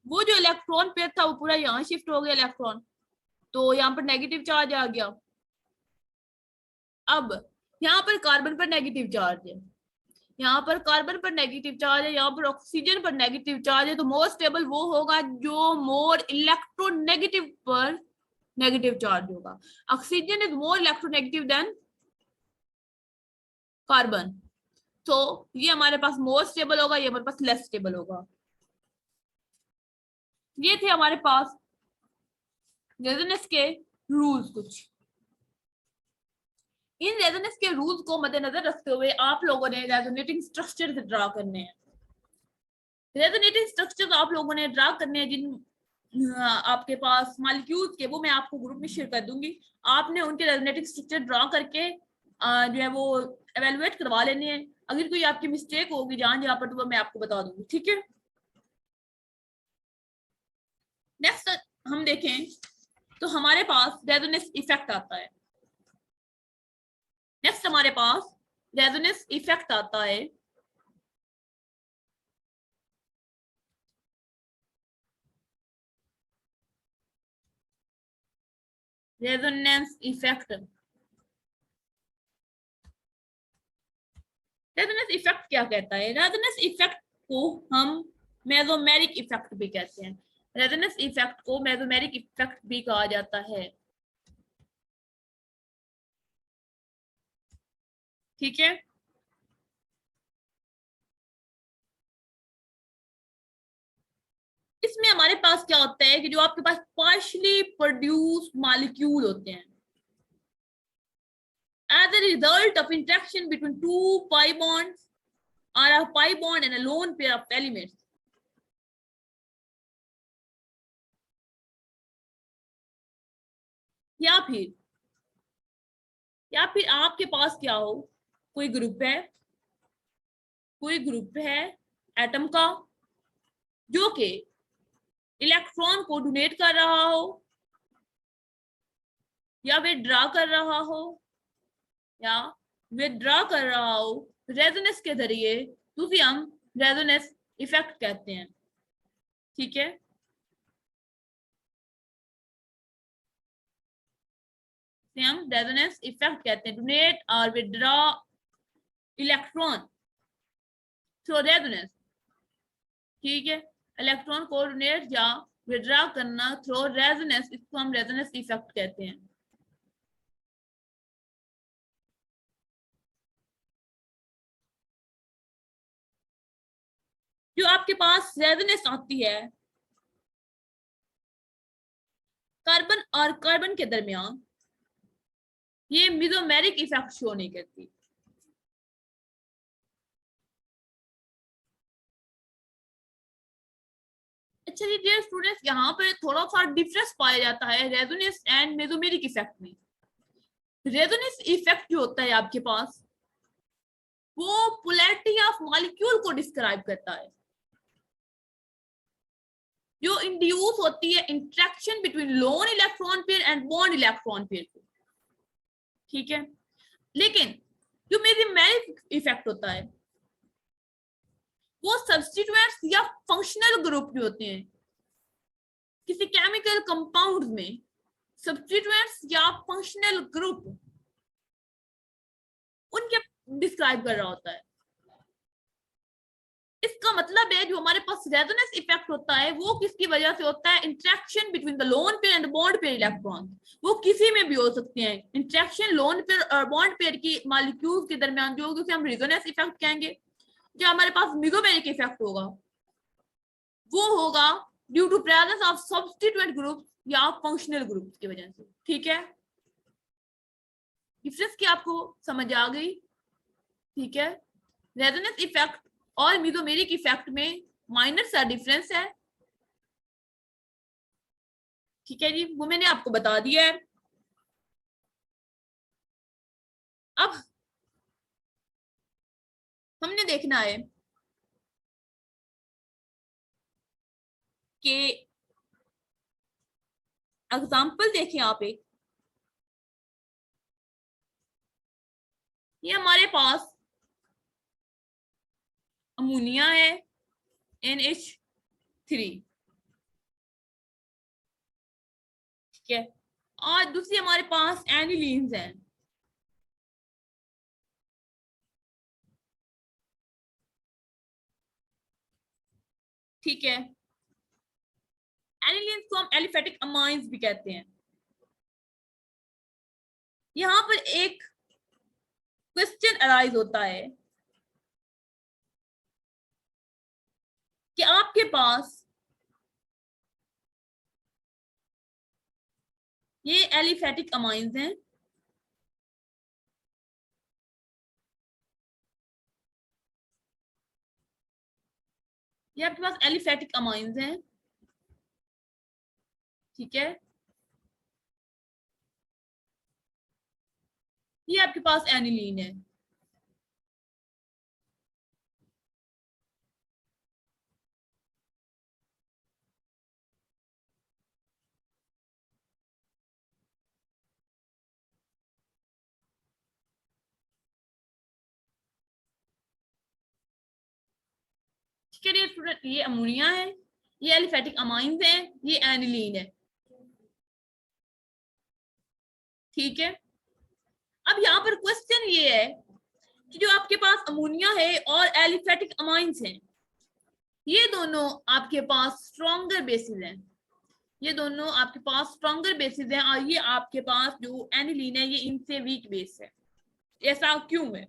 वो जो इलेक्ट्रॉन पेयर था वो पूरा यहाँ शिफ्ट हो गया इलेक्ट्रॉन, तो यहाँ पर नेगेटिव चार्ज आ गया। अब यहाँ पर कार्बन पर नेगेटिव चार्ज है, यहाँ पर कार्बन पर नेगेटिव चार्ज है, यहाँ पर ऑक्सीजन पर नेगेटिव चार्ज है, तो मोर स्टेबल वो होगा जो मोर इलेक्ट्रोनेगेटिव पर नेगेटिव चार्ज होगा। Oxygen is more electronegative than carbon, तो ये हमारे पास मोर स्टेबल होगा, ये हमारे पास लेस स्टेबल होगा। ये थे हमारे पास रेजोनेंस के रूल्स कुछ। इन रेजोनेंस के रूल्स को मद्देनजर रखते हुए आप लोगों ने रेजोनेटिंग स्ट्रक्चर ड्रा करने हैं। रेजोनेटिंग स्ट्रक्चर आप लोगों ने ड्रा करने हैं, जिन आपके पास मॉलिक्यूल्स के, वो मैं आपको ग्रुप में शेयर कर दूंगी। आपने उनके रेजोनेटिंग स्ट्रक्चर ड्रा करके जो है वो एवेलुएट करवा लेने हैं। अगर कोई आपकी मिस्टेक होगी जहां पर, तो वो मैं आपको बता दूंगी, ठीक है। नेक्स्ट हम देखें तो हमारे पास रेजोनेंस इफेक्ट आता है। नेक्स्ट हमारे पास रेजोनेंस इफेक्ट आता है। रेजोनेंस इफेक्ट, रेजोनेंस इफेक्ट क्या कहता है? रेजोनेंस इफेक्ट को हम मेसोमेरिक इफेक्ट भी कहते हैं। रेजोनेंस इफेक्ट को मेसोमेरिक इफेक्ट भी कहा जाता है, ठीक है। इसमें हमारे पास क्या होता है कि जो आपके पास पार्शियली प्रोड्यूस मॉलिक्यूल होते हैं as a result of interaction between two pi bonds or a pi bond and a lone pair of elements, या फिर आपके पास क्या हो, कोई ग्रुप है एटम का जो कि इलेक्ट्रॉन को डोनेट कर रहा हो या विथड्रॉ कर रहा हो या विथड्रॉ कर रहा हो रेजोनेंस के जरिए, तो उसे हम रेजोनेंस इफेक्ट कहते हैं, ठीक है। हम रेजोनेंस इफेक्ट कहते हैं, डोनेट और विथड्रॉ इलेक्ट्रॉन थ्रू रेजोनेंस, ठीक है। इलेक्ट्रॉन को डोनेट या विथड्रॉ करना थ्रू रेजोनेंस, इसको हम रेजोनेंस इफेक्ट कहते हैं। जो आपके पास रेजोनेंस आती है कार्बन और कार्बन के दरमियान, ये मेसोमेरिक इफेक्ट शो नहीं करती। अच्छा जी डियर स्टूडेंट्स, यहाँ पर थोड़ा सा डिफरेंस पाया जाता है रेजोनेंस एंड मेसोमेरिक इफेक्ट में। रेजोनेंस इफेक्ट जो होता है आपके पास, वो पोलैरिटी ऑफ मॉलिक्यूल को डिस्क्राइब करता है, जो इंड्यूस होती है interaction between loan electron pair and bond electron pair को, ठीक है। लेकिन जो मेरिक इफेक्ट होता है वो सब्स्टिट्यूएंट्स या फंक्शनल ग्रुप जो होते हैं किसी केमिकल कंपाउंड में, सब्स्टिट्यूएंट्स या फंक्शनल ग्रुप उनके डिस्क्राइब कर रहा होता है। इसका मतलब है जो हमारे पास रेजोनेंस इफेक्ट होता है वो किसकी वजह से होता है, interaction between the lone pair and bond pair electron. वो किसी में भी हो सकते हैं, इंटरेक्शन लोन पेयर और बॉन्ड पेयर की मॉलिक्यूल्स के दरमियान जो उसे हम रेजोनेंस इफेक्ट कहेंगे। जो हमारे पास मिगोमेरिक इफेक्ट होगा वो होगा due to presence of substituent group या फंक्शनल ग्रुप की वजह से। ठीक है, डिफरेंस की आपको समझ आ गई? ठीक है, रेजोनेंस इफेक्ट और मिगोमेरिक इफेक्ट में माइनर सा डिफरेंस है। ठीक है जी, वो मैंने आपको बता दिया है। अब हमने देखना है कि एग्जाम्पल देखें आप एक, ये हमारे पास अमोनिया है NH3, ठीक है, और दूसरी हमारे पास एनिलीन्स हैं। ठीक है, एनिलीन्स को हम एलिफेटिक अमाइंस भी कहते हैं। यहां पर एक क्वेश्चन अराइज होता है कि आपके पास ये एलिफेटिक अमाइंस हैं, ये आपके पास एलिफेटिक अमाइंस हैं। ठीक है, ये आपके पास एनिलीन है। ठीक है डियर स्टूडेंट, ये अमोनिया है, ये एलिफेटिक अमाइंस हैं, ये एनिलीन है। ठीक है, अब यहाँ पर क्वेश्चन ये है कि जो आपके पास अमोनिया है और एलिफेटिक अमाइंस हैं, ये दोनों आपके पास स्ट्रॉन्गर बेसिस हैं, ये दोनों आपके पास स्ट्रॉन्गर बेसिस हैं, और ये आपके पास जो एनिलीन है ये इनसे वीक बेस है। ऐसा क्यों है?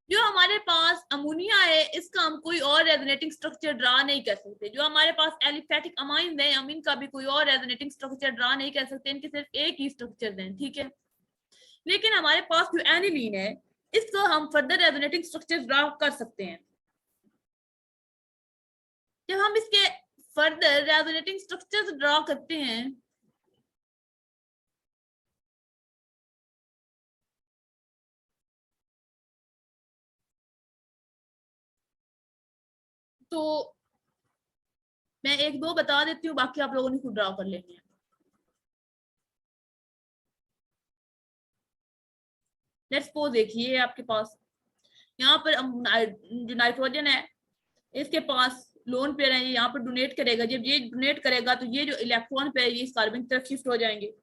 जो हमारे पास अमोनिया है इसका हम कोई और रेजोनेटिंग स्ट्रक्चर ड्रा नहीं कर सकते। जो हमारे पास एलिफेटिक अमाइंस हैं हम इनका भी कोई और रेजोनेटिंग स्ट्रक्चर ड्रा नहीं कर सकते, इनके सिर्फ एक ही स्ट्रक्चर हैं। ठीक है, लेकिन हमारे पास जो एनिलीन है इसको हम फर्दर रेजोनेटिंग स्ट्रक्चर ड्रा कर सकते हैं। जब हम इसके फर्दर रेजोनेटिंग स्ट्रक्चर्स ड्रा करते हैं तो मैं एक दो बता देती हूँ, बाकी आप लोगों ने खुद ड्रा कर लेनी है। लेट्स सपोज देखिए आपके पास यहाँ पर जो नाइट्रोजन है इसके पास लोन पेयर है, ये यहाँ पर डोनेट करेगा। जब ये डोनेट करेगा तो ये जो इलेक्ट्रॉन पेयर ये इस कार्बन की तरफ शिफ्ट हो जाएंगे।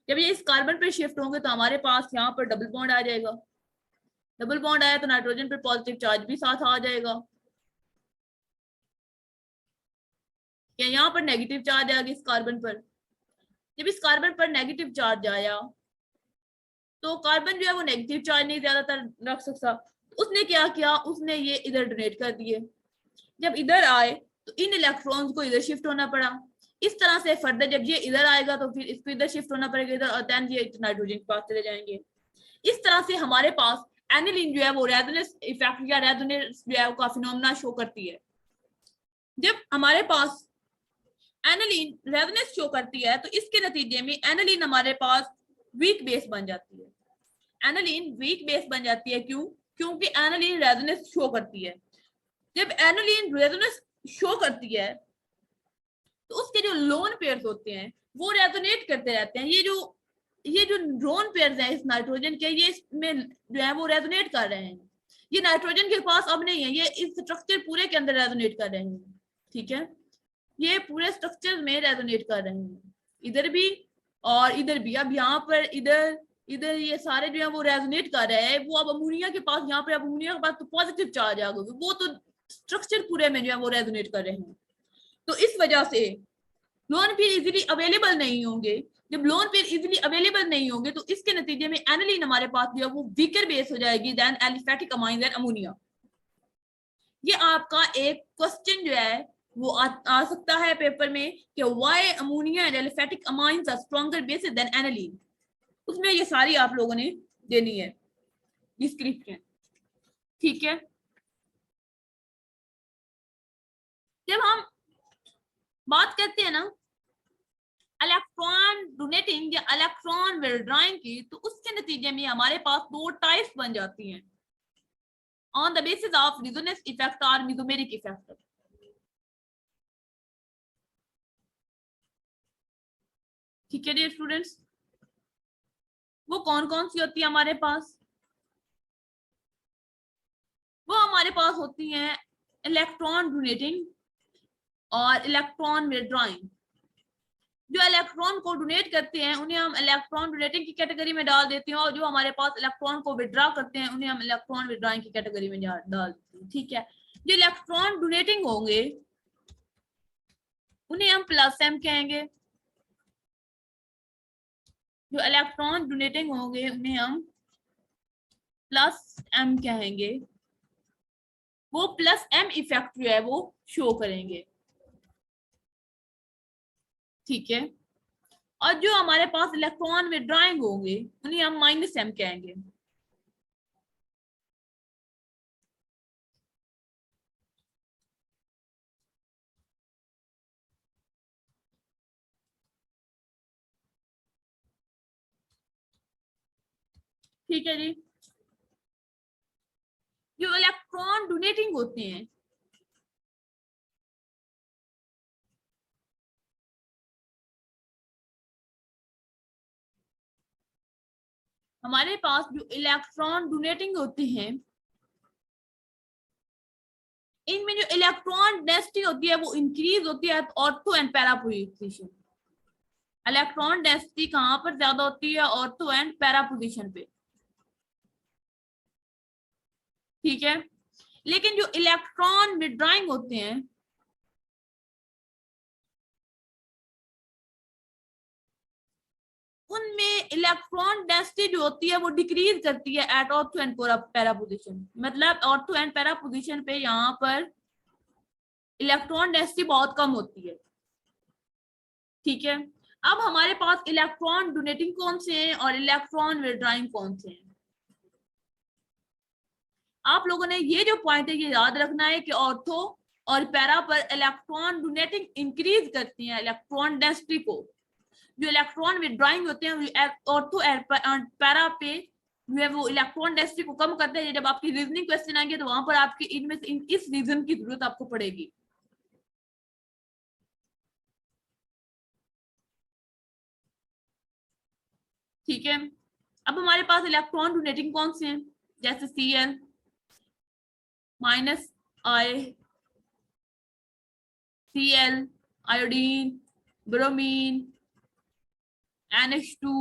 जब ये इस कार्बन पे शिफ्ट होंगे तो हमारे पास यहाँ पर डबल बॉन्ड आ जाएगा। डबल बॉन्ड आया तो नाइट्रोजन पे पॉजिटिव चार्ज भी साथ आ जाएगा। यहाँ पर नेगेटिव चार्ज आ गया इस कार्बन पर। जब इस कार्बन पर नेगेटिव चार्ज आया तो कार्बन जो है वो नेगेटिव चार्ज नहीं ज्यादातर रख सकता, उसने क्या किया, उसने ये इधर डोनेट कर दिए। जब इधर आए तो इन इलेक्ट्रॉन्स को इधर शिफ्ट होना पड़ा। इस तरह से फर्दर जब ये इधर आएगा तो फिर इसको इधर शिफ्ट होना पड़ेगा इधर, और देन ये नाइट्रोजन के पास चले जाएंगे। इस तरह से हमारे पास एनिलीन जो है वो रेजोनेंस इफेक्ट या रेजोनेंस जो है वो फिनोमेना शो करती है। जब हमारे पास एनिलीन रेजोनेंस शो करती है तो इसके नतीजे में एनिलीन हमारे पास वीक बेस बन जाती है। एनिलीन वीक बेस बन जाती है क्यों? क्योंकि एनिलीन रेजोनेंस शो करती है। जब एनिलीन रेजोनेंस शो करती है तो उसके जो लोन पेयर्स होते हैं वो रेजोनेट करते रहते हैं। ये जो ये जो ड्रोन पेयर्स हैं इस नाइट्रोजन के, ये इसमें जो है वो रेजोनेट कर रहे हैं। ये नाइट्रोजन के पास अब नहीं है, ये इस स्ट्रक्चर पूरे के अंदर रेजोनेट कर रहे हैं। ठीक है, ये पूरे स्ट्रक्चर में रेजोनेट कर रहे हैं, इधर भी और इधर भी। अब यहाँ पर इधर इधर ये सारे जो है वो रेजोनेट कर रहे हैं। वो अब अमोनिया के पास, यहाँ पे अब अमोनिया के पास तो पॉजिटिव चार्ज आ गया, वो तो स्ट्रक्चर पूरे में जो है वो रेजोनेट कर रहे हैं। तो इस वजह से लोन पेयर इजीली अवेलेबल नहीं होंगे। जब लोन पेयर इजीली अवेलेबल नहीं होंगे तो इसके नतीजे में एनिलीन हमारे पास जो है वो वीकर बेस हो जाएगी then aliphatic amines and ammonia. ये आपका एक क्वेश्चन जो है वो आ सकता है पेपर में कि why ammonia and aliphatic amines are stronger bases than aniline. उसमें ये सारी आप लोगों ने देनी है डिस्क्रिप्शन। ठीक है, जब हम बात करते हैं ना इलेक्ट्रॉन डोनेटिंग या इलेक्ट्रॉन विड्रॉइंग की, तो उसके नतीजे में हमारे पास दो टाइप्स बन जाती हैं on the basis of resonance effect और मेसोमेरिक इफेक्ट। ठीक है डियर स्टूडेंट्स, वो कौन कौन सी होती है हमारे पास? वो हमारे पास होती हैं इलेक्ट्रॉन डोनेटिंग और इलेक्ट्रॉन विड्रॉइंग। जो इलेक्ट्रॉन को डोनेट करते हैं उन्हें हम इलेक्ट्रॉन डोनेटिंग की कैटेगरी में डाल देते हैं, और जो हमारे पास इलेक्ट्रॉन को विड्रॉ करते हैं उन्हें हम इलेक्ट्रॉन विड्रॉइंग की कैटेगरी में डाल देते हैं। ठीक है, जो इलेक्ट्रॉन डोनेटिंग होंगे उन्हें हम प्लस एम कहेंगे, जो इलेक्ट्रॉन डोनेटिंग होंगे उन्हें हम प्लस एम कहेंगे। वो प्लस एम इफेक्ट जो है वो शो करेंगे। ठीक है, और जो हमारे पास इलेक्ट्रॉन विड्रॉइंग होंगे उन्हें हम माइनस एम कहेंगे। ठीक है जी, जो इलेक्ट्रॉन डोनेटिंग होते हैं हमारे पास, जो इलेक्ट्रॉन डोनेटिंग होते हैं इनमें जो इलेक्ट्रॉन डेंसिटी होती है वो इंक्रीज होती है ortho and para position. Electron density कहां पर ज्यादा होती है? ऑर्थो एंड पैरा पोजीशन पे। ठीक है, लेकिन जो इलेक्ट्रॉन विड्रॉइंग होते हैं उनमें इलेक्ट्रॉन डेंसिटी जो होती है वो डिक्रीज करती है at ortho and para position. मतलब ऑर्थो एंड पैरा पोजीशन पे यहाँ पर इलेक्ट्रॉन डेंसिटी बहुत कम होती है। ठीक है, अब हमारे पास इलेक्ट्रॉन डोनेटिंग कौन से हैं और इलेक्ट्रॉन विड्रॉइंग कौन से हैं? आप लोगों ने ये जो पॉइंट है ये याद रखना है कि ऑर्थो और पैरा पर इलेक्ट्रॉन डोनेटिंग इंक्रीज करती है इलेक्ट्रॉन डेंसिटी को। जो इलेक्ट्रॉन विड्रॉइंग होते हैं ऑर्थो पैरा पे जो है वो इलेक्ट्रॉन डेंसिटी को कम करते हैं। जब आपकी रीजनिंग क्वेश्चन आएंगे तो वहां पर आपके इनमें से इस रीजन की जरूरत आपको पड़ेगी। ठीक है, अब हमारे पास इलेक्ट्रॉन डोनेटिंग कौन से हैं? जैसे Cl minus I, Cl, iodine, bromine, NH2,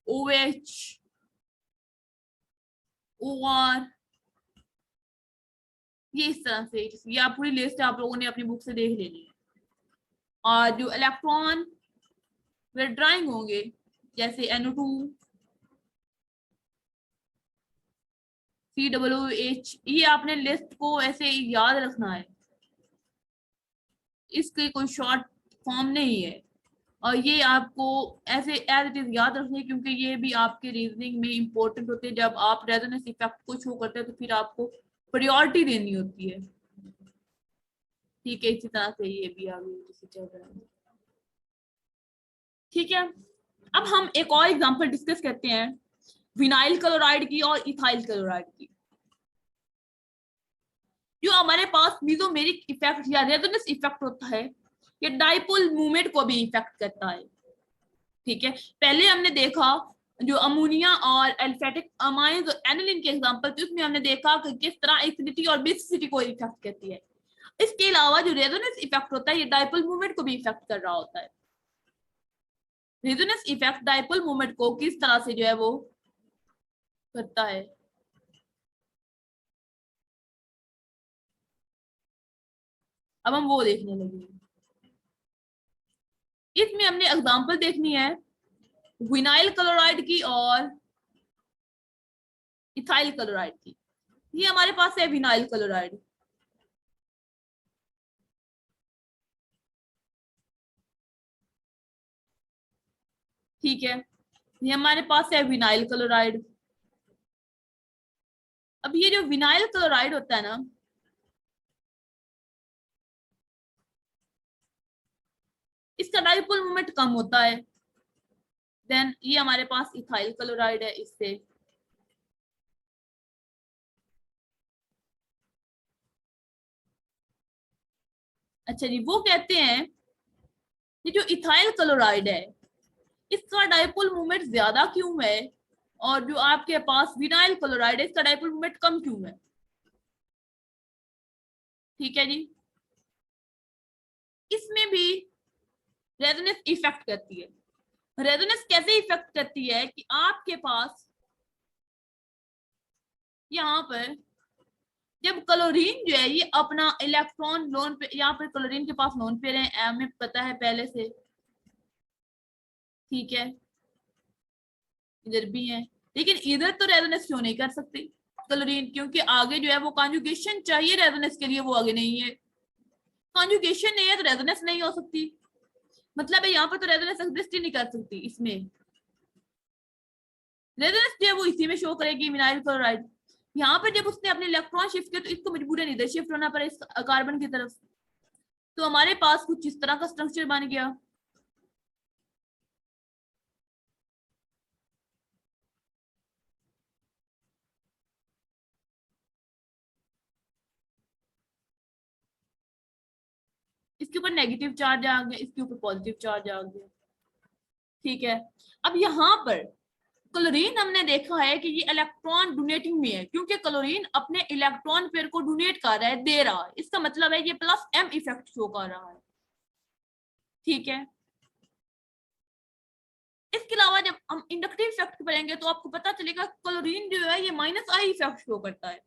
OH, OR। ये इस तरह से, ये आप पूरी लिस्ट आप लोगों ने अपनी बुक से देख लेनी है। और जो इलेक्ट्रॉन विड्रॉइंग होंगे जैसे NO2, COOH, ये आपने लिस्ट को ऐसे याद रखना है, इसके कोई शॉर्ट फॉर्म नहीं है। और ये आपको ऐसे एज इट इज याद रखनी है क्योंकि ये भी आपके रीजनिंग में इंपॉर्टेंट होते हैं। जब आप रेजोनेंस इफेक्ट को शो करते हैं तो फिर आपको प्रायोरिटी देनी होती है। ठीक है, इसी तरह से ये भी आगे जैसे चल रहा है। ठीक है, अब हम एक और एग्जांपल डिस्कस करते हैं विनाइल क्लोराइड की और इथाइल क्लोराइड की। जो हमारे पास मेसोमेरिक इफेक्ट या रेजोनेंस इफेक्ट होता है ये डाइपोल मूवमेंट को भी इफेक्ट करता है। ठीक है, पहले हमने देखा जो अमोनिया और एल्फेटिक अमाइंस और एनिलीन के एग्जांपल थे, उसमें हमने देखा कि किस तरह एसिडिटी और बेसिसिटी को इफेक्ट करती है। इसके अलावा जो रेजोनेंस इफेक्ट होता है ये डाइपोल मूवमेंट को भी इफेक्ट कर रहा होता है। रेजोनेंस इफेक्ट डाइपोल मूवमेंट को किस तरह से जो है वो करता है। अब हम वो देखने लगे। इसमें हमने एग्जांपल देखनी है विनाइल क्लोराइड की और इथाइल क्लोराइड की। ये हमारे पास है विनाइल क्लोराइड, ठीक है, ये हमारे पास है विनाइल क्लोराइड। अब ये जो विनाइल क्लोराइड होता है ना, इसका डाइपोल मोमेंट कम होता है देन ये हमारे पास इथाइल क्लोराइड है इससे। अच्छा जी, वो कहते हैं ये जो इथाइल क्लोराइड है इसका डाइपोल मोमेंट ज्यादा क्यों है और जो आपके पास विनाइल क्लोराइड है इसका डाइपोल मोमेंट कम क्यों है। ठीक है जी, इसमें भी रेजोनेंस इफेक्ट करती है। रेजोनेंस कैसे इफेक्ट करती है कि आपके पास यहाँ पर जब क्लोरीन जो है ये अपना इलेक्ट्रॉन लोन पे, यहाँ पर क्लोरीन के पास लोन पेयर है, हमें पता है पहले से, ठीक है, इधर भी है, लेकिन इधर तो रेजोनेंस क्यों नहीं कर सकती क्लोरीन, क्योंकि आगे जो है वो कॉन्जुगेशन चाहिए रेजोनेंस के लिए, वो आगे नहीं है। कॉन्जुगेशन नहीं है तो रेजोनेंस नहीं हो सकती, मतलब है यहाँ पर तो रेजोनेंस एग्जिस्ट ही नहीं कर सकती। इसमें रेजोनेंस जो है वो इसी में शो करेगी विनाइल क्लोराइड। यहाँ पर जब उसने अपने इलेक्ट्रॉन शिफ्ट किया तो इसको मजबूरन इधर शिफ्ट होना पड़ा इस कार्बन की तरफ, तो हमारे पास कुछ इस तरह का स्ट्रक्चर बन गया। इसके ऊपर नेगेटिव चार्ज आ गया, इसके ऊपर पॉजिटिव चार्ज आ गया, ठीक है। अब यहाँ पर क्लोरीन हमने देखा है कि ये इलेक्ट्रॉन डोनेटिंग में है, क्योंकि क्लोरीन अपने इलेक्ट्रॉन पेयर को डोनेट कर रहा है, दे रहा है, इसका मतलब है ये प्लस एम इफेक्ट शो कर रहा है, ठीक है। इसके अलावा जब हम इंडक्टिव इफेक्ट पढ़ेंगे तो आपको पता चलेगा क्लोरीन जो है ये माइनस आई इफेक्ट शो करता है,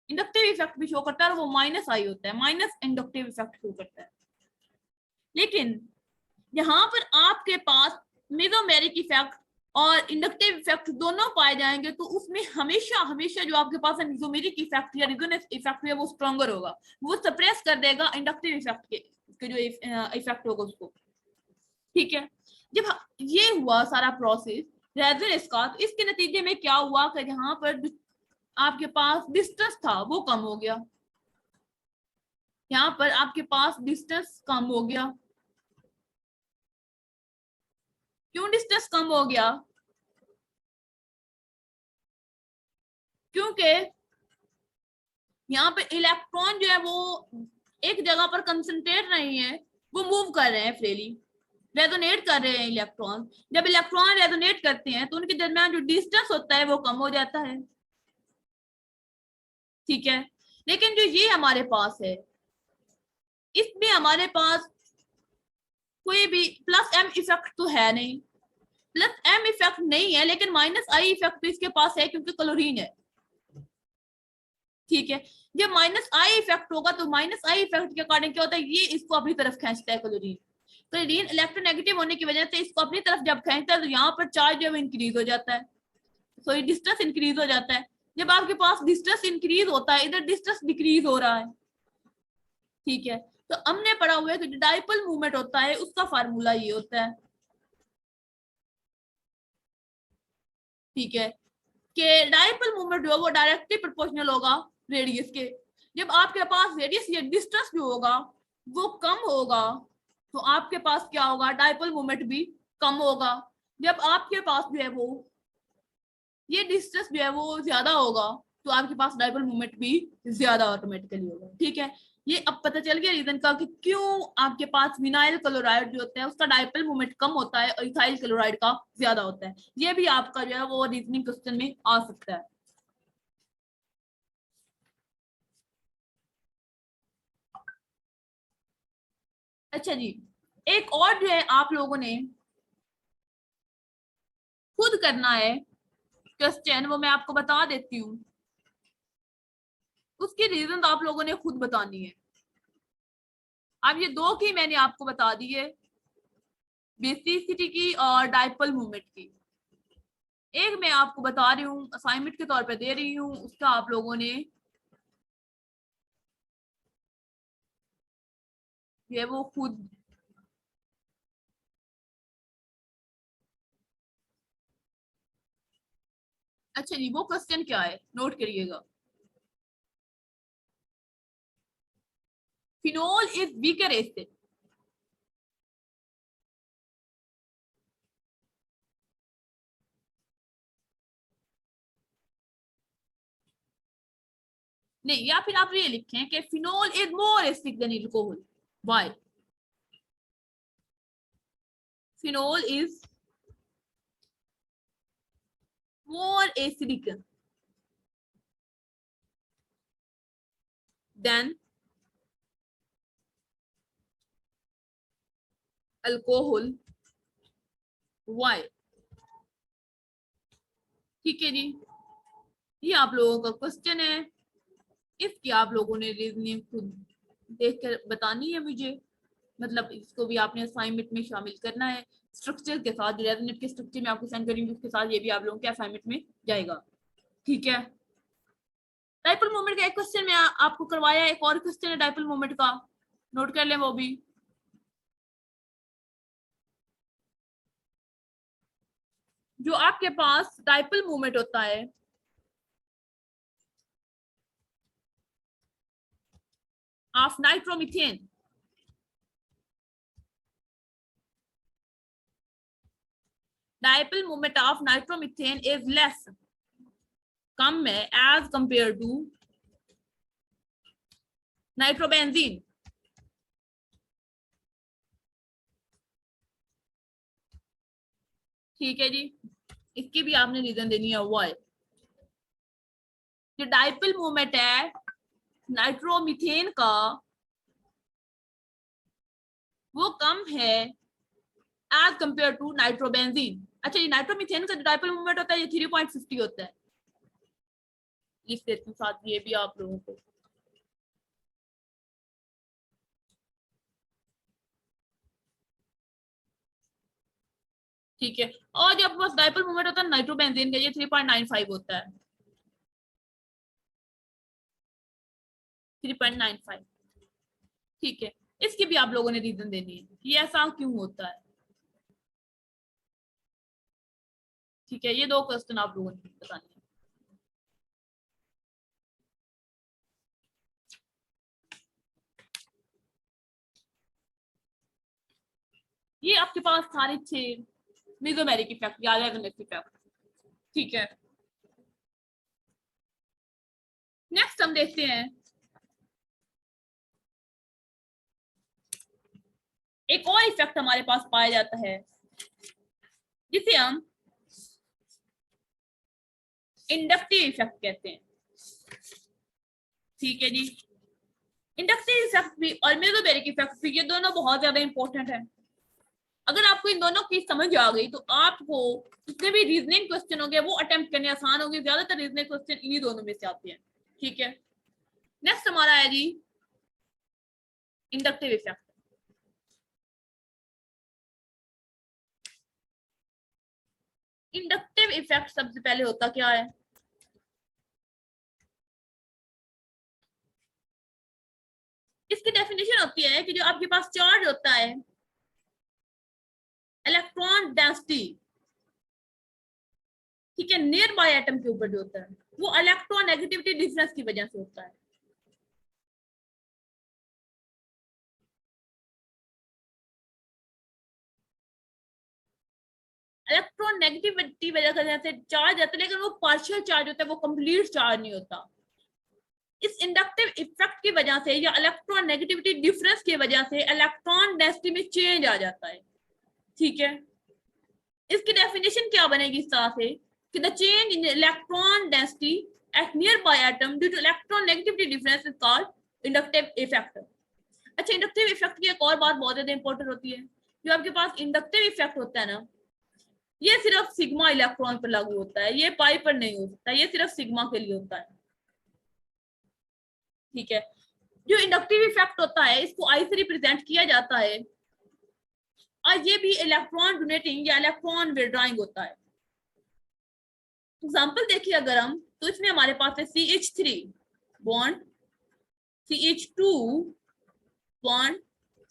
इंडक्टिव इफेक्ट भी शो करता है और वो माइनस आई होता है, माइनस इंडक्टिव इफेक्ट शो करता है। लेकिन यहाँ पर आपके पास मेसोमेरिक इफेक्ट और इंडक्टिव इफेक्ट दोनों पाए जाएंगे, तो उसमें हमेशा हमेशा जो आपके पास है मेसोमेरिक इफेक्ट या रेजोनेंस इफेक्ट है वो स्ट्रॉन्गर होगा, वो सप्रेस कर देगा इंडक्टिव इफेक्ट के जो इफेक्ट होगा उसको, ठीक है। जब ये हुआ सारा प्रोसेस रेजोनेंस का, तो इसके नतीजे में क्या हुआ कि यहाँ पर आपके पास डिस्टेंस था वो कम हो गया, यहाँ पर आपके पास डिस्टेंस कम हो गया। क्यों डिस्टेंस कम हो गया, क्योंकि यहाँ पे इलेक्ट्रॉन जो है वो एक जगह पर कंसंट्रेट नहीं है, वो मूव कर रहे हैं फ्रीली, रेजोनेट कर रहे हैं इलेक्ट्रॉन। जब इलेक्ट्रॉन रेजोनेट करते हैं तो उनके दरमियान जो डिस्टेंस होता है वो कम हो जाता है, ठीक है। लेकिन जो ये हमारे पास है इसमें हमारे पास कोई भी प्लस एम इफेक्ट तो है नहीं, प्लस एम इफेक्ट नहीं है, लेकिन माइनस आई इफेक्ट तो इसके पास है क्योंकि क्लोरीन है, ठीक है। जब माइनस आई इफेक्ट होगा तो माइनस आई इफेक्ट के अकॉर्डिंग क्या होता है, ये इसको अपनी तरफ खींचता है क्लोरीन, क्लोरीन इलेक्ट्रोनेगेटिव होने की वजह से इसको अपनी तरफ जब खींचता है तो यहाँ पर चार्ज जो इंक्रीज हो जाता है, सॉरी डिस्टेंस इंक्रीज हो जाता है। जब आपके पास डिस्टेंस इंक्रीज होता है, इधर डिस्टेंस डिक्रीज हो रहा है, ठीक है। तो हमने पढ़ा हुआ है कि डाइपोल मूवमेंट होता है उसका फार्मूला ये होता है, ठीक है, कि डाइपोल मूवमेंट जो है वो डायरेक्टली प्रोपोर्शनल होगा रेडियस के। जब आपके पास रेडियस या डिस्टेंस जो होगा वो कम होगा तो आपके पास क्या होगा, डाइपोल मूवमेंट भी कम होगा। जब आपके पास जो है वो ये डिस्टेंस जो है वो ज्यादा होगा तो आपके पास डाइपोल मूवमेंट भी ज्यादा ऑटोमेटिकली होगा, ठीक है। ये अब पता चल गया रीजन का कि क्यों आपके पास विनाइल क्लोराइड जो होता है उसका डाइपोल मोमेंट कम होता है और इथाइल क्लोराइड का ज्यादा होता है। ये भी आपका जो है वो रीजनिंग क्वेश्चन में आ सकता है। अच्छा जी, एक और जो है आप लोगों ने खुद करना है क्वेश्चन, वो मैं आपको बता देती हूँ। उसकी रीजन आप लोगों ने खुद बतानी है। अब ये दो की मैंने आपको बता दी है, बेसिसिटी की और डाइपोल मूवमेंट की। एक मैं आपको बता रही हूँ, असाइनमेंट के तौर पे दे रही हूँ, उसका आप लोगों ने ये वो खुद। अच्छा जी, वो क्वेश्चन क्या है नोट करिएगा। Phenol is weaker acid. नहीं, या फिर आप ये लिखें कि phenol is more acidic then alcohol. Why? Phenol is more acidic then alcohol. Why? ठीक है जी, ये आप लोगों का क्वेश्चन है। इसकी आप लोगों ने रीजनिंग खुद देख कर बतानी है मुझे, मतलब इसको भी आपने असाइनमेंट में शामिल करना है स्ट्रक्चर के साथ। रेजोनेट के स्ट्रक्चर में आपको सेंड करेंगे, उसके साथ ये भी आप लोगों के असाइनमेंट में जाएगा। ठीक है। डाइपोल मोमेंट का एक क्वेश्चन में आपको करवाया, एक और क्वेश्चन है डाइपोल मोमेंट का, नोट कर लें वो भी। जो आपके पास डाइपोल मोमेंट होता है of nitromethane, dipole moment of nitromethane is less, कम है एज कंपेयर टू नाइट्रोबेंजीन। ठीक है जी, इसकी भी आपने रीजन देनी है। वो है जो डाइपोल मोमेंट है नाइट्रोमीथेन का वो कम है एज कंपेयर टू नाइट्रोबेंजीन। अच्छा, ये नाइट्रोमीथेन का जो डाइपोल मोमेंट होता है ये 3.50 होता है। लिख देती हूँ साथ ये भी आप लोगों को। ठीक है, और जब बस डाइपोल मोमेंट होता है नाइट्रोबेंजीन का ये 3.95 होता है। 3.95। ठीक है, इसकी भी आप लोगों ने रीजन देनी है ये ऐसा क्यों होता है। ठीक है, ये दो क्वेश्चन आप लोगों ने बताने हैं। ये आपके पास सारे 6 मेसोमेरिक इफेक्ट या रेजोनेंस इफेक्ट। ठीक है, नेक्स्ट हम देखते हैं एक और इफेक्ट हमारे पास पाया जाता है जिसे हम इंडक्टिव इफेक्ट कहते हैं। ठीक है जी, इंडक्टिव इफेक्ट भी और मेसोमेरिक इफेक्ट भी ये दोनों बहुत ज्यादा इंपॉर्टेंट है। अगर आपको इन दोनों की समझ आ गई तो आपको जितने भी रीजनिंग क्वेश्चन होंगे वो अटेम्प्ट करने आसान होंगे। ज्यादातर रीजनिंग क्वेश्चन इन्हीं दोनों में से आते हैं। ठीक है, नेक्स्ट हमारा है जी इंडक्टिव इफेक्ट। इंडक्टिव इफेक्ट सबसे पहले होता क्या है? इसकी डेफिनेशन होती है कि जो आपके पास चार्ज होता है, इलेक्ट्रॉन डेंसिटी, ठीक है, नियर बाय एटम के ऊपर जो होता है वो इलेक्ट्रोनेगेटिविटी डिफरेंस की वजह से होता है। इलेक्ट्रोनेगेटिविटी वजह से चार्ज आता है, लेकिन वो पार्शियल चार्ज होता है, वो कंप्लीट चार्ज नहीं होता। इस इंडक्टिव इफेक्ट की वजह से या इलेक्ट्रॉन नेगेटिविटी डिफरेंस की वजह से इलेक्ट्रॉन डेंसिटी में चेंज आ जाता है। ठीक है, इसकी डेफिनेशन क्या बनेगी इस तरह से कि the change in electron density at near by atom due two electron negativity difference is called inductive effect. अच्छा, इंडक्टिव इफेक्ट की एक और बात बहुत ज्यादा इंपॉर्टेंट होती है। जो आपके पास इंडक्टिव इफेक्ट होता है ना, ये सिर्फ सिग्मा इलेक्ट्रॉन पर लागू होता है, ये पाई पर नहीं हो सकता, ये सिर्फ सिग्मा के लिए होता है। ठीक है, जो इंडक्टिव इफेक्ट होता है इसको आई से रिप्रेजेंट किया जाता है, और ये भी इलेक्ट्रॉन डोनेटिंग या इलेक्ट्रॉन विड्रॉइंग होता है। एग्जांपल देखिए अगर हम, तो इसमें हमारे पास है CH3 bond CH2 bond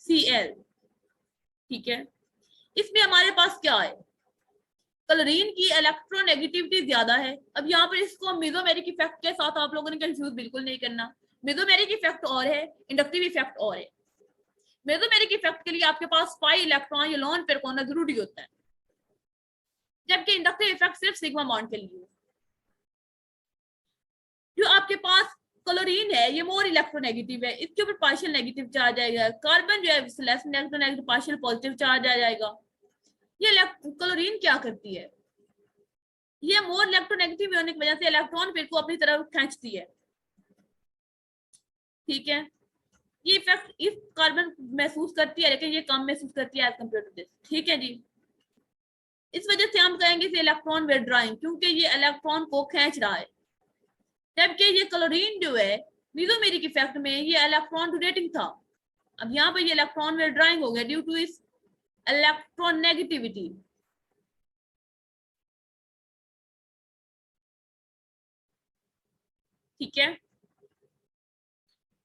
Cl। ठीक है, इसमें हमारे पास क्या है, क्लोरीन की इलेक्ट्रोनेगेटिविटी ज्यादा है। अब यहाँ पर इसको मेसोमेरिक इफेक्ट के साथ आप लोगों ने कंफ्यूज बिल्कुल नहीं करना। मेसोमेरिक इफेक्ट और है, इंडक्टिव इफेक्ट और है। मेसोमेरिक इफेक्ट के लिए आपके पास पाई इलेक्ट्रॉन या लोन पेयर होना जरूरी होता है, जबकि इंडक्टिव इफेक्ट सिर्फ सिग्मा बॉन्ड के लिए। जो आपके पास क्लोरीन है ये मोर इलेक्ट्रोनेगेटिव है, इसके ऊपर पार्शियल नेगेटिव चार्ज आएगा। कार्बन जो है less electronegative partial positive charge आ जाएगा। ये क्लोरीन क्या करती है, ये मोर इलेक्ट्रोनेगेटिव होने की वजह से इलेक्ट्रॉन पेयर को अपनी तरफ खींचती है। ठीक है, ये इफेक्ट इस कार्बन महसूस करती है, लेकिन ये कम महसूस करती है एज कम्पेयर टू दिस। ठीक है जी, इस वजह से हम कहेंगे इसे इलेक्ट्रॉन विड्रॉइंग, क्योंकि ये इलेक्ट्रॉन को खींच रहा है। जबकि ये क्लोरीन जो है मेसोमेरिक इफेक्ट में ये इलेक्ट्रॉन डोनेटिंग था। अब यहाँ पर ये इलेक्ट्रॉन विड्रॉइंग हो गया ड्यू टू इस इलेक्ट्रॉन नेगेटिविटी। ठीक है,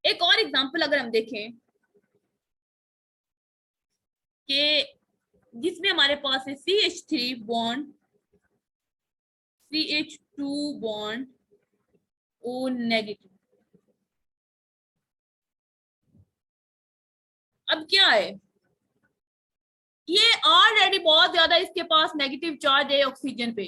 एक और एग्जांपल अगर हम देखें कि जिसमें हमारे पास है CH3 bond CH2 bond O negative. अब क्या है, ये ऑलरेडी बहुत ज्यादा इसके पास नेगेटिव चार्ज है ऑक्सीजन पे।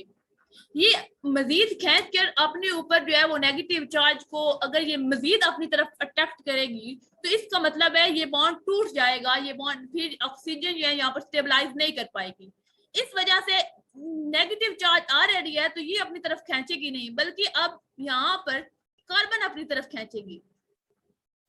ये मजीद खींच कर अपने ऊपर जो है वो नेगेटिव चार्ज को अगर ये मजीद अपनी तरफ अट्रैक्ट करेगी, तो इसका मतलब है ये बॉन्ड टूट जाएगा। ये बॉन्ड फिर ऑक्सीजन जो है यहाँ पर स्टेबलाइज नहीं कर पाएगी। इस वजह से नेगेटिव चार्ज आ रही है तो ये अपनी तरफ खींचेगी नहीं, बल्कि अब यहाँ पर कार्बन अपनी तरफ खींचेगी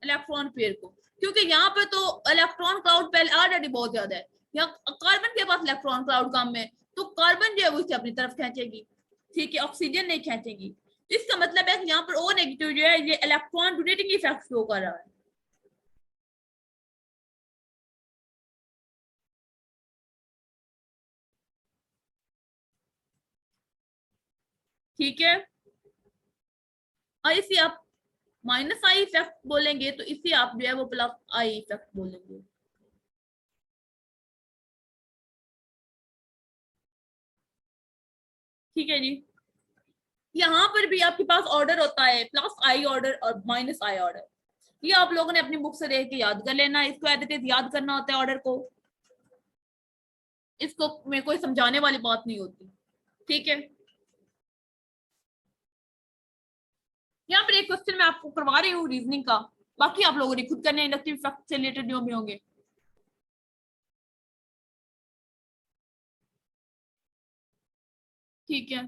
इलेक्ट्रॉन पेयर को, क्योंकि यहाँ पर तो इलेक्ट्रॉन क्लाउड पहले ऑलरेडी बहुत ज्यादा है। यहाँ कार्बन के पास इलेक्ट्रॉन क्लाउड कम है, तो कार्बन जो है वो इसे अपनी तरफ खींचेगी। ठीक है, ऑक्सीजन नहीं खींचेगी। इसका मतलब है कि यहाँ पर O नेगेटिव जो है ये इलेक्ट्रॉन डोनेटिंग इफेक्ट शो कर रहा है। ठीक है, और इसे आप माइनस आई इफेक्ट बोलेंगे, तो इसे आप जो है वो प्लस आई इफेक्ट बोलेंगे। ठीक है जी, यहाँ पर भी आपके पास ऑर्डर होता है प्लस आई ऑर्डर और माइनस आई ऑर्डर। ये आप लोगों ने अपनी बुक से देख के याद कर लेना, इसको एज इट इज याद करना होता है ऑर्डर को। इसको में कोई समझाने वाली बात नहीं होती। ठीक है, यहाँ पर एक क्वेश्चन मैं आपको करवा रही हूँ रीजनिंग का, बाकी आप लोगों ने खुद करने इंडक्टिव इफेक्ट से रिलेटेड जो भी होंगे। ठीक है,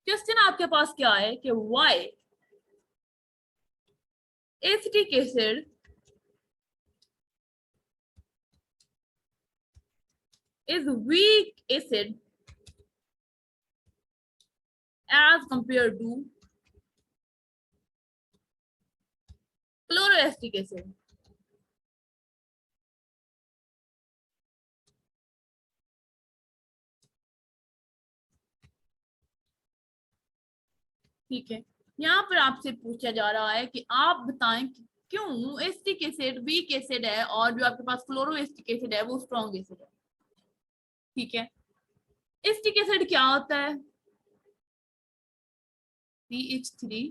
क्वेश्चन आपके पास क्या है कि why acetic acid is weak acid as compared to chloroacetic acid। ठीक है, यहाँ पर आपसे पूछा जा रहा है कि आप बताएं कि क्यों एसिटिक एसिड वीक एसिड है और जो आपके पास क्लोरोएसिटिक एसिड है वो स्ट्रॉन्ग एसिड है। ठीक है, एसिटिक एसिड क्या होता है, CH3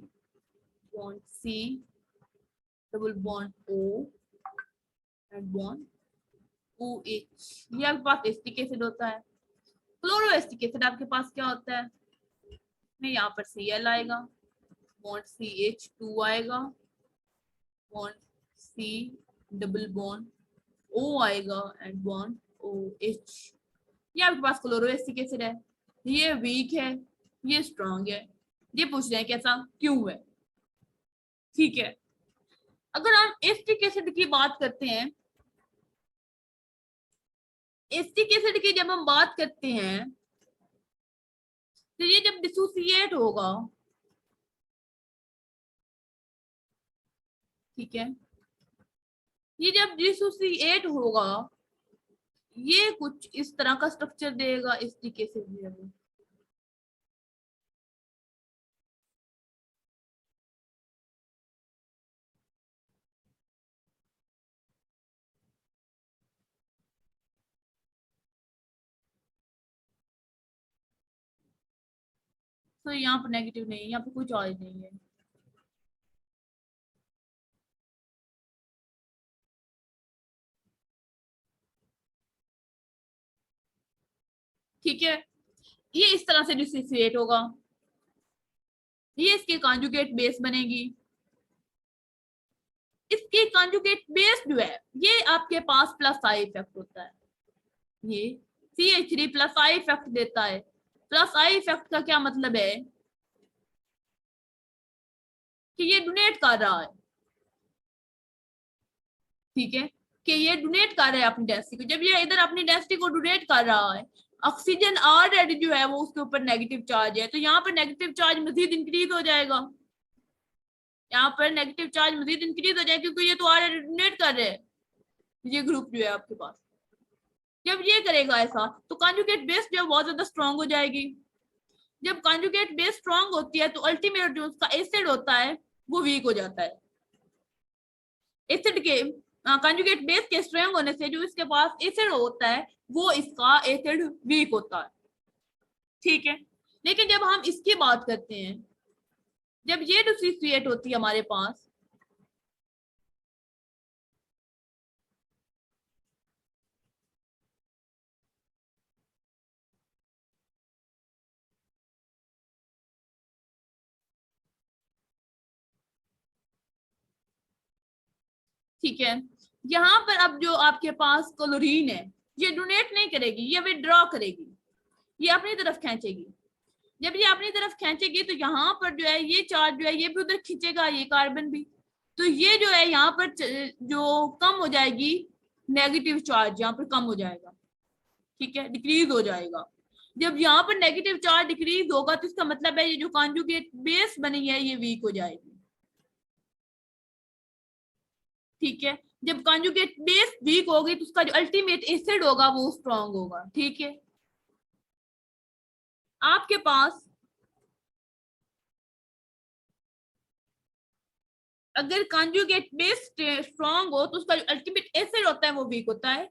bond C double bond O and bond OH, ये आपके पास एसिटिक एसिड होता है। क्लोरोएसिटिक एसिड आपके पास क्या होता है, में यहाँ पर Cl आएगा बॉन्ड CH2 आएगा, bond C double bond O आएगा एंड बॉन्ड OH। ये आपके पास क्लोरोएसिटिक एसिड है, ये वीक है, ये स्ट्रॉन्ग है। ये पूछ रहे हैं कैसा क्यों है। ठीक है, अगर हम एसिटिक एसिड की बात करते हैं, एसिटिक एसिड की जब हम बात करते हैं तो ये जब डिसोसिएट होगा, ठीक है, ये जब डिसोसिएट होगा ये कुछ इस तरह का स्ट्रक्चर देगा एसिटिक एसिड। तो यहाँ पर नेगेटिव नहीं है, यहाँ पे कोई चार्ज नहीं है। ठीक है, ये इस तरह से डिसोसिएट होगा, ये इसकी कॉन्जुगेट बेस बनेगी। इसकी कॉन्जुगेट बेस जो है ये आपके पास प्लस आई इफेक्ट होता है, ये CH3 प्लस आई इफेक्ट देता है। प्लस आई इफेक्ट का क्या मतलब है कि ये डोनेट कर रहा है, ठीक है, कि ये डोनेट कर रहा है अपनी डेंसिटी को। जब ये इधर अपनी डेंसिटी को डोनेट कर रहा है, ऑक्सीजन ऑलरेडी जो है वो उसके ऊपर नेगेटिव चार्ज है, तो यहाँ पर नेगेटिव चार्ज मजीद इंक्रीज हो जाएगा, यहाँ पर नेगेटिव चार्ज मजीद इंक्रीज हो जाएगा क्योंकि ये तो ऑलरेडी डोनेट कर रहे हैं ये ग्रुप जो है आपके पास। जब ये करेगा ऐसा तो कॉन्जुगेट बेस जो है बहुत ज्यादा स्ट्रांग हो जाएगी। जब कॉन्जुगेट बेस स्ट्रांग होती है तो अल्टीमेट जो उसका एसिड होता है वो वीक हो जाता है। एसिड के कॉन्जुगेट बेस के स्ट्रांग होने से जो इसके पास एसिड होता है वो इसका एसिड वीक होता है। ठीक है, लेकिन जब हम इसकी बात करते हैं, जब ये डिसोसिएट होती है हमारे पास, ठीक है, यहाँ पर अब जो आपके पास क्लोरीन है ये डोनेट नहीं करेगी, ये विड्रॉ करेगी, ये अपनी तरफ खींचेगी। जब ये अपनी तरफ खींचेगी तो यहाँ पर जो है ये चार्ज जो है ये भी उधर खींचेगा, ये कार्बन भी, तो ये जो है यहाँ पर जो कम हो जाएगी नेगेटिव चार्ज यहाँ पर कम हो जाएगा, ठीक है, डिक्रीज हो जाएगा। जब यहाँ पर नेगेटिव चार्ज डिक्रीज होगा तो इसका मतलब है ये जो कॉन्जुगेट बेस बनी है ये वीक हो जाएगी। ठीक है, जब कॉन्जुगेट बेस वीक होगी तो उसका जो अल्टीमेट एसिड होगा वो स्ट्रॉन्ग होगा। ठीक है, आपके पास अगर कॉन्जुगेट बेस स्ट्रॉन्ग हो तो उसका जो अल्टीमेट एसिड होता है वो वीक होता है।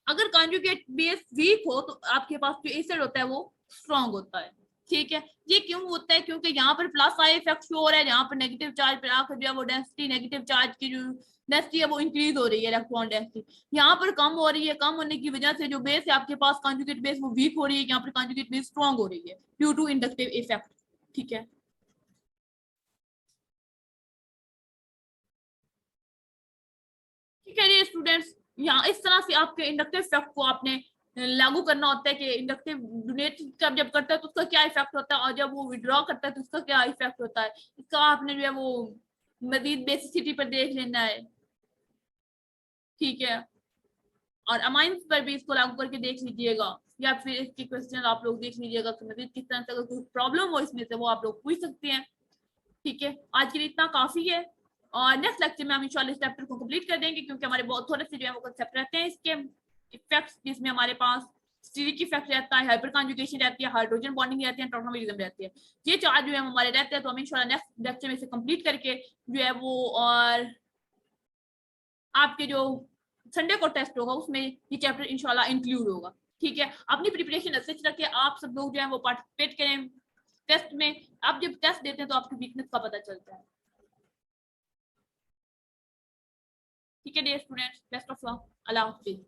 अगर कॉन्जुगेट बेस वीक हो तो आपके पास जो एसिड होता है वो स्ट्रॉन्ग होता है। ठीक है, ये क्यों होता है, क्योंकि यहाँ पर प्लस आई इफेक्ट शो हो रहा है, यहाँ पर नेगेटिव चार्ज पर आकर जो है वो डेंसिटी नेगेटिव चार्ज की जो डेंसिटी है वो इंक्रीज हो रही है, इलेक्ट्रॉन डेंसिटी यहाँ पर कम हो रही है। कम होने की वजह से जो बेस है आपके पास कॉन्जुगेट बेस वो वीक हो रही है, यहाँ पर कॉन्जुगेट बेस स्ट्रॉन्ग हो रही है ड्यू टू इंडक्टिव इफेक्ट। ठीक है, ठीक है ये स्टूडेंट्स, यहाँ इस तरह से आपके इंडक्टिव इफेक्ट को आपने लागू करना होता है कि इंडक्टिव डोनेट जब करता है तो उसका क्या इफेक्ट होता है और जब वो विड्रॉ करता है तो उसका क्या इफेक्ट होता है, इसका आपने जो है वो मजीद बेसिसिटी पर देख लेना है। ठीक है, और अमाइंस पर भी इसको लागू करके देख लीजिएगा, या फिर इसके क्वेश्चन आप लोग देख लीजिएगा कि मजीद किस तरह से अगर कोई प्रॉब्लम हो इसमें से वो आप लोग पूछ सकते हैं। ठीक है, आज के लिए इतना काफी है और नेक्स्ट लेक्चर में हम इंशाल्लाह इस चैप्टर को कंप्लीट कर देंगे क्योंकि हमारे बहुत थोड़े से जो है वो कंसेप्ट रहते हैं इसके इफेक्ट्स, जिसमें हमारे पास स्टीरिक इफेक्ट रहता है, हाइपर कॉन्जुगेशन रहती है, हाइड्रोजन बॉन्डिंग रहती है, टॉटोमेरिज्म रहती है। ये चार जो है हमारे रहते हैं, तो हम इंशाल्लाह नेक्स्ट लेक्चर में इसे कंप्लीट करके जो है वो, और आपके जो संडे को टेस्ट होगा उसमें ये चैप्टर इंशाल्लाह इंक्लूड होगा। ठीक है, अपनी प्रिपरेशन अच्छे रखिए, आप सब लोग जो है वो पार्टिसिपेट करें टेस्ट में। आप जब टेस्ट देते हैं तो आपकी वीकनेस का पता चलता है। ठीक है dear students, best of luck, अल्लाह हाफिज।